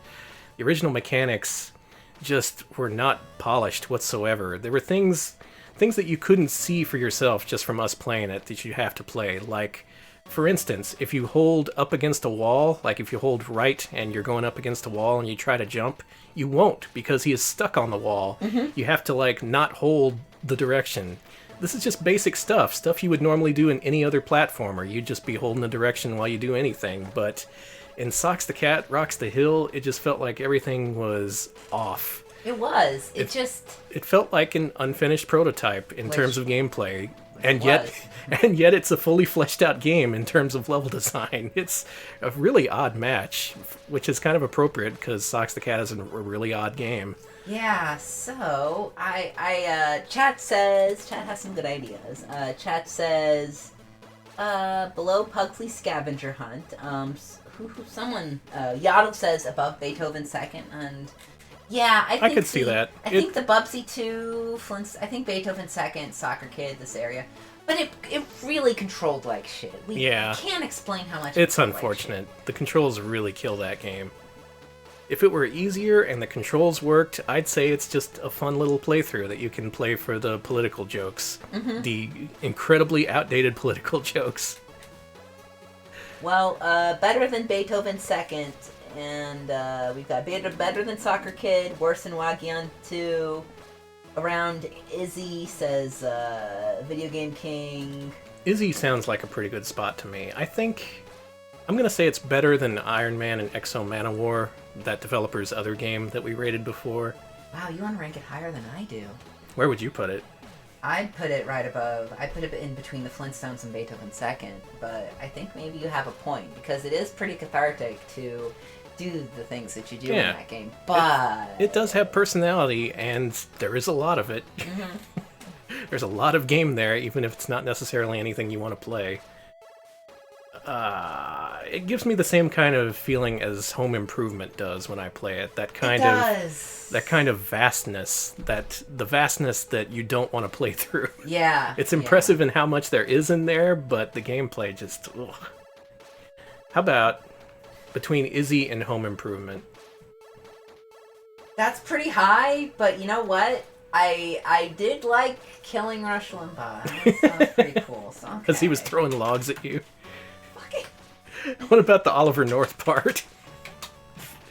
The original mechanics just were not polished whatsoever. There were things that you couldn't see for yourself just from us playing it that you have to play. Like, for instance, if you hold up against a wall, like if you hold right and you're going up against a wall and you try to jump, you won't because he is stuck on the wall. You have to, like, not hold the direction. This is just basic stuff you would normally do in any other platformer. You'd just be holding the direction while you do anything. But in Socks the Cat, Rocks the Hill, it just felt like everything was off. It was. It felt like an unfinished prototype in terms of gameplay. And yet it's a fully fleshed out game in terms of level design. It's a really odd match, which is kind of appropriate because Socks the Cat is a really odd game. Yeah, so chat has some good ideas. Chat says, below Pugsley's Scavenger Hunt. Yaddle says above Beethoven's Second, and yeah, I could see that. I think the Bubsy 2, Flint's, I think Beethoven Second, Soccer Kid, this area. But it really controlled like shit. We can't explain how much it's unfortunate. Like the controls really kill that game. If it were easier and the controls worked, I'd say it's just a fun little playthrough that you can play for the political jokes. The incredibly outdated political jokes. Well, better than Beethoven Second. And we've got better than Soccer Kid, worse than Wagyan 2. Around Izzy says Video Game King. Izzy sounds like a pretty good spot to me. I think I'm going to say it's better than Iron Man and Exo Manowar, that developer's other game that we rated before. Wow, you want to rank it higher than I do. Where would you put it? I'd put it right above. I'd put it in between the Flintstones and Beethoven Second, but I think maybe you have a point, because it is pretty cathartic to do the things that you do in that game, but it does have personality, and there is a lot of it. There's a lot of game there, even if it's not necessarily anything you want to play. It gives me the same kind of feeling as Home Improvement does when I play it. That kind of vastness, the vastness that you don't want to play through. Yeah, it's impressive in how much there is in there, but the gameplay just. Ugh. How about between Izzy and Home Improvement? That's pretty high, but you know what? I did like killing Rush Limbaugh. That was pretty cool. Because he was throwing logs at you. What about the Oliver North part?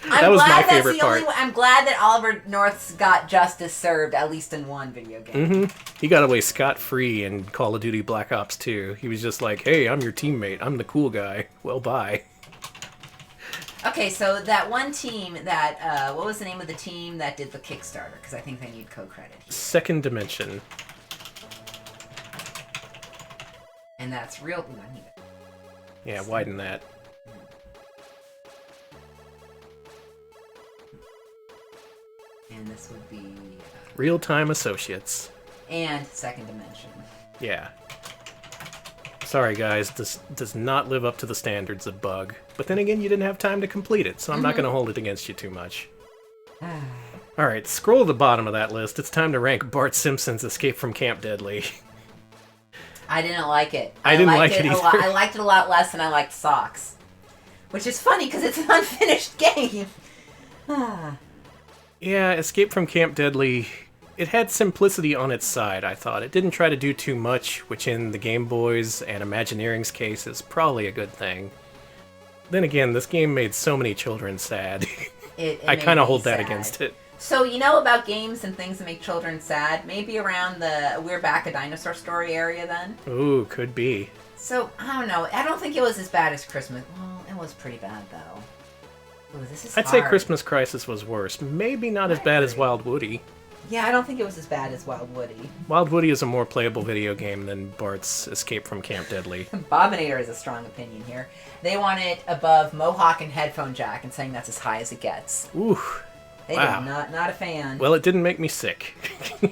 That was my favorite part. I'm glad that Oliver North's got justice served, at least in one video game. He got away scot-free in Call of Duty Black Ops 2. He was just like, hey, I'm your teammate. I'm the cool guy. Well, bye. Okay, so that one team that, what was the name of the team that did the Kickstarter? Because I think they need co-credit here. Second Dimension. And that's real... Ooh, I need it. Yeah, widen that. And this would be... Real-Time Associates. And Second Dimension. Yeah. Sorry, guys, this does not live up to the standards of Bug. But then again, you didn't have time to complete it, so I'm not going to hold it against you too much. Alright, scroll to the bottom of that list. It's time to rank Bart Simpson's Escape from Camp Deadly. I didn't like it. I didn't like it either. I liked it a lot less than I liked Socks. Which is funny, because it's an unfinished game. Yeah, Escape from Camp Deadly... It had simplicity on its side, I thought. It didn't try to do too much, which in the Game Boys and Imagineering's case is probably a good thing. Then again, this game made so many children sad. I kind of hold that against it. So, you know about games and things that make children sad? Maybe around the We're Back a Dinosaur Story area then? Ooh, could be. So, I don't know. I don't think it was as bad as Christmas. Well, it was pretty bad, though. Ooh, this is I'd say Christmas Crisis was worse. Maybe not as bad as Wild Woody. Yeah, I don't think it was as bad as Wild Woody. Wild Woody is a more playable video game than Bart's Escape from Camp Deadly. Bobinator has a strong opinion here. They want it above Mohawk and Headphone Jack and saying that's as high as it gets. Ooh. Wow. Not a fan. Well, it didn't make me sick.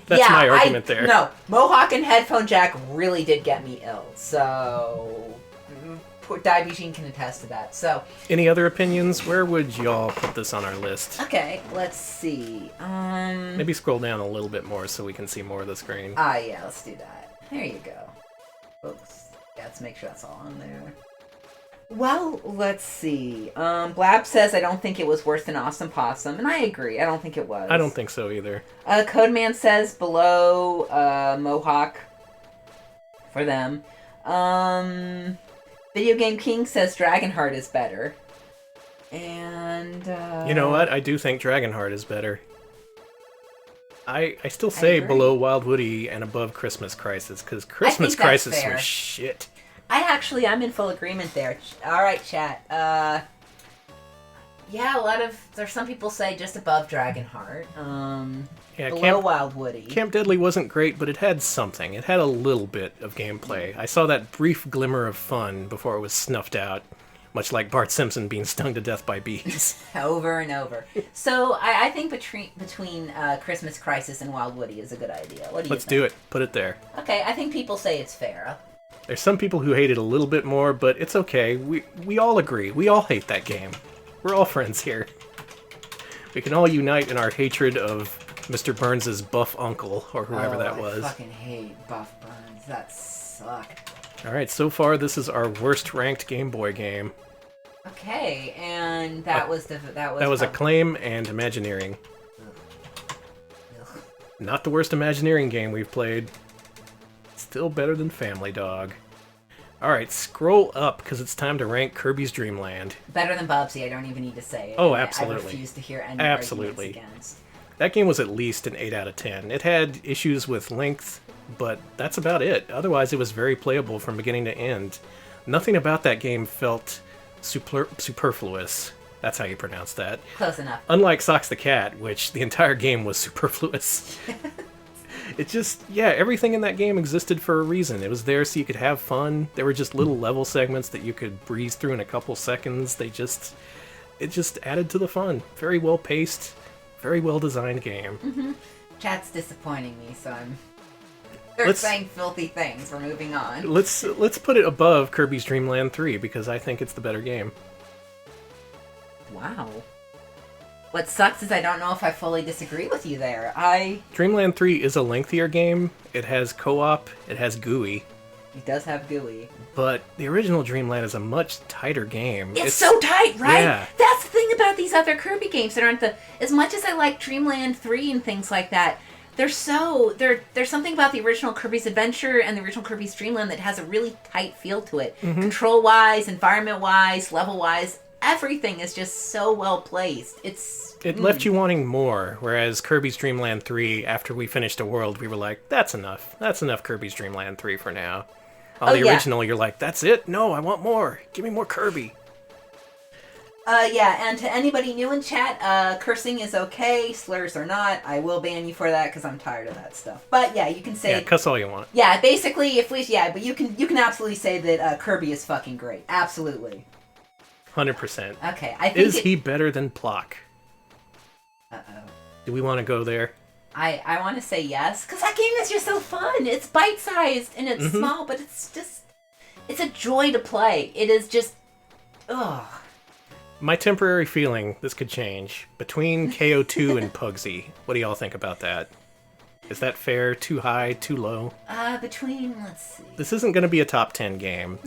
That's my argument there. No, Mohawk and Headphone Jack really did get me ill. So, Diabugene can attest to that. So, any other opinions? Where would y'all put this on our list? Okay, let's see. Maybe scroll down a little bit more so we can see more of the screen. Yeah, let's do that. There you go. Oops. Yeah, let's make sure that's all on there. Well, let's see. Blab says, I don't think it was worse than Awesome Possum, and I agree. I don't think it was. I don't think so either. Codeman says below Mohawk for them. Video Game King says Dragonheart is better. And, you know what? I do think Dragonheart is better. I still say below Wild Woody and above Christmas Crisis, because Christmas Crisis was shit. I'm in full agreement there. Alright, chat. Yeah, there's some people say just above Dragonheart. Below Wild Woody. Camp Deadly wasn't great, but it had something. It had a little bit of gameplay. I saw that brief glimmer of fun before it was snuffed out, much like Bart Simpson being stung to death by bees. Over and over. So, I think between Christmas Crisis and Wild Woody is a good idea. What do you think? Let's do it. Put it there. Okay, I think people say it's fair. There's some people who hate it a little bit more, but it's okay. We all agree. We all hate that game. We're all friends here. We can all unite in our hatred of Mr. Burns' buff uncle, or whoever that was. I fucking hate Buff Burns. That sucked. Alright, so far this is our worst ranked Game Boy game. Okay, and that was Acclaim and Imagineering. Ugh. Not the worst Imagineering game we've played. Still better than Family Dog. Alright, scroll up, because it's time to rank Kirby's Dream Land. Better than Bubsy, I don't even need to say it. Oh, absolutely. I refuse to hear any arguments against. That game was at least an 8 out of 10. It had issues with length, but that's about it. Otherwise, it was very playable from beginning to end. Nothing about that game felt superfluous. That's how you pronounce that. Close enough. Unlike Socks the Cat, which the entire game was superfluous. It just, everything in that game existed for a reason. It was there so you could have fun. There were just little level segments that you could breeze through in a couple seconds. It just added to the fun. Very well paced, very well designed game. Mm-hmm. Chat's disappointing me, so they're saying filthy things. We're moving on. Let's put it above Kirby's Dream Land 3 because I think it's the better game. Wow. What sucks is I don't know if I fully disagree with you there. Dreamland 3 is a lengthier game. It has co-op. It has GUI. It does have GUI. But the original Dreamland is a much tighter game. It's so tight, right? Yeah. That's the thing about these other Kirby games that aren't as much as I like Dreamland 3 and things like that, there's something about the original Kirby's Adventure and the original Kirby's Dreamland that has a really tight feel to it. Mm-hmm. Control-wise, environment-wise, level-wise. everything is just so well placed. It left you wanting more, whereas Kirby's Dream Land 3, after we finished a world, we were like, that's enough. That's enough Kirby's Dream Land 3 for now. On the original, you're like, that's it? No, I want more. Give me more Kirby. Yeah, and to anybody new in chat, cursing is okay, slurs are not. I will ban you for that because I'm tired of that stuff. But yeah, you can say... Yeah, cuss all you want. Yeah, basically, but you can absolutely say that Kirby is fucking great. Absolutely. 100%. Okay, I think he better than Plock? Uh-oh. Do we want to go there? I want to say yes, because that game is just so fun. It's bite-sized, and it's small, but it's a joy to play. It is just... Ugh. My temporary feeling, this could change, between KO2 and Pugsy. What do y'all think about that? Is that fair? Too high? Too low? Let's see. This isn't going to be a top 10 game.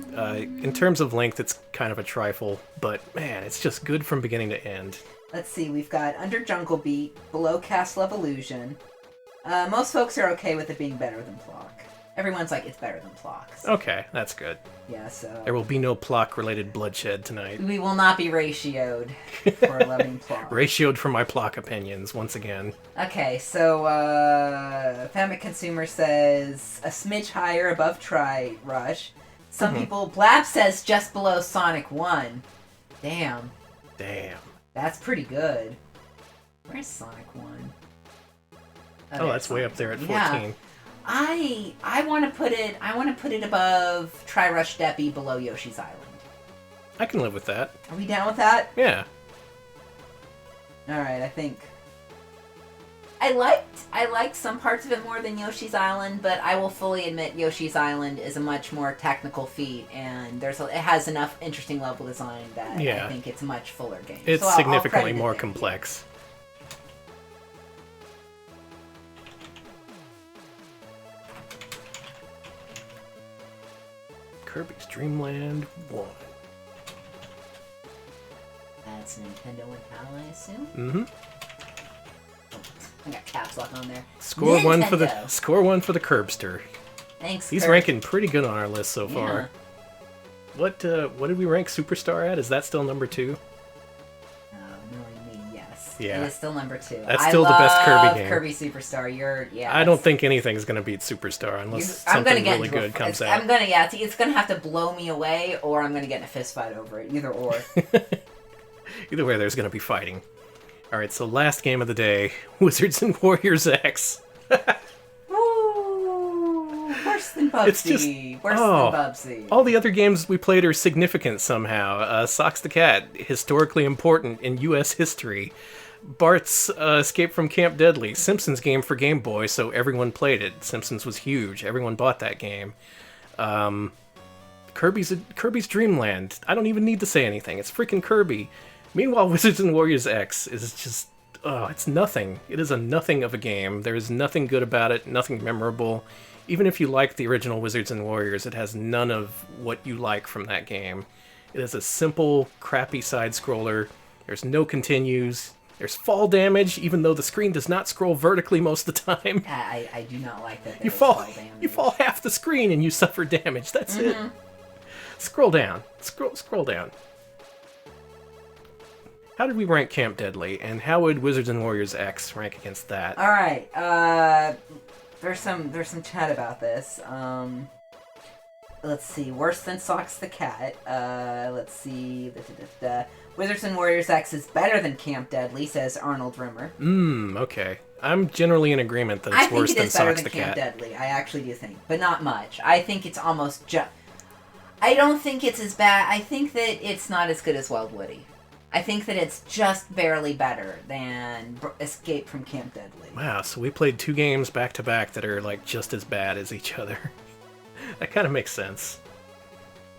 In terms of length, it's kind of a trifle, but man, it's just good from beginning to end. Let's see, we've got Under Jungle Beat, below Castle of Illusion. Most folks are okay with it being better than Plock. Everyone's like, it's better than Plock. So. Okay, that's good. Yeah, so... There will be no Plock-related bloodshed tonight. We will not be ratioed for loving Plock. Ratioed for my Plock opinions, once again. Okay, so, Famic Consumer says, a smidge higher above Tri Rush. Some people... Blab says just below Sonic 1. Damn. That's pretty good. Where's Sonic 1? Oh, that's way up there at 14. Yeah. I want to put it above Tri-Rush Deppy, below Yoshi's Island. I can live with that. Are we down with that? Yeah. Alright, I think... I liked some parts of it more than Yoshi's Island, but I will fully admit Yoshi's Island is a much more technical feat, and it has enough interesting level design that I think it's a much fuller game. It's significantly more complex. Kirby's Dreamland 1. That's Nintendo and HAL, I assume? Mm-hmm. I got caps lock on there. Score one for the Curbster. Thanks, He's ranking pretty good on our list so far. What did we rank Superstar at? Is that still number 2? Yeah. It is still number 2. That's still the best Kirby game. Kirby Superstar. I don't think anything's gonna beat Superstar unless something really good comes out. It's gonna have to blow me away, or I'm gonna get in a fist fight over it. Either or. Either way, there's gonna be fighting. All right, so last game of the day, Wizards and Warriors X. Ooh, worse than Bubsy. Worse than Bubsy. All the other games we played are significant somehow. Socks the Cat, historically important in U.S. history. Bart's Escape from Camp Deadly, Simpsons game for Game Boy, so everyone played it. Simpsons was huge. Everyone bought that game. Kirby's Dreamland. I don't even need to say anything. It's freaking Kirby. Meanwhile, Wizards and Warriors X is just... it's nothing. It is a nothing of a game. There is nothing good about it, nothing memorable. Even if you like the original Wizards and Warriors, it has none of what you like from that game. It is a simple, crappy side-scroller. There's no continues. There's fall damage, even though the screen does not scroll vertically most of the time. I do not like that. You fall half the screen and you suffer damage. That's it. Scroll down. Scroll down. How did we rank Camp Deadly, and how would Wizards and Warriors X rank against that? All right. There's some chat about this. Let's see. Worse than Socks the Cat. Let's see. Wizards and Warriors X is better than Camp Deadly, says Arnold Rimmer. Okay. I'm generally in agreement that it's worse than Socks the Cat. I think it is better than Camp Deadly. I actually do think. But not much. I think it's almost just... I don't think it's as bad. I think that it's not as good as Wild Woody. I think that it's just barely better than Escape from Camp Deadly. Wow, so we played 2 games back-to-back that are like just as bad as each other. That kind of makes sense.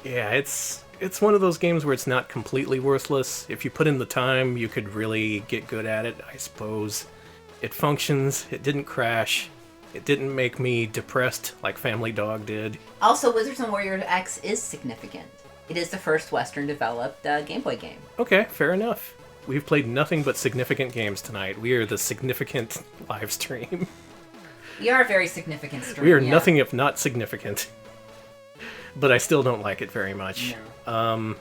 Yeah, it's one of those games where it's not completely worthless. If you put in the time, you could really get good at it, I suppose. It functions, it didn't crash, it didn't make me depressed like Family Dog did. Also, Wizards and Warriors X is significant. It is the first Western-developed Game Boy game. Okay, fair enough. We've played nothing but significant games tonight. We are the significant live stream. We are a very significant stream. We are nothing if not significant. But I still don't like it very much. No.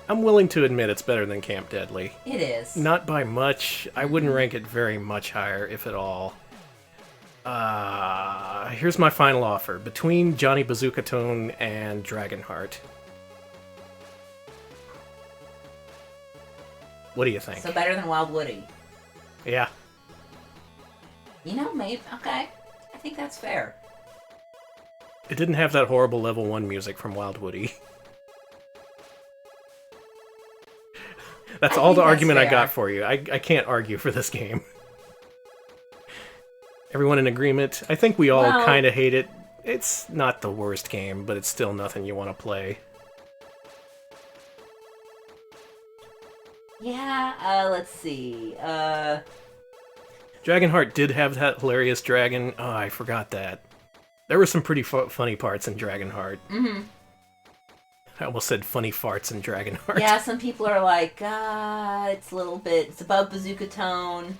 I'm willing to admit it's better than Camp Deadly. It is. Not by much. I wouldn't rank it very much higher, if at all. Here's my final offer. Between Johnny Bazooka Tone and Dragonheart. What do you think? So better than Wild Woody. Yeah. You know, maybe. Okay. I think that's fair. It didn't have that horrible level 1 music from Wild Woody. That's all the argument I got for you. I can't argue for this game. Everyone in agreement? I think we all kind of hate it. It's not the worst game, but it's still nothing you want to play. Yeah, let's see. Dragonheart did have that hilarious dragon. Oh, I forgot that. There were some pretty funny parts in Dragonheart. Mm-hmm. I almost said funny farts in Dragonheart. Yeah, some people are like, it's a little bit, it's above Bazooka Tone.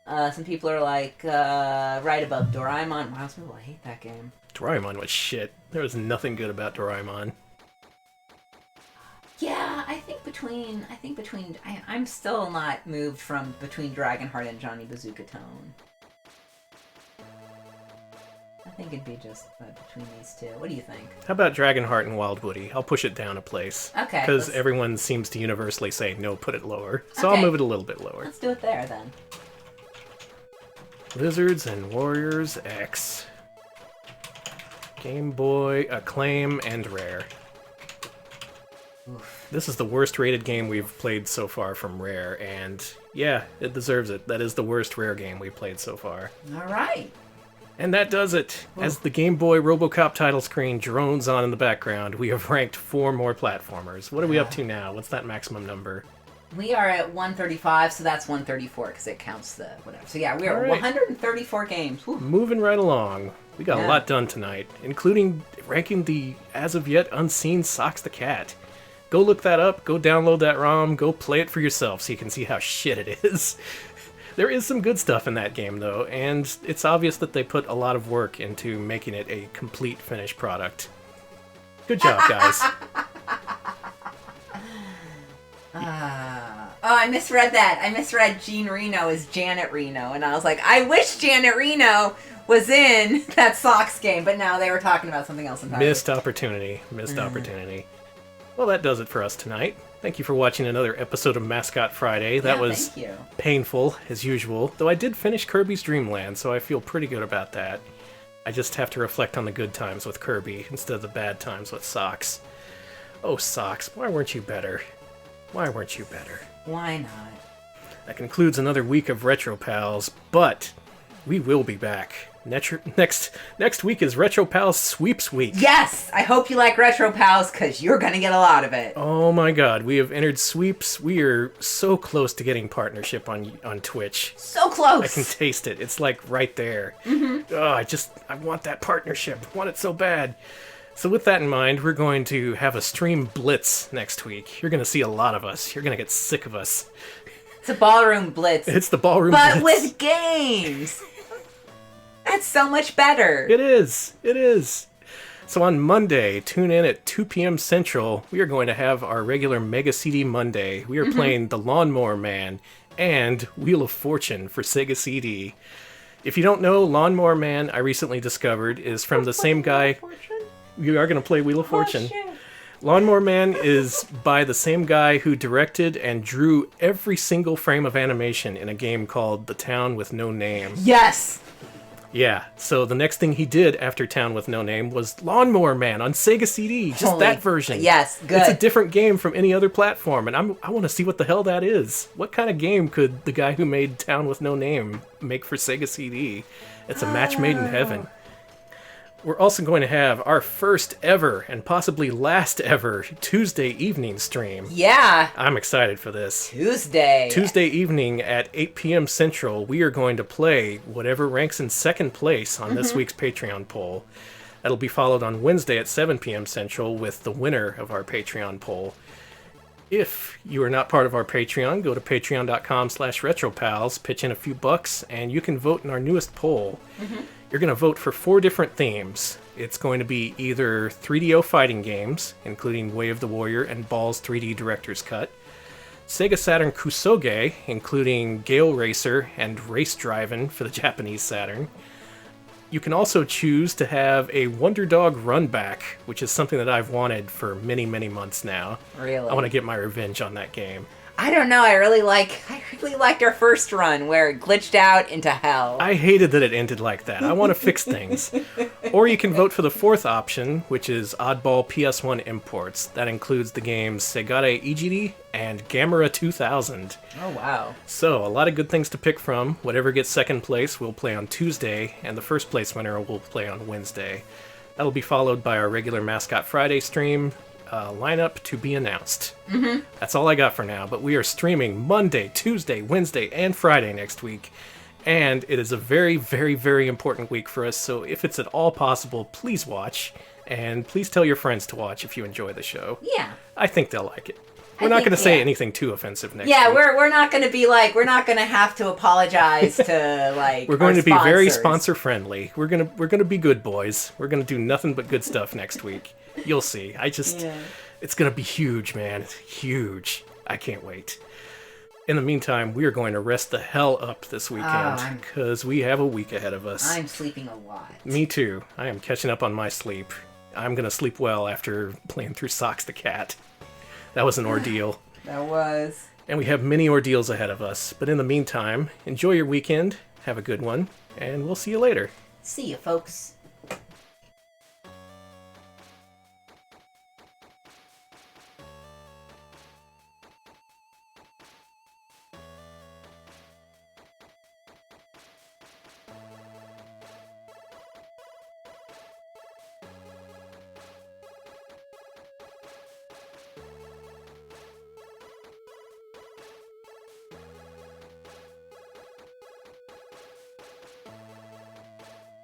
Some people are like, right above Doraemon. Wow, some people hate that game. Doraemon was shit. There was nothing good about Doraemon. Yeah, I'm still not moved from between Dragonheart and Johnny Bazooka Tone. I think it'd be just between these two. What do you think? How about Dragonheart and Wild Woody? I'll push it down a place. Okay. Because everyone seems to universally say, no, put it lower. So I'll move it a little bit lower. Let's do it there, then. Lizards and Warriors X. Game Boy, Acclaim, and Rare. Oof. This is the worst rated game we've played so far from Rare, and yeah, it deserves it. That is the worst Rare game we've played so far. Alright. And that does it. As the Game Boy RoboCop title screen drones on in the background, we have ranked 4 more platformers. What are we up to now? What's that maximum number? We are at 135, so that's 134 because it counts the whatever. So yeah, we are All right. 134 games. Whew. Moving right along. We got a lot done tonight, including ranking the as-of-yet unseen Socks the Cat. Go look that up, go download that ROM, go play it for yourself so you can see how shit it is. There is some good stuff in that game, though, and it's obvious that they put a lot of work into making it a complete finished product. Good job, guys. I misread that. I misread Jean Reno as Janet Reno, and I was like, I wish Janet Reno was in that Sox game, but now they were talking about something else entirely. Missed opportunity. Missed opportunity. Well, that does it for us tonight. Thank you for watching another episode of Mascot Friday. That was painful, as usual, though I did finish Kirby's Dreamland, so I feel pretty good about that. I just have to reflect on the good times with Kirby instead of the bad times with Sox. Oh, Sox, why weren't you better? Why weren't you better? Why not? That concludes another week of Retro Pals, but we will be back. Next week is Retro Pals Sweeps Week. Yes! I hope you like Retro Pals, because you're going to get a lot of it. Oh my god, we have entered Sweeps. We are so close to getting partnership on Twitch. So close! I can taste it. It's like right there. Mm-hmm. Oh, I want that partnership. I want it so bad. So with that in mind, we're going to have a stream blitz next week. You're going to see a lot of us. You're going to get sick of us. It's a ballroom blitz. It's the ballroom blitz. But with games! That's so much better. It is. It is. So on Monday, tune in at 2 p.m. Central. We are going to have our regular Mega CD Monday. We are playing The Lawnmower Man and Wheel of Fortune for Sega CD. If you don't know, Lawnmower Man, I recently discovered, is from the same guy. You are going to play Wheel of Fortune. Shit. Lawnmower Man is by the same guy who directed and drew every single frame of animation in a game called The Town with No Name. Yes! Yeah, so the next thing he did after Town with No Name was Lawnmower Man on Sega CD, just that version. Yes, good. It's a different game from any other platform, and I want to see what the hell that is. What kind of game could the guy who made Town with No Name make for Sega CD? It's a match made in heaven. We're also going to have our first ever, and possibly last ever, Tuesday evening stream. Yeah! I'm excited for this. Tuesday evening at 8 p.m. Central, we are going to play whatever ranks in second place on this week's Patreon poll. That'll be followed on Wednesday at 7 p.m. Central with the winner of our Patreon poll. If you are not part of our Patreon, go to patreon.com/retropals, pitch in a few bucks, and you can vote in our newest poll. You're going to vote for 4 different themes. It's going to be either 3DO fighting games, including Way of the Warrior and Ball's 3D Director's Cut, Sega Saturn Kusoge, including Gale Racer and Race Drivin' for the Japanese Saturn. You can also choose to have a Wonder Dog Run Back, which is something that I've wanted for many, many months now. Really? I want to get my revenge on that game. I don't know. I really liked our first run where it glitched out into hell. I hated that it ended like that. I want to fix things. Or you can vote for the 4th option, which is Oddball PS1 imports. That includes the games Segare Ijiri and Gamera 2000. Oh, wow. So, a lot of good things to pick from. Whatever gets second place will play on Tuesday, and the first place winner will play on Wednesday. That'll be followed by our regular Mascot Friday stream. Lineup to be announced. That's all I got for now, but we are streaming Monday, Tuesday, Wednesday, and Friday next week, and it is a very, very, very important week for us, so if it's at all possible, please watch, and please tell your friends to watch if you enjoy the show. Yeah. I think they'll like it. We're not going to say anything too offensive next week. Yeah, we're not going to be like, we're not going to have to apologize to, like, we're going to be sponsors. very sponsor-friendly. We're going to be good boys. We're going to do nothing but good stuff next week. You'll see. It's going to be huge, man. It's huge. I can't wait. In the meantime, we are going to rest the hell up this weekend because we have a week ahead of us. I'm sleeping a lot. Me too. I am catching up on my sleep. I'm going to sleep well after playing through Socks the Cat. That was an ordeal. That was. And we have many ordeals ahead of us. But in the meantime, enjoy your weekend, have a good one, and we'll see you later. See you, folks.